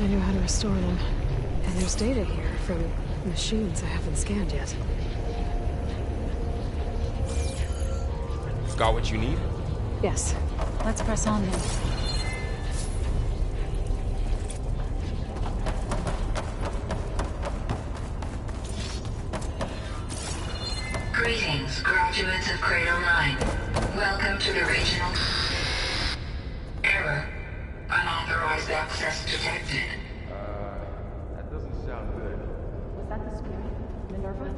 I knew how to restore them. And there's data here from machines I haven't scanned yet. Got what you need? Yes. Let's press on then. Greetings, graduates of Cradle 9. Welcome to the regional... Error. Unauthorized access detected. That doesn't sound good. Was that the spirit? Minerva?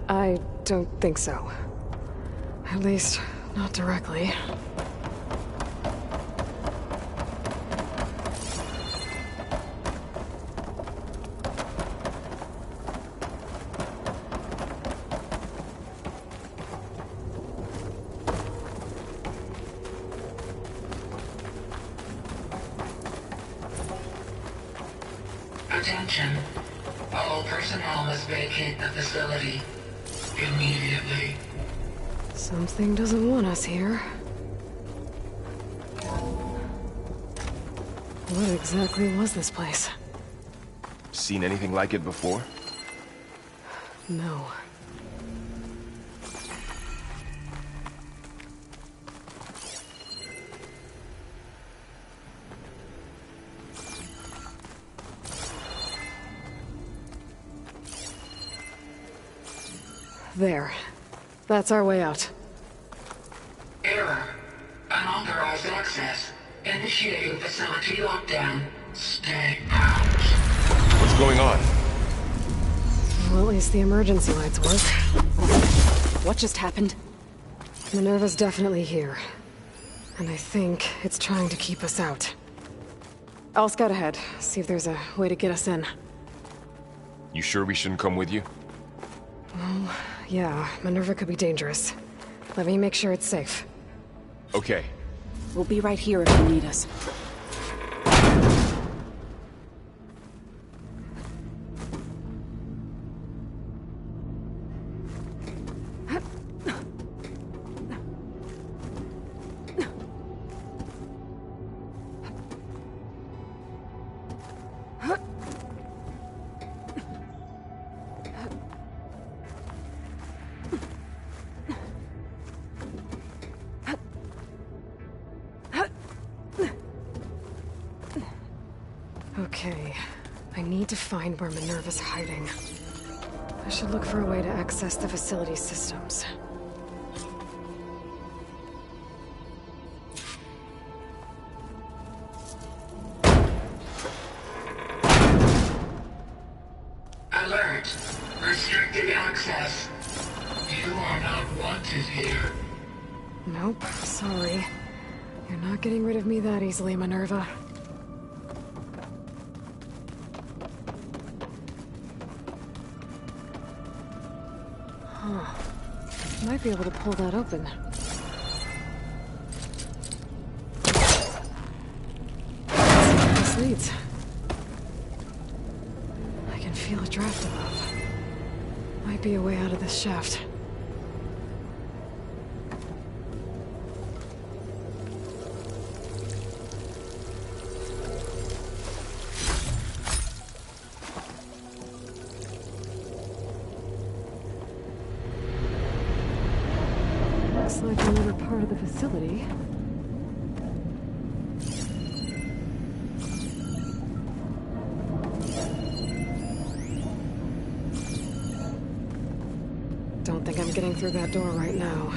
I don't think so. At least, not directly. Attention. All personnel must vacate the facility immediately. Something doesn't want us here. What exactly was this place? Seen anything like it before? No. There. That's our way out. Error. Unauthorized access. Initiating facility lockdown. Stay out. What's going on? Well, at least the emergency lights work. What just happened? Minerva's definitely here. And I think it's trying to keep us out. I'll scout ahead, see if there's a way to get us in. You sure we shouldn't come with you? Well, yeah, Minerva could be dangerous. Let me make sure it's safe. Okay. We'll be right here if you need us. Okay, I need to find where Minerva's hiding. I should look for a way to access the facility systems. Alert. Restricted access. You are not wanted here. Nope, sorry. You're not getting rid of me that easily, Minerva. Huh. Might be able to pull that open. This leads. I can feel a draft above. Might be a way out of this shaft. Looks like another part of the facility. Don't think I'm getting through that door right now.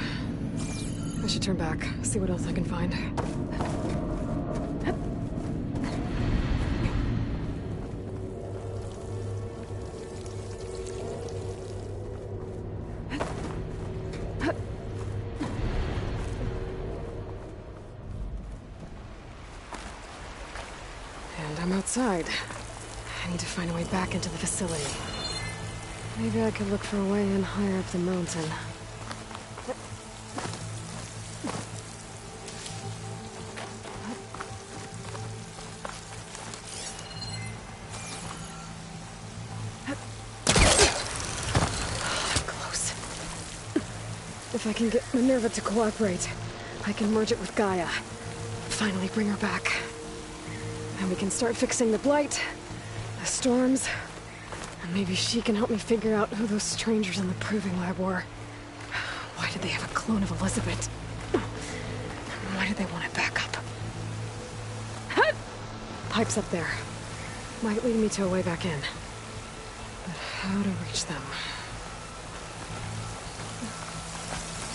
I should turn back, see what else I can find. And I'm outside. I need to find a way back into the facility. Maybe I could look for a way in higher up the mountain. Close. If I can get Minerva to cooperate, I can merge it with Gaia. Finally bring her back. And we can start fixing the Blight the storms. And maybe she can help me figure out who those strangers in the proving lab were. Why did they have a clone of Elizabeth? Why did they want it back up? Pipes up there. Might lead me to a way back in. But how to reach them?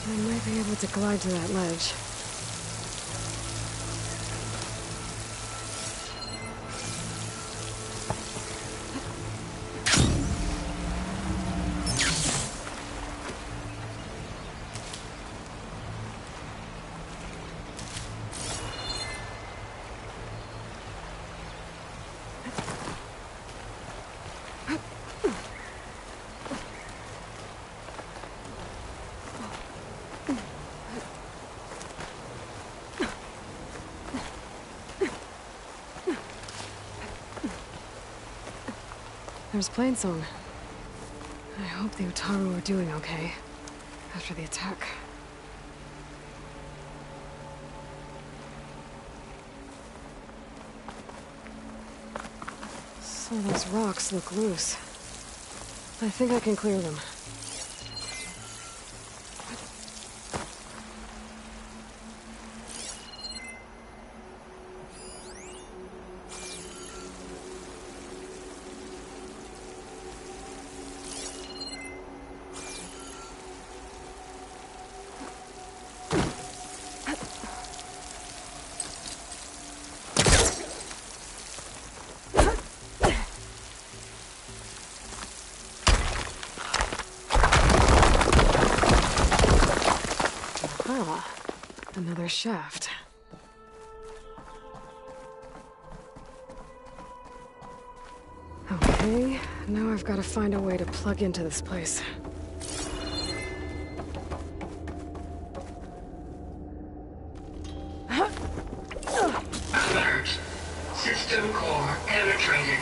I might be able to glide to that ledge. There's Plainsong. I hope the Utaru are doing okay after the attack. Some of those rocks look loose. I think I can clear them. Another shaft. Okay, now I've got to find a way to plug into this place. Alert. System core penetrated.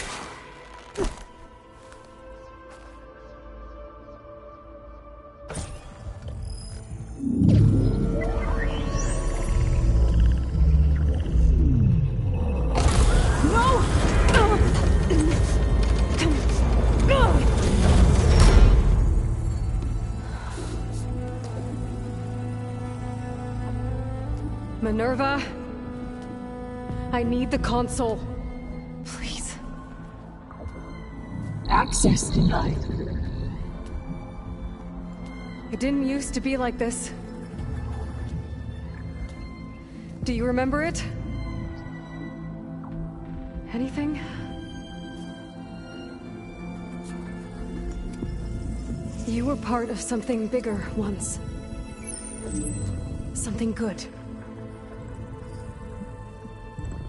Minerva, I need the console. Please. Access denied. It didn't used to be like this. Do you remember it? Anything? You were part of something bigger once. Something good.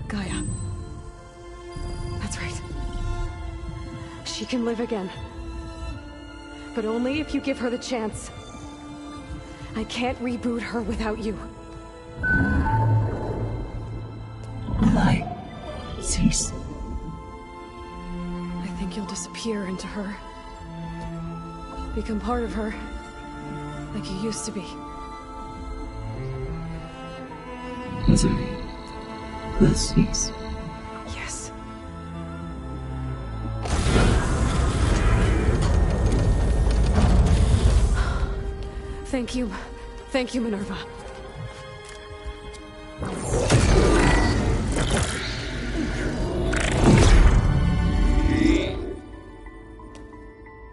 Gaia. That's right. She can live again. But only if you give her the chance. I can't reboot her without you. Light. Cease. I think you'll disappear into her. Become part of her. Like you used to be. Misery. Will cease. Yes. Thank you. Thank you, Minerva.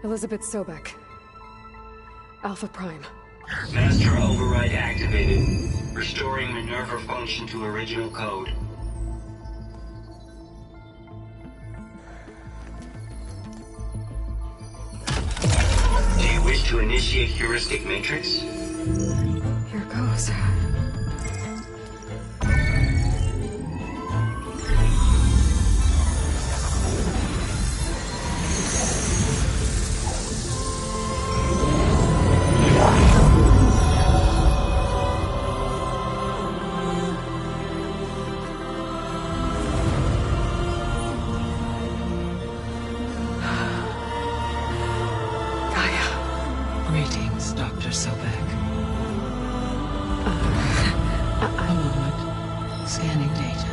Elizabeth Sobek. Alpha Prime. Master override activated. Restoring Minerva function to original code. Do you wish to initiate heuristic matrix? Here goes. Greetings, Dr. Sobek. A moment. Scanning data.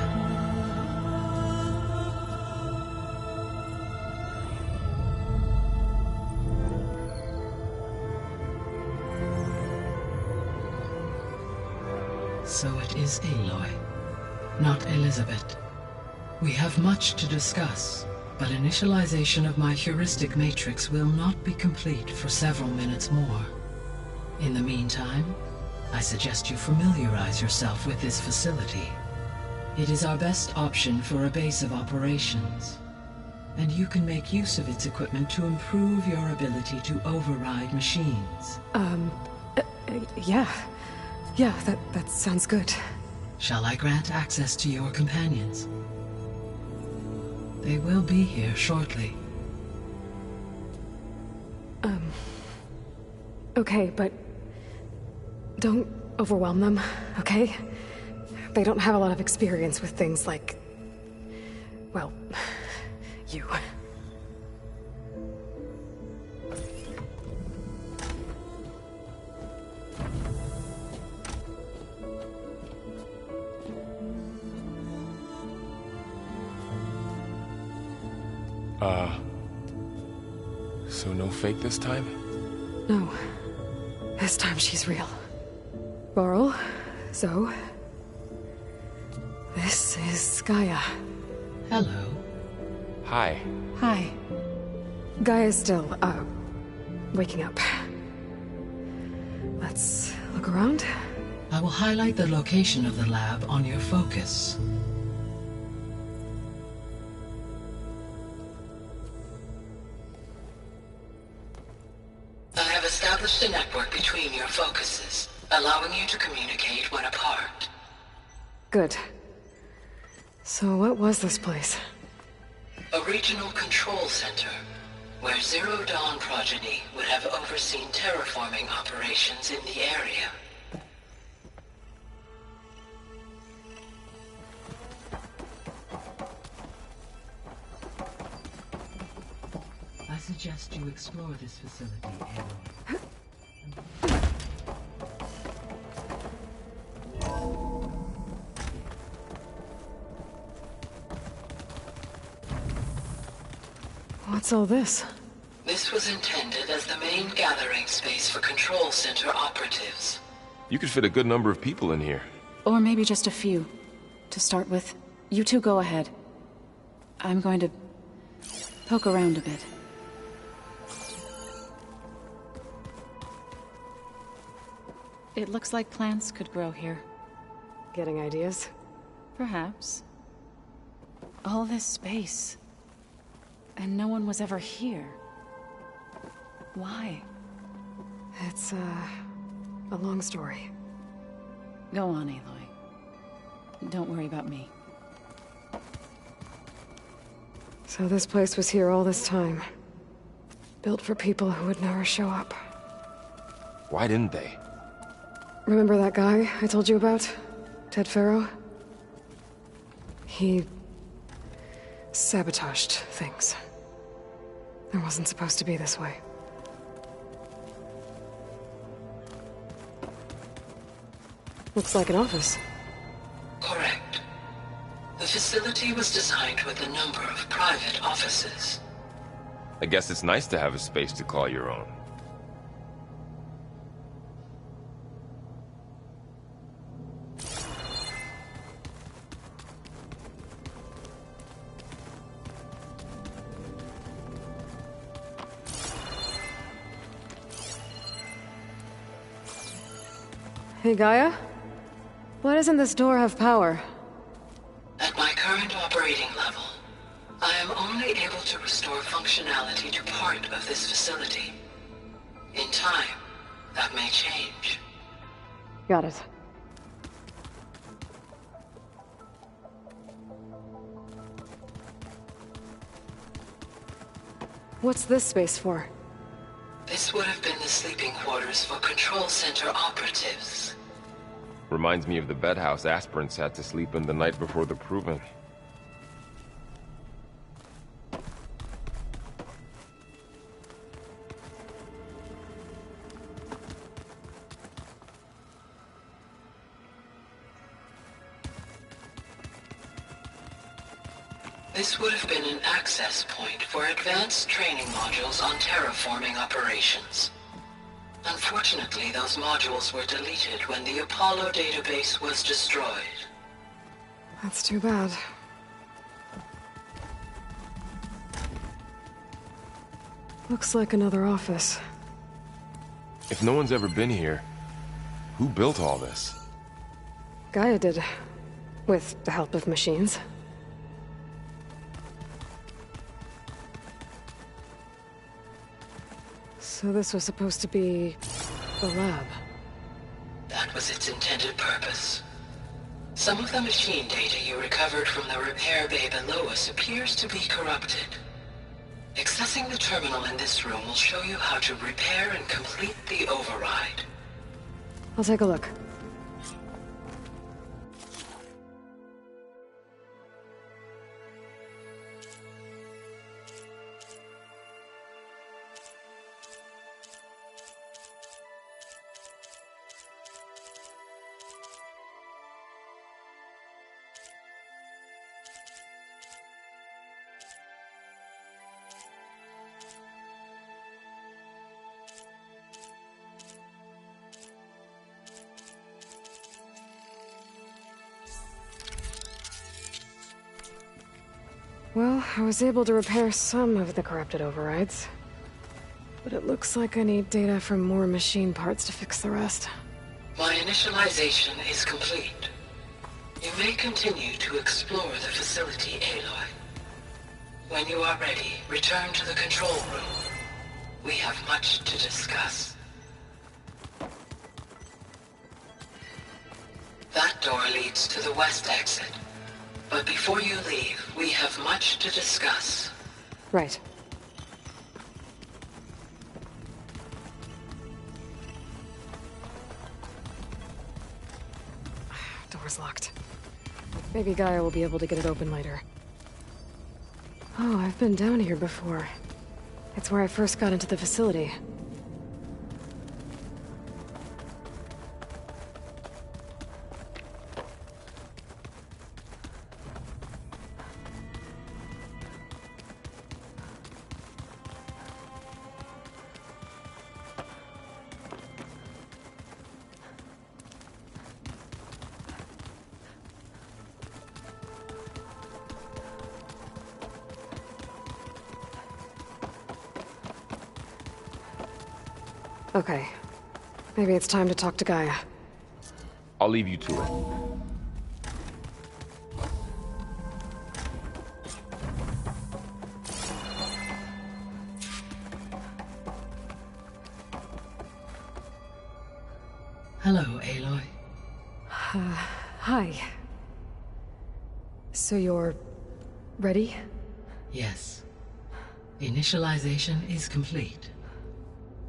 is Aloy, not Elizabeth. We have much to discuss, but initialization of my heuristic matrix will not be complete for several minutes more. In the meantime, I suggest you familiarize yourself with this facility. It is our best option for a base of operations, and you can make use of its equipment to improve your ability to override machines. Yeah. Yeah, that sounds good. Shall I grant access to your companions? They will be here shortly. Okay, but don't overwhelm them, okay? They don't have a lot of experience with things like, well, you. So no fake this time? No. This time she's real. Laurel, Zoe. This is Gaia. Hello. Hi. Hi. Gaia's still, waking up. Let's look around. I will highlight the location of the lab on your focus. I have established a network between your focuses, allowing you to communicate when apart. Good. So what was this place? A regional control center, where Zero Dawn progeny would have overseen terraforming operations in the area. I suggest you explore this facility, Aloy. What's all this? This was intended as the main gathering space for control center operatives. You could fit a good number of people in here. Or maybe just a few. To start with, you two go ahead. I'm going to poke around a bit. It looks like plants could grow here. Getting ideas? Perhaps. All this space. And no one was ever here. Why? It's, a long story. Go on, Aloy. Don't worry about me. So this place was here all this time. Built for people who would never show up. Why didn't they? Remember that guy I told you about? Ted Farrow? He sabotaged things. It wasn't supposed to be this way. Looks like an office. Correct. The facility was designed with a number of private offices. I guess it's nice to have a space to call your own. Hey, Gaia? Why doesn't this door have power? At my current operating level, I am only able to restore functionality to part of this facility. In time, that may change. Got it. What's this space for? This would have been the sleeping quarters for control center operatives. Reminds me of the bedhouse aspirants had to sleep in the night before the proving. This would have been an access point for advanced training modules on terraforming operations. Unfortunately, those modules were deleted when the Apollo database was destroyed. That's too bad. Looks like another office. If no one's ever been here, who built all this? Gaia did. With the help of machines. So this was supposed to be the lab. That was its intended purpose. Some of the machine data you recovered from the repair bay below us appears to be corrupted. Accessing the terminal in this room will show you how to repair and complete the override. I'll take a look. Well, I was able to repair some of the corrupted overrides. But it looks like I need data from more machine parts to fix the rest. My initialization is complete. You may continue to explore the facility, Aloy. When you are ready, return to the control room. We have much to discuss. That door leads to the west exit. But before you leave, we have much to discuss. Right. Door's locked. Maybe Gaia will be able to get it open later. Oh, I've been down here before. It's where I first got into the facility. Okay. Maybe it's time to talk to Gaia. I'll leave you to it. Hello, Aloy. Hi. So you're... ready? Yes. Initialization is complete.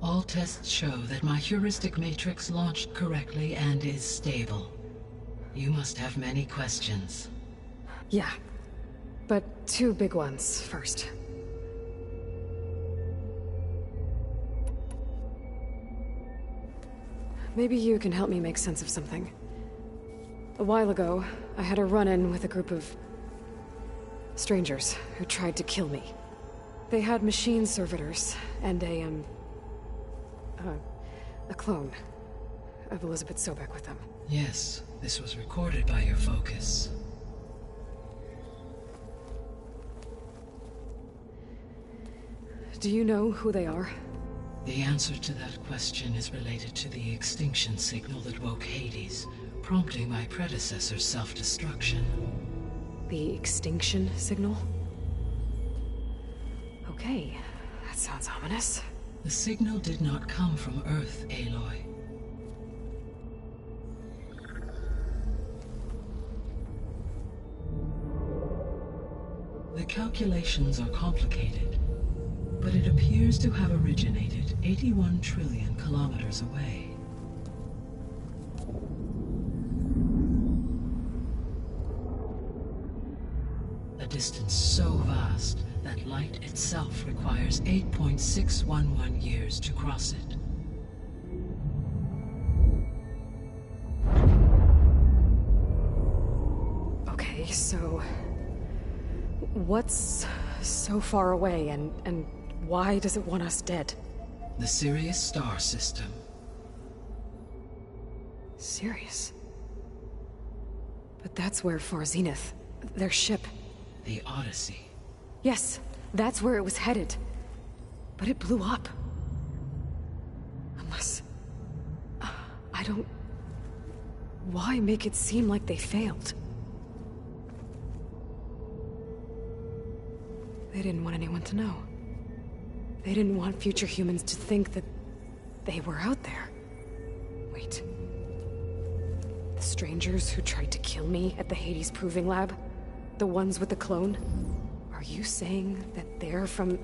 All tests show that my heuristic matrix launched correctly and is stable. You must have many questions. Yeah. But two big ones first. Maybe you can help me make sense of something. A while ago, I had a run-in with a group of... strangers who tried to kill me. They had machine servitors and a clone of Elizabeth Sobek with them. Yes, this was recorded by your focus. Do you know who they are? The answer to that question is related to the extinction signal that woke Hades, prompting my predecessor's self-destruction. The extinction signal? Okay, that sounds ominous. The signal did not come from Earth, Aloy. The calculations are complicated, but it appears to have originated 81 trillion kilometers away. A distance so vast that light itself requires 8.611 years to cross it. Okay, so... what's so far away, and why does it want us dead? The Sirius star system, Serious? But that's where Far Zenith, their ship... The Odyssey. Yes, that's where it was headed. But it blew up. Unless... I don't... Why make it seem like they failed? They didn't want anyone to know. They didn't want future humans to think that they were out there. Wait. The strangers who tried to kill me at the Hades Proving Lab? The ones with the clone? Are you saying that they're from...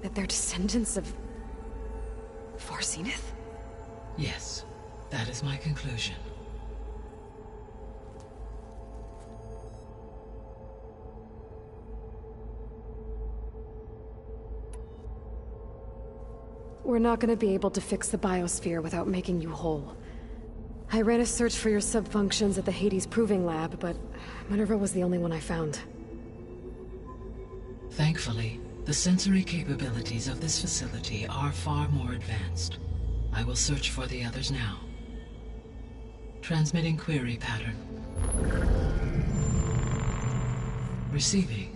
that they're descendants of... Far Zenith? Yes, that is my conclusion. We're not gonna be able to fix the biosphere without making you whole. I ran a search for your sub-functions at the Hades Proving Lab, but Minerva was the only one I found. Thankfully, the sensory capabilities of this facility are far more advanced. I will search for the others now. Transmitting query pattern. Receiving.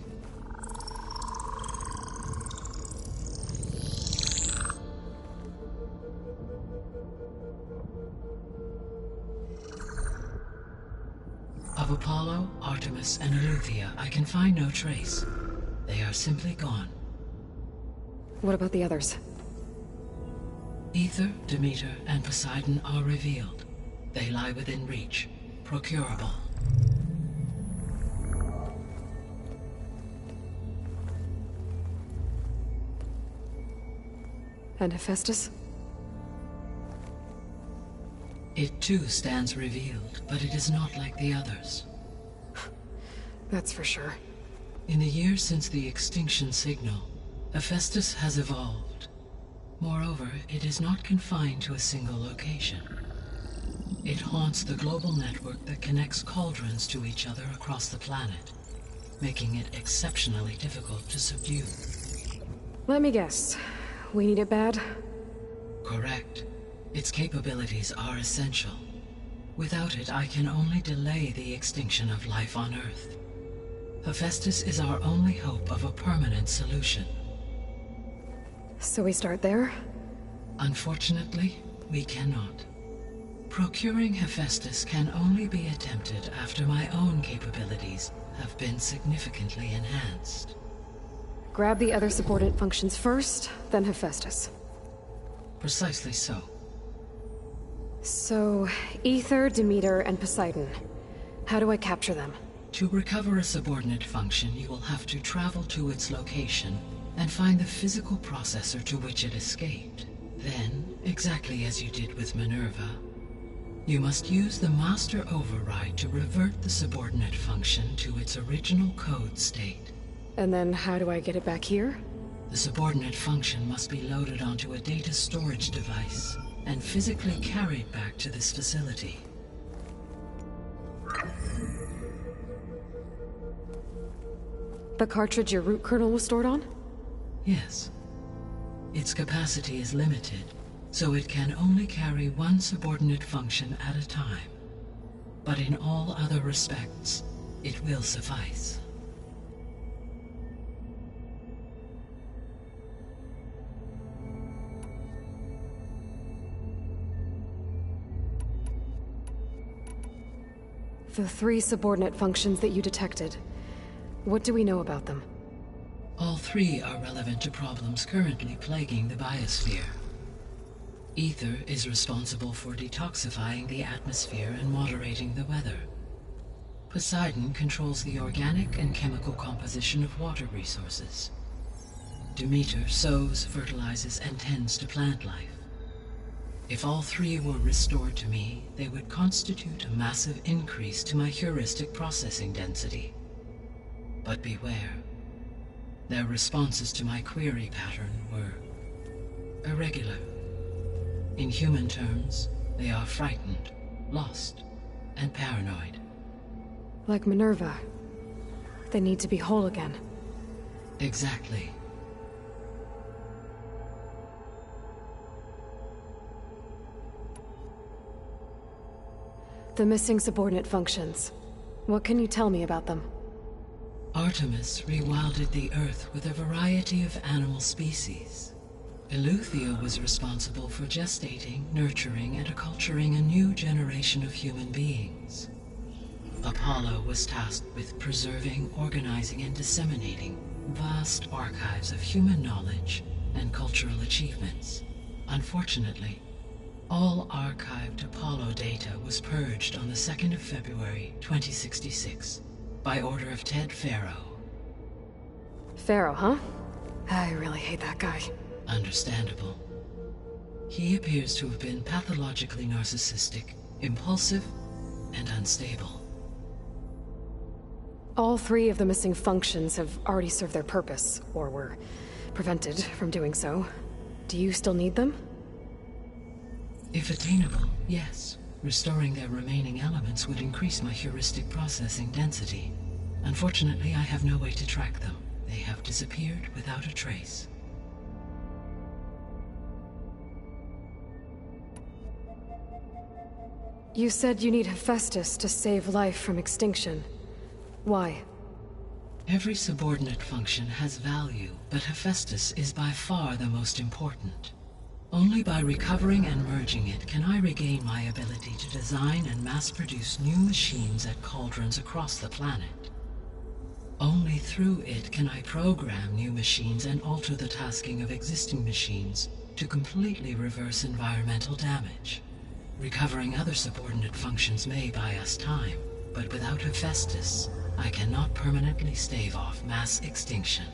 Of Apollo, Artemis, and Eleuthia, I can find no trace. They are simply gone. What about the others? Ether, Demeter, and Poseidon are revealed. They lie within reach, procurable. And Hephaestus? It too stands revealed, but it is not like the others. That's for sure. In the years since the extinction signal, Hephaestus has evolved. Moreover, it is not confined to a single location. It haunts the global network that connects cauldrons to each other across the planet, making it exceptionally difficult to subdue. Let me guess. We need it bad? Correct. Its capabilities are essential. Without it, I can only delay the extinction of life on Earth. Hephaestus is our only hope of a permanent solution. So we start there? Unfortunately, we cannot. Procuring Hephaestus can only be attempted after my own capabilities have been significantly enhanced. Grab the other subordinate functions first, then Hephaestus. Precisely so. So, Ether, Demeter, and Poseidon. How do I capture them? To recover a subordinate function, you will have to travel to its location and find the physical processor to which it escaped. Then, exactly as you did with Minerva, you must use the master override to revert the subordinate function to its original code state. And then how do I get it back here? The subordinate function must be loaded onto a data storage device and physically carried back to this facility. The cartridge your root kernel was stored on? Yes. Its capacity is limited, so it can only carry one subordinate function at a time. But in all other respects, it will suffice. The 3 subordinate functions that you detected. What do we know about them? All 3 are relevant to problems currently plaguing the biosphere. Ether is responsible for detoxifying the atmosphere and moderating the weather. Poseidon controls the organic and chemical composition of water resources. Demeter sows, fertilizes, and tends to plant life. If all 3 were restored to me, they would constitute a massive increase to my heuristic processing density. But beware. Their responses to my query pattern were irregular. In human terms, they are frightened, lost, and paranoid. Like Minerva. They need to be whole again. Exactly. The missing subordinate functions. What can you tell me about them? Artemis rewilded the Earth with a variety of animal species. Eleuthia was responsible for gestating, nurturing, and acculturating a new generation of human beings. Apollo was tasked with preserving, organizing, and disseminating vast archives of human knowledge and cultural achievements. Unfortunately, all archived Apollo data was purged on the 2nd of February, 2066, by order of Ted Farrow. Pharaoh, huh? I really hate that guy. Understandable. He appears to have been pathologically narcissistic, impulsive, and unstable. All 3 of the missing functions have already served their purpose, or were prevented from doing so. Do you still need them? If attainable, yes. Restoring their remaining elements would increase my heuristic processing density. Unfortunately, I have no way to track them. They have disappeared without a trace. You said you need Hephaestus to save life from extinction. Why? Every subordinate function has value, but Hephaestus is by far the most important. Only by recovering and merging it can I regain my ability to design and mass-produce new machines at cauldrons across the planet. Only through it can I program new machines and alter the tasking of existing machines to completely reverse environmental damage. Recovering other subordinate functions may buy us time, but without Hephaestus, I cannot permanently stave off mass extinction.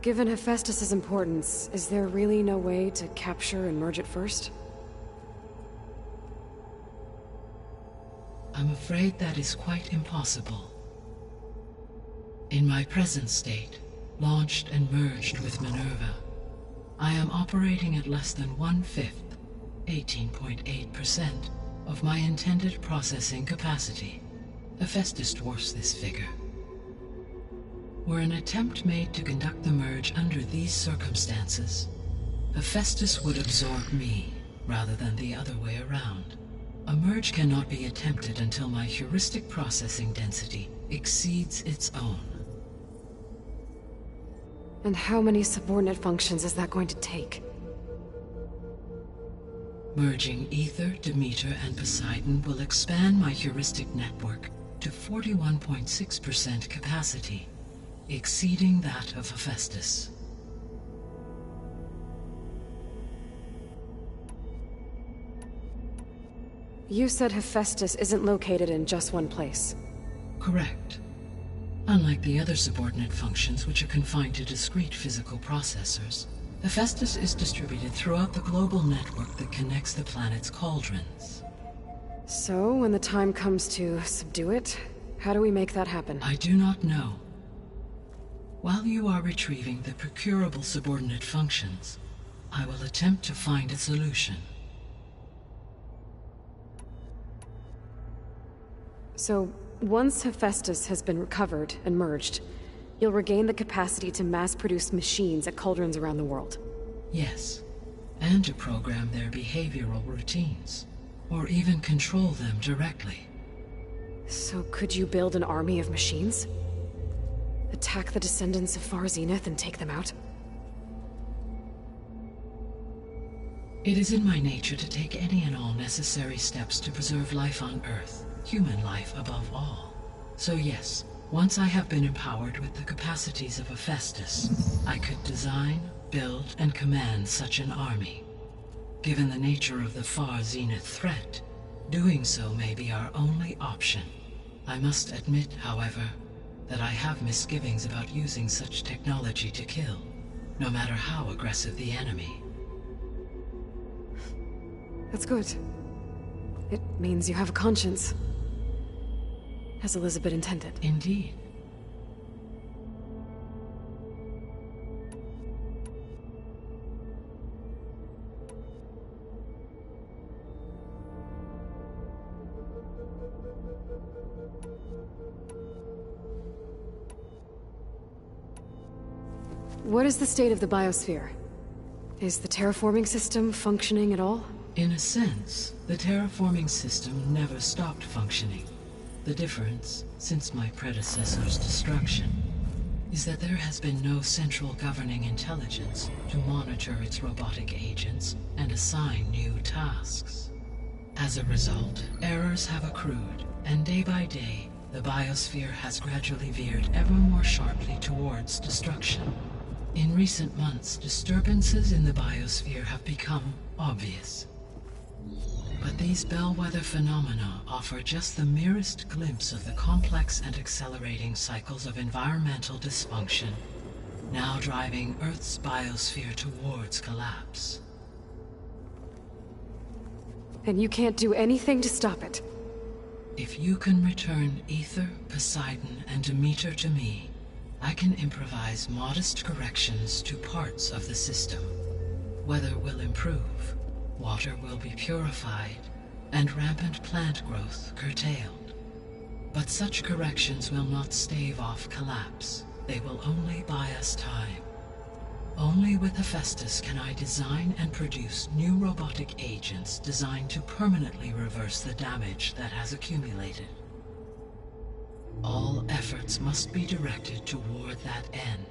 Given Hephaestus's importance, is there really no way to capture and merge it first? I'm afraid that is quite impossible. In my present state, launched and merged with Minerva, I am operating at less than 1/5, 18.8%, of my intended processing capacity. Hephaestus dwarfs this figure. Were an attempt made to conduct the merge under these circumstances, Hephaestus would absorb me, rather than the other way around. A merge cannot be attempted until my heuristic processing density exceeds its own. And how many subordinate functions is that going to take? Merging Ether, Demeter, and Poseidon will expand my heuristic network to 41.6% capacity, exceeding that of Hephaestus. You said Hephaestus isn't located in just one place. Correct. Unlike the other subordinate functions, which are confined to discrete physical processors, Hephaestus is distributed throughout the global network that connects the planet's cauldrons. So, when the time comes to subdue it, how do we make that happen? I do not know. While you are retrieving the procurable subordinate functions, I will attempt to find a solution. So, once Hephaestus has been recovered and merged, you'll regain the capacity to mass-produce machines at cauldrons around the world. Yes, and to program their behavioral routines, or even control them directly. So could you build an army of machines? Attack the descendants of Far Zenith and take them out? It is in my nature to take any and all necessary steps to preserve life on Earth, human life above all. So yes, once I have been empowered with the capacities of Hephaestus, I could design, build, and command such an army. Given the nature of the Far Zenith threat, doing so may be our only option. I must admit, however, that I have misgivings about using such technology to kill, no matter how aggressive the enemy. That's good. It means you have a conscience. As Elizabeth intended. Indeed. What is the state of the biosphere? Is the terraforming system functioning at all? In a sense, the terraforming system never stopped functioning. The difference, since my predecessor's destruction, is that there has been no central governing intelligence to monitor its robotic agents and assign new tasks. As a result, errors have accrued, and day by day, the biosphere has gradually veered ever more sharply towards destruction. In recent months, disturbances in the biosphere have become obvious. But these bellwether phenomena offer just the merest glimpse of the complex and accelerating cycles of environmental dysfunction, now driving Earth's biosphere towards collapse. And you can't do anything to stop it? If you can return Ether, Poseidon, and Demeter to me, I can improvise modest corrections to parts of the system. Weather will improve, water will be purified, and rampant plant growth curtailed. But such corrections will not stave off collapse. They will only buy us time. Only with Hephaestus can I design and produce new robotic agents designed to permanently reverse the damage that has accumulated. All efforts must be directed toward that end.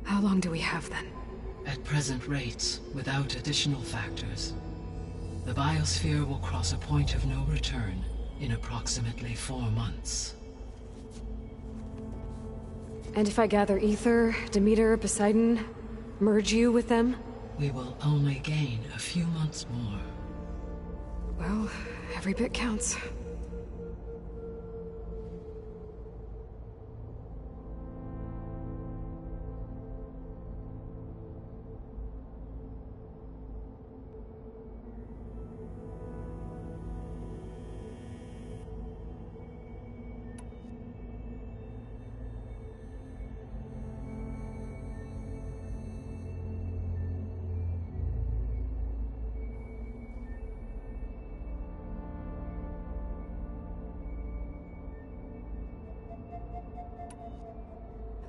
How long do we have then? At present rates, without additional factors, the biosphere will cross a point of no return in approximately 4 months. And if I gather Ether, Demeter, Poseidon, merge you with them? We will only gain a few months more. Well, every bit counts.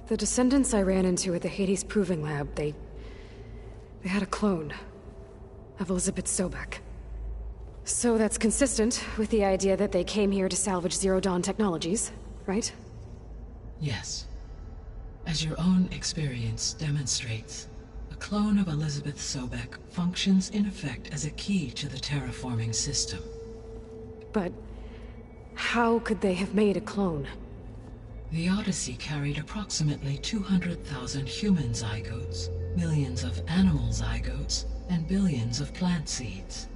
The descendants I ran into at the Hades Proving Lab, they had a clone of Elizabeth Sobek. So that's consistent with the idea that they came here to salvage Zero Dawn technologies, right? Yes. As your own experience demonstrates, a clone of Elizabeth Sobek functions in effect as a key to the terraforming system. But how could they have made a clone? The Odyssey carried approximately 200,000 human zygotes, millions of animal zygotes, and billions of plant seeds.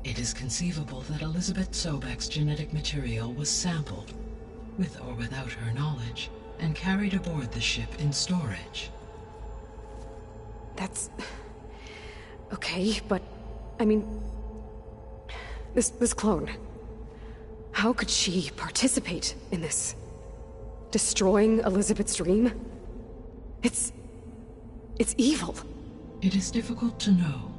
It is conceivable that Elizabeth Sobek's genetic material was sampled, with or without her knowledge, and carried aboard the ship in storage. That's... okay, but... I mean... This clone... How could she participate in this? Destroying Elizabeth's dream? It's evil. It is difficult to know.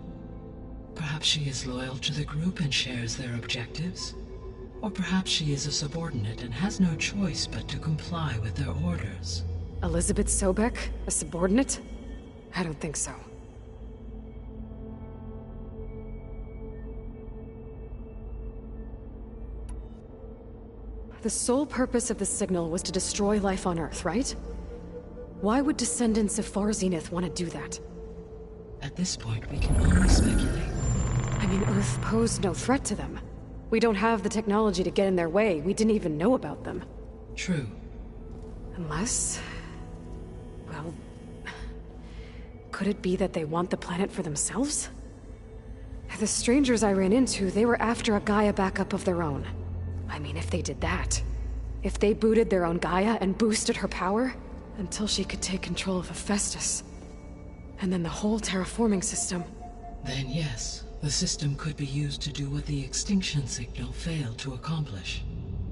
Perhaps she is loyal to the group and shares their objectives. Or perhaps she is a subordinate and has no choice but to comply with their orders. Elizabeth Sobek? A subordinate? I don't think so. The sole purpose of the signal was to destroy life on Earth, right? Why would descendants of Far Zenith want to do that? At this point, we can only speculate. I mean, Earth posed no threat to them. We don't have the technology to get in their way. We didn't even know about them. True. Unless... well... could it be that they want the planet for themselves? The strangers I ran into, they were after a Gaia backup of their own. I mean, if they did that... if they booted their own Gaia and boosted her power... until she could take control of Hephaestus... and then the whole terraforming system... Then yes, the system could be used to do what the extinction signal failed to accomplish.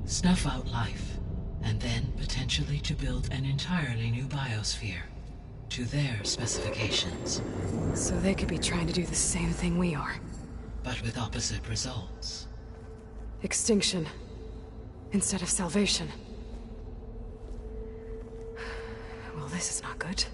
Snuff out life, and then potentially to build an entirely new biosphere. To their specifications. So they could be trying to do the same thing we are. But with opposite results. Extinction. instead of salvation. Well, this is not good.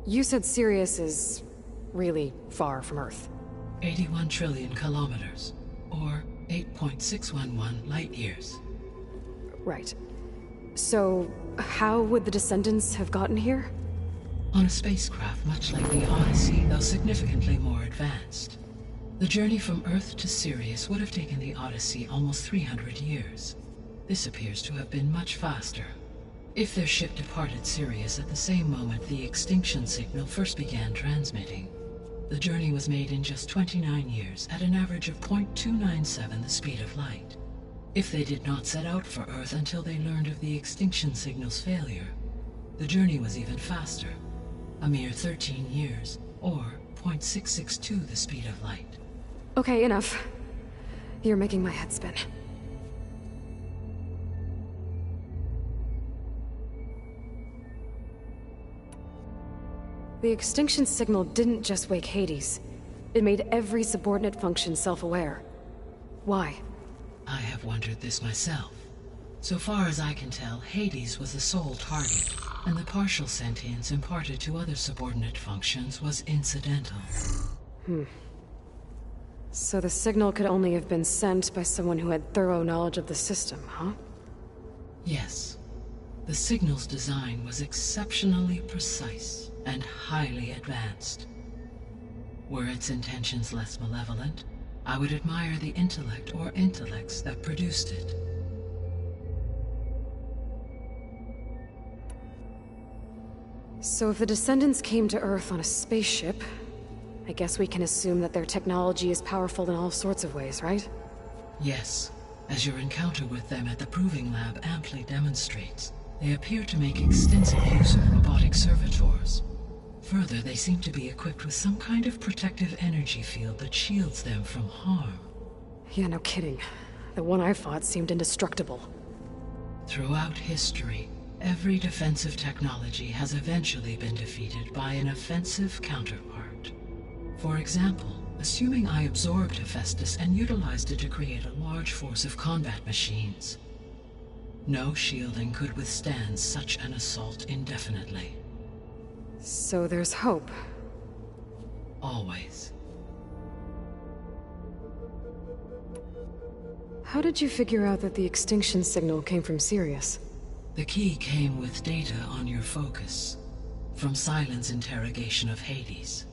You said Sirius is really far from Earth. 81 trillion kilometers, or 8.611 light years. Right. So, how would the Descendants have gotten here? On a spacecraft much like the Odyssey, though significantly more advanced. The journey from Earth to Sirius would have taken the Odyssey almost 300 years. This appears to have been much faster. If their ship departed Sirius at the same moment the extinction signal first began transmitting, the journey was made in just 29 years at an average of 0.297 the speed of light. If they did not set out for Earth until they learned of the extinction signal's failure, the journey was even faster, a mere 13 years, or 0.662 the speed of light. Okay, enough. You're making my head spin. The extinction signal didn't just wake Hades. It made every subordinate function self-aware. Why? I have wondered this myself. So far as I can tell, Hades was the sole target, and the partial sentience imparted to other subordinate functions was incidental. So the signal could only have been sent by someone who had thorough knowledge of the system, huh? Yes. The signal's design was exceptionally precise and highly advanced. Were its intentions less malevolent, I would admire the intellect or intellects that produced it. So if the Descendants came to Earth on a spaceship, I guess we can assume that their technology is powerful in all sorts of ways, right? Yes, as your encounter with them at the Proving Lab amply demonstrates, they appear to make extensive use of robotic servitors. Further, they seem to be equipped with some kind of protective energy field that shields them from harm. Yeah, no kidding. The one I fought seemed indestructible. Throughout history, every defensive technology has eventually been defeated by an offensive counterpart. For example, assuming I absorbed Hephaestus and utilized it to create a large force of combat machines. No shielding could withstand such an assault indefinitely. So there's hope. Always. How did you figure out that the extinction signal came from Sirius? The key came with data on your focus, from Silent's interrogation of Hades.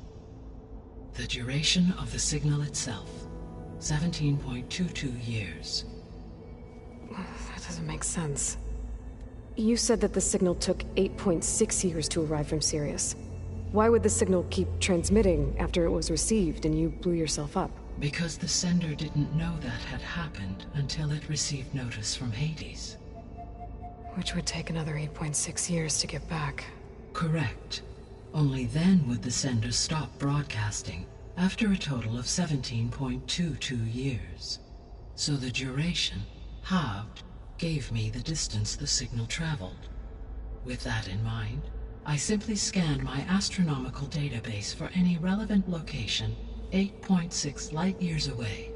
The duration of the signal itself, 17.22 years. That doesn't make sense. You said that the signal took 8.6 years to arrive from Sirius. Why would the signal keep transmitting after it was received and you blew yourself up? Because the sender didn't know that had happened until it received notice from Hades. Which would take another 8.6 years to get back. Correct. Only then would the sender stop broadcasting, after a total of 17.22 years. So the duration, halved, gave me the distance the signal traveled. With that in mind, I simply scanned my astronomical database for any relevant location 8.6 light-years away.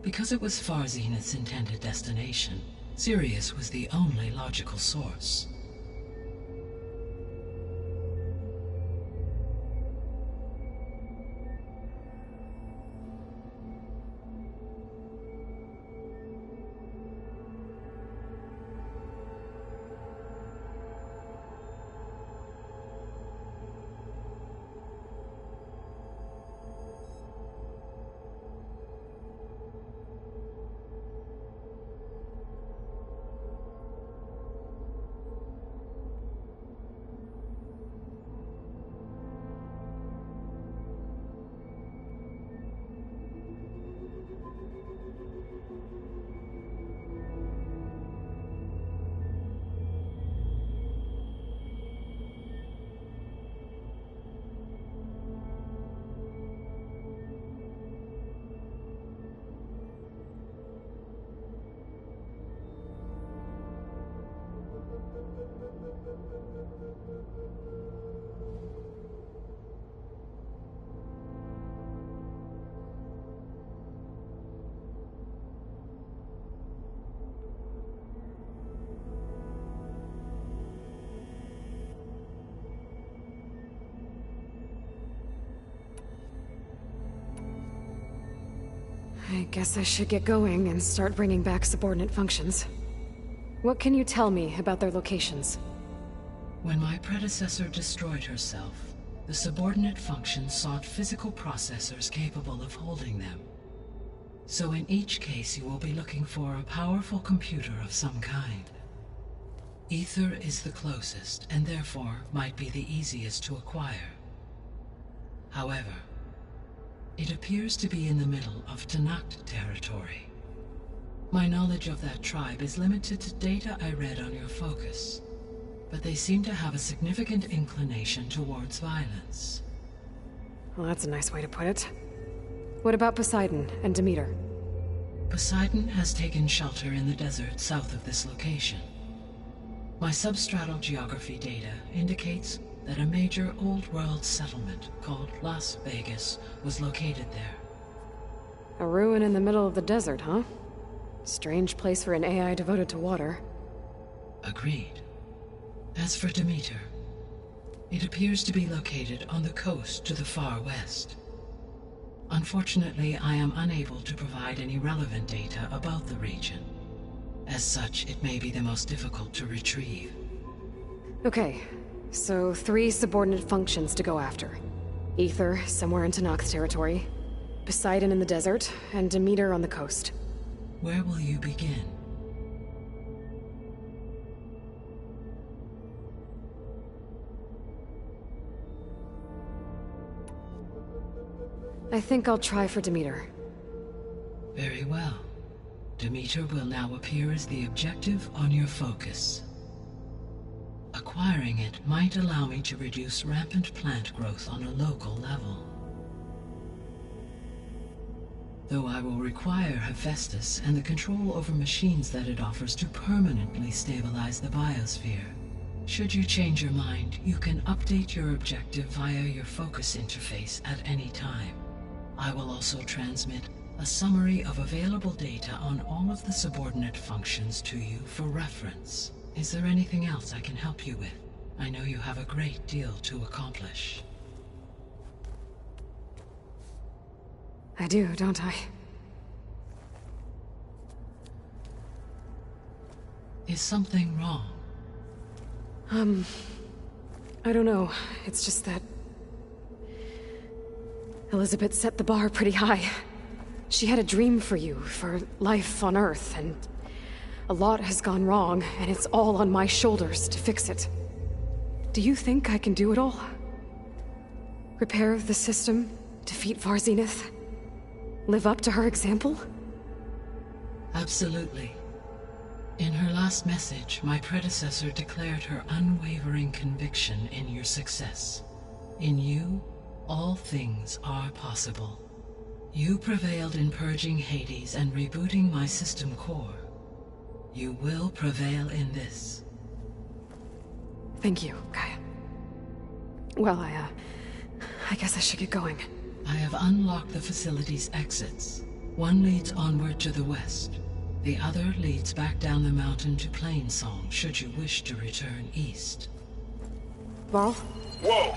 Because it was far Zenith's intended destination, Sirius was the only logical source. I guess I should get going and start bringing back subordinate functions. What can you tell me about their locations? When my predecessor destroyed herself, the subordinate functions sought physical processors capable of holding them. So in each case, you will be looking for a powerful computer of some kind. Ether is the closest, and therefore might be the easiest to acquire. However, it appears to be in the middle of Tanakh territory. My knowledge of that tribe is limited to data I read on your focus, but they seem to have a significant inclination towards violence. Well, that's a nice way to put it. What about Poseidon and Demeter? Poseidon has taken shelter in the desert south of this location. My substratal geography data indicates that a major old-world settlement called Las Vegas was located there. A ruin in the middle of the desert, huh? Strange place for an AI devoted to water. Agreed. As for Demeter, it appears to be located on the coast to the far west. Unfortunately, I am unable to provide any relevant data about the region. As such, it may be the most difficult to retrieve. Okay, so 3 subordinate functions to go after. Ether, somewhere in Tanakh territory, Poseidon in the desert, and Demeter on the coast. Where will you begin? I think I'll try for Demeter. Very well. Demeter will now appear as the objective on your focus. Acquiring it might allow me to reduce rampant plant growth on a local level. Though I will require Hephaestus and the control over machines that it offers to permanently stabilize the biosphere. Should you change your mind, you can update your objective via your focus interface at any time. I will also transmit a summary of available data on all of the subordinate functions to you for reference. Is there anything else I can help you with? I know you have a great deal to accomplish. I do, don't I? Is something wrong? I don't know. It's just that Elizabeth set the bar pretty high. She had a dream for you, for life on Earth, and a lot has gone wrong, and it's all on my shoulders to fix it. Do you think I can do it all? Repair the system, defeat Varzenith, live up to her example? Absolutely. In her last message, my predecessor declared her unwavering conviction in your success. In you, all things are possible. You prevailed in purging Hades and rebooting my system core. You will prevail in this. Thank you, Gaia. Well, I guess I should get going. I have unlocked the facility's exits. One leads onward to the west. The other leads back down the mountain to Plainsong, should you wish to return east. Varl? Whoa!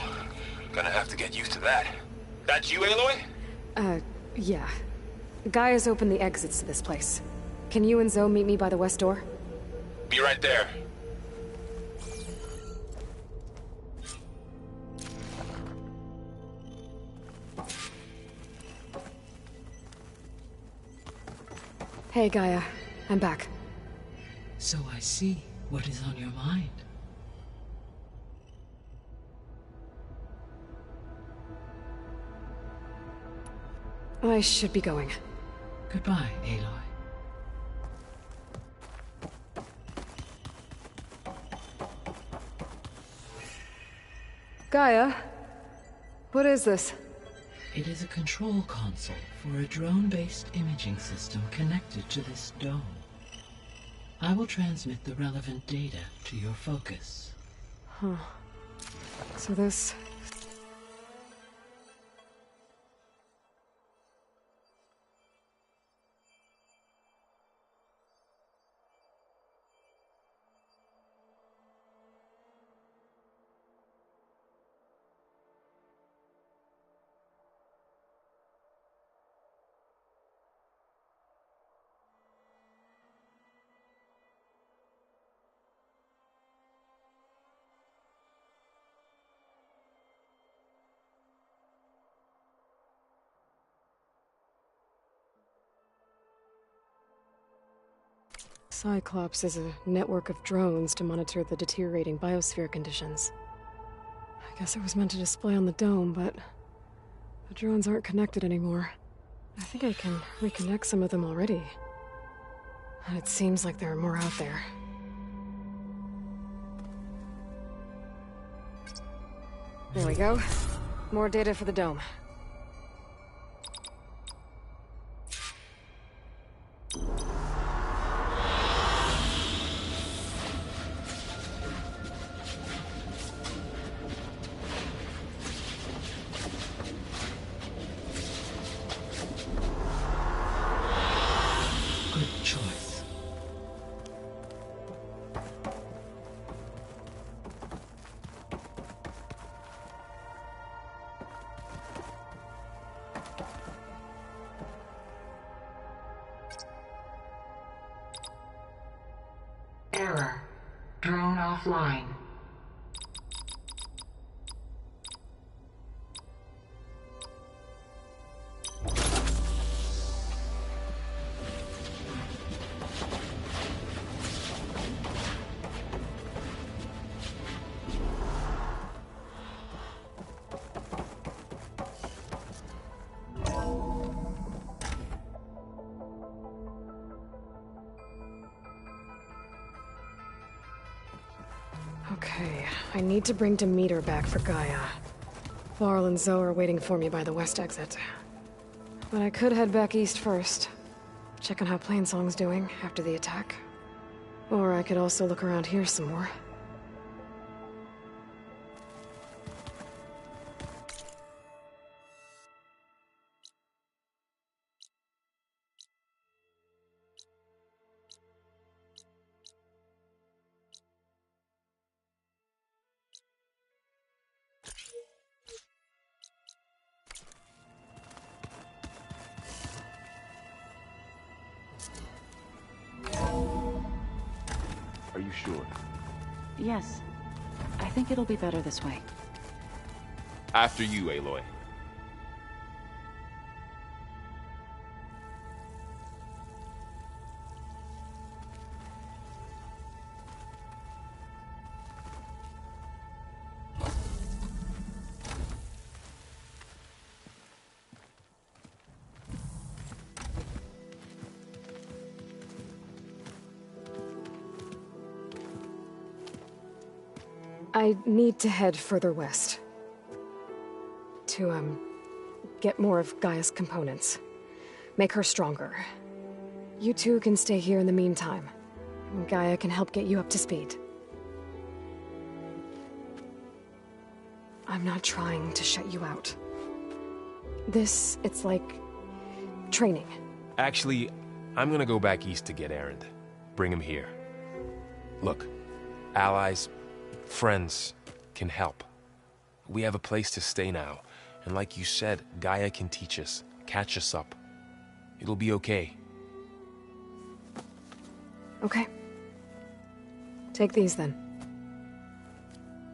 Gonna have to get used to that. That's you, Aloy? Yeah. Gaia's opened the exits to this place. Can you and Zoe meet me by the west door? Be right there. Hey, Gaia. I'm back. So I see what is on your mind. I should be going. Goodbye, Aloy. Gaia? What is this? It is a control console for a drone-based imaging system connected to this dome. I will transmit the relevant data to your focus. Huh. So this... Cyclops is a network of drones to monitor the deteriorating biosphere conditions. I guess it was meant to display on the dome, but the drones aren't connected anymore. I think I can reconnect some of them already. And it seems like there are more out there. There we go. More data for the dome. Error. Drone offline. Okay, I need to bring Demeter back for Gaia. Varl and Zoe are waiting for me by the west exit. But I could head back east first. Check on how Plainsong's doing after the attack. Or I could also look around here some more. Are you sure? Yes. I think it'll be better this way. After you, Aloy. I need to head further west. To, get more of Gaia's components. Make her stronger. You two can stay here in the meantime. Gaia can help get you up to speed. I'm not trying to shut you out. It's like... training. Actually, I'm gonna go back east to get Erend. Bring him here. Look, allies... friends can help. We have a place to stay now, and like you said, Gaia can teach us, catch us up. It'll be okay. Okay. Take these then.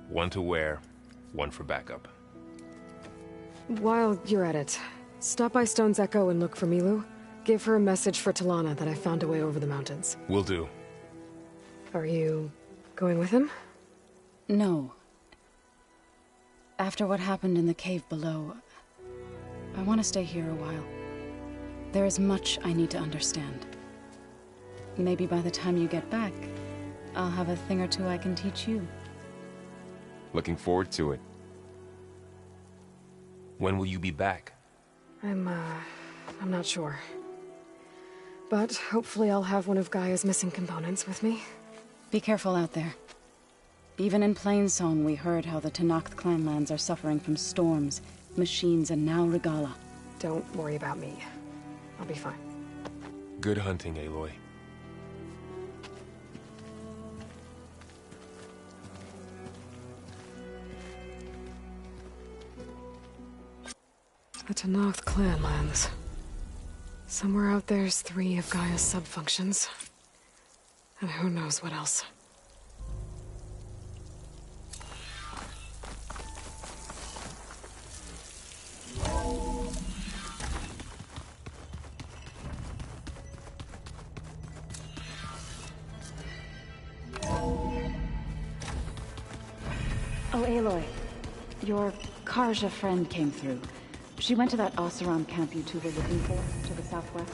One to wear, one for backup. While you're at it, stop by Stone's Echo and look for Milu. Give her a message for Talana that I found a way over the mountains. Will do. Are you going with him? No. After what happened in the cave below, I want to stay here a while. There is much I need to understand. Maybe by the time you get back, I'll have a thing or two I can teach you. Looking forward to it. When will you be back? I'm not sure. But hopefully I'll have one of Gaia's missing components with me. Be careful out there. Even in Plainsong, we heard how the Tenakth clanlands are suffering from storms, machines, and now Regala. Don't worry about me. I'll be fine. Good hunting, Aloy. The Tenakth clanlands. Somewhere out there's 3 of Gaia's subfunctions. And who knows what else. Oh, Aloy. Your Karja friend came through. She went to that Oseram camp you two were looking for, to the southwest.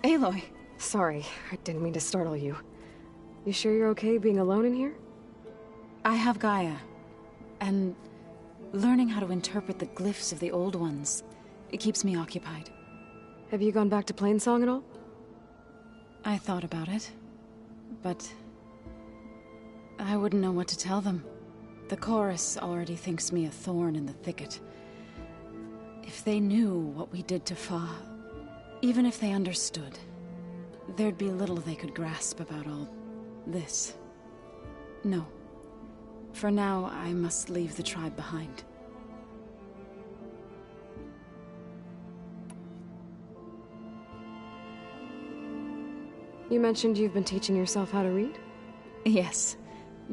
Aloy. Sorry, I didn't mean to startle you. You sure you're okay being alone in here? I have Gaia. And learning how to interpret the glyphs of the old ones, it keeps me occupied. Have you gone back to Plainsong at all? I thought about it, but I wouldn't know what to tell them. The chorus already thinks me a thorn in the thicket. If they knew what we did to Fa, even if they understood, there'd be little they could grasp about all this. No. For now, I must leave the tribe behind. You mentioned you've been teaching yourself how to read? Yes.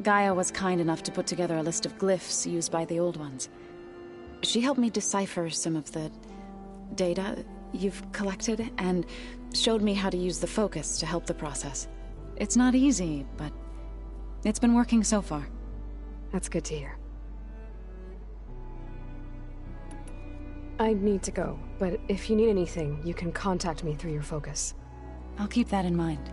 Gaia was kind enough to put together a list of glyphs used by the old ones. She helped me decipher some of the data you've collected, and showed me how to use the focus to help the process. It's not easy, but it's been working so far. That's good to hear. I need to go, but if you need anything, you can contact me through your focus. I'll keep that in mind.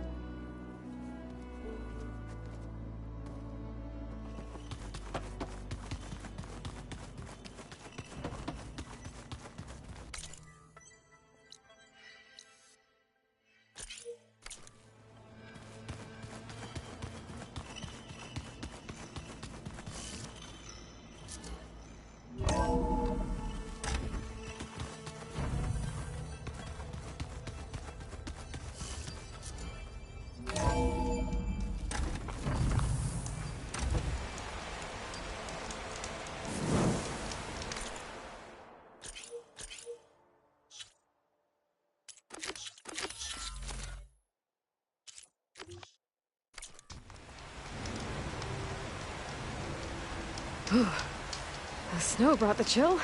The snow brought the chill.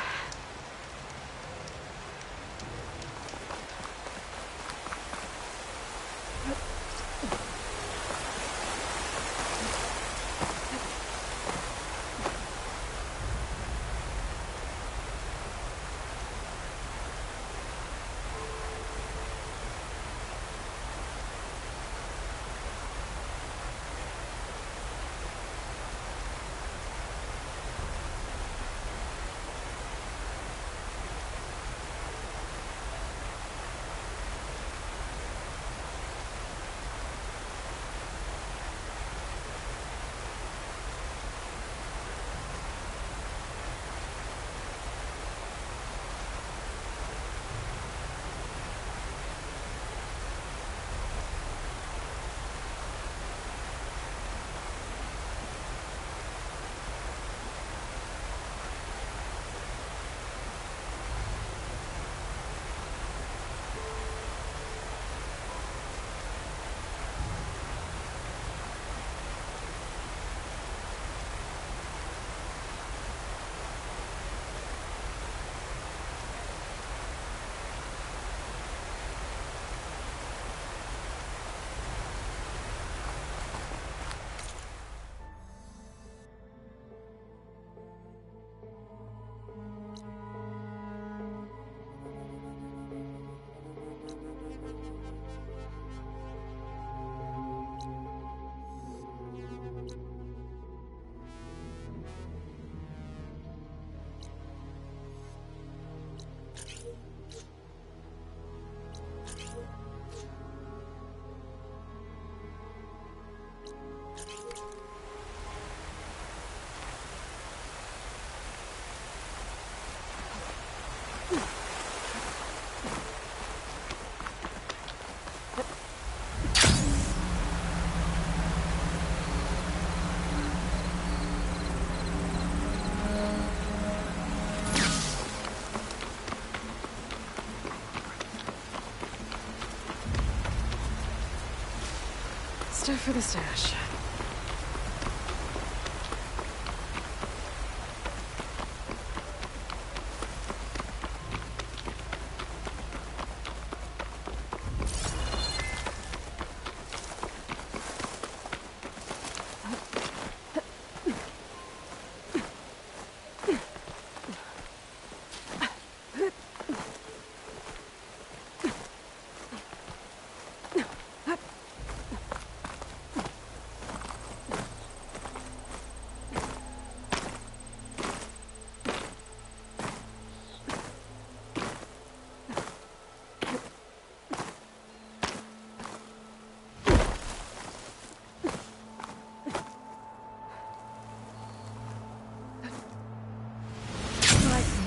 Stuff for the stash.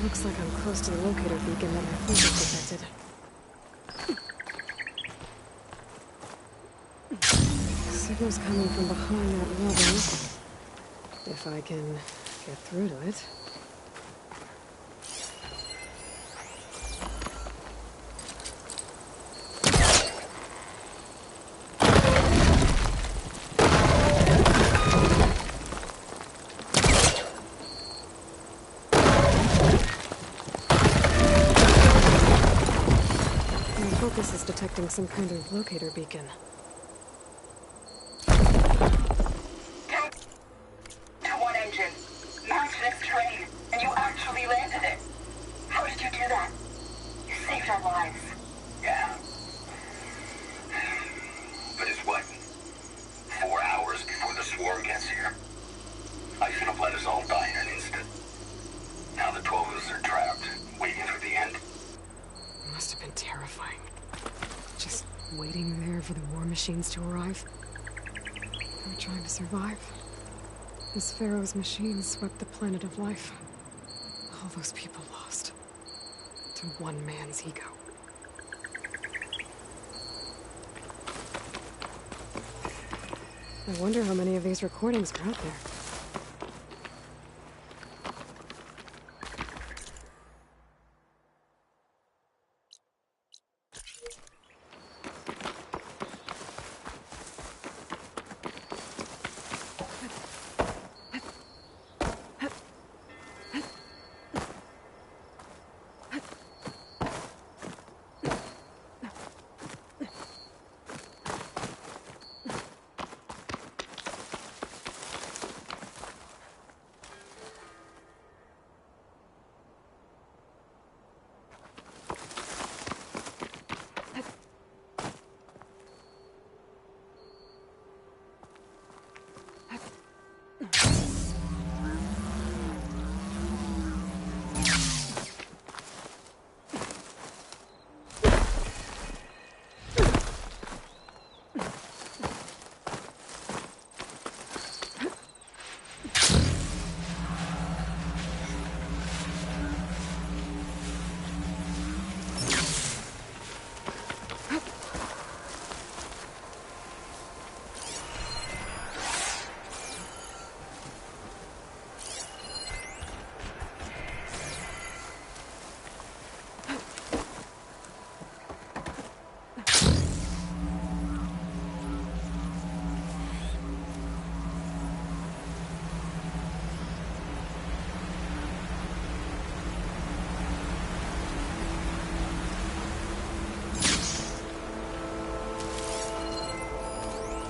Looks like I'm close to the locator beacon that my photos detected. Signal's coming from behind that rubble. If I can get through to it. This is detecting some kind of locator beacon. To one engine. Mount next train, and you actually landed it. How did you do that? You saved our lives. Yeah. But it's what? 4 hours before the swarm gets here. I should have let us all die in an instant. Now the 12 of us are trapped, waiting for the end. It must have been terrifying. Just waiting there for the war machines to arrive. We were trying to survive. As Pharaoh's machines swept the planet of life. All those people lost. To one man's ego. I wonder how many of these recordings are out there.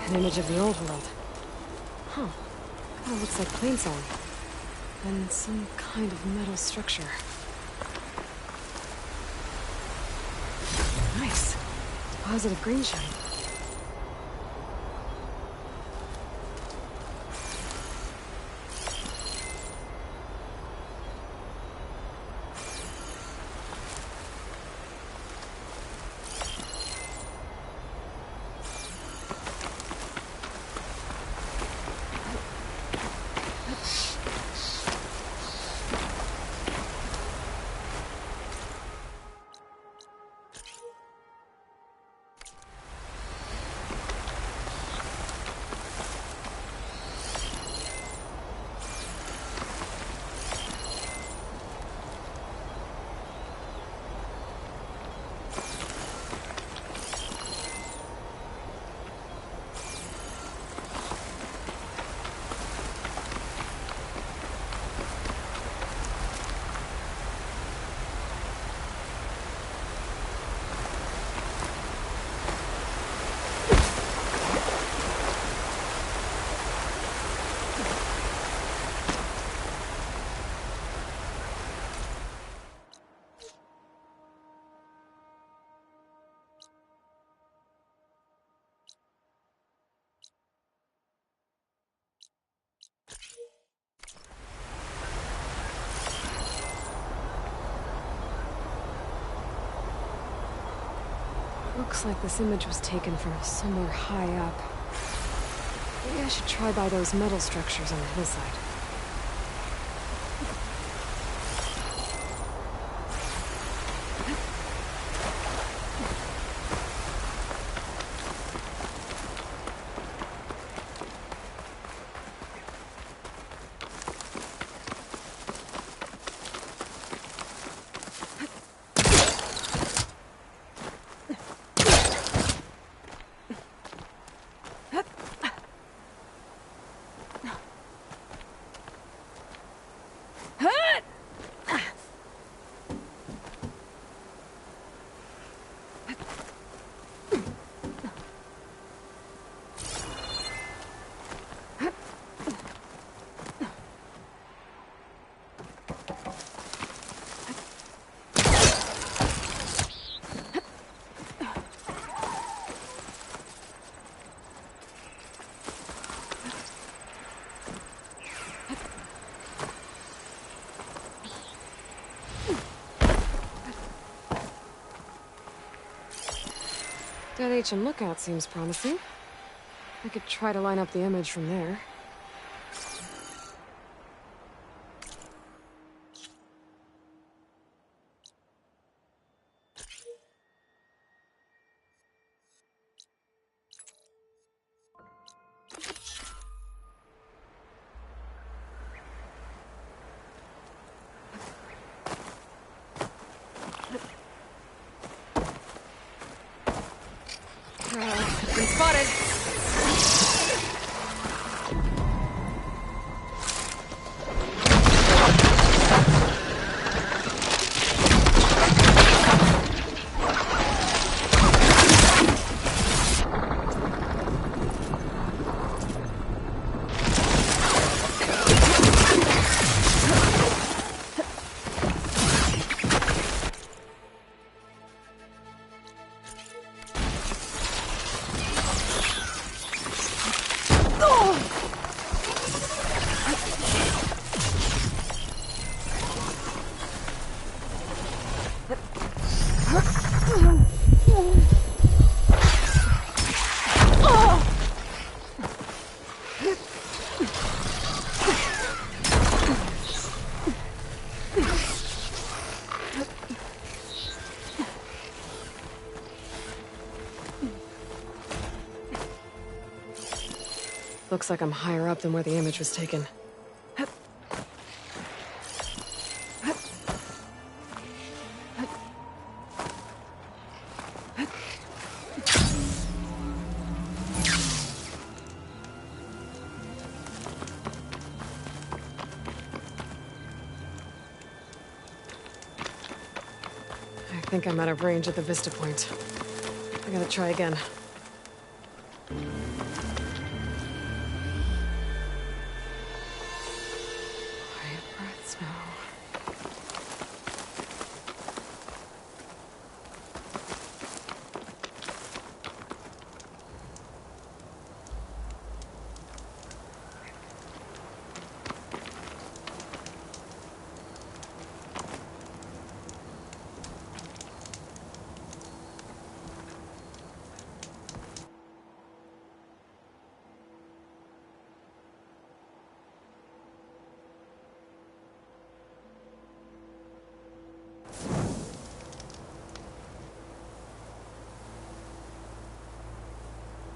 An image of the old world. Huh. Kind of looks like plain song. And some kind of metal structure. Nice. Deposit of green shine. Looks like this image was taken from somewhere high up. Maybe I should try by those metal structures on the hillside. That H&M lookout seems promising. I could try to line up the image from there. Been spotted. Looks like I'm higher up than where the image was taken. I think I'm out of range at the vista point. I gotta try again.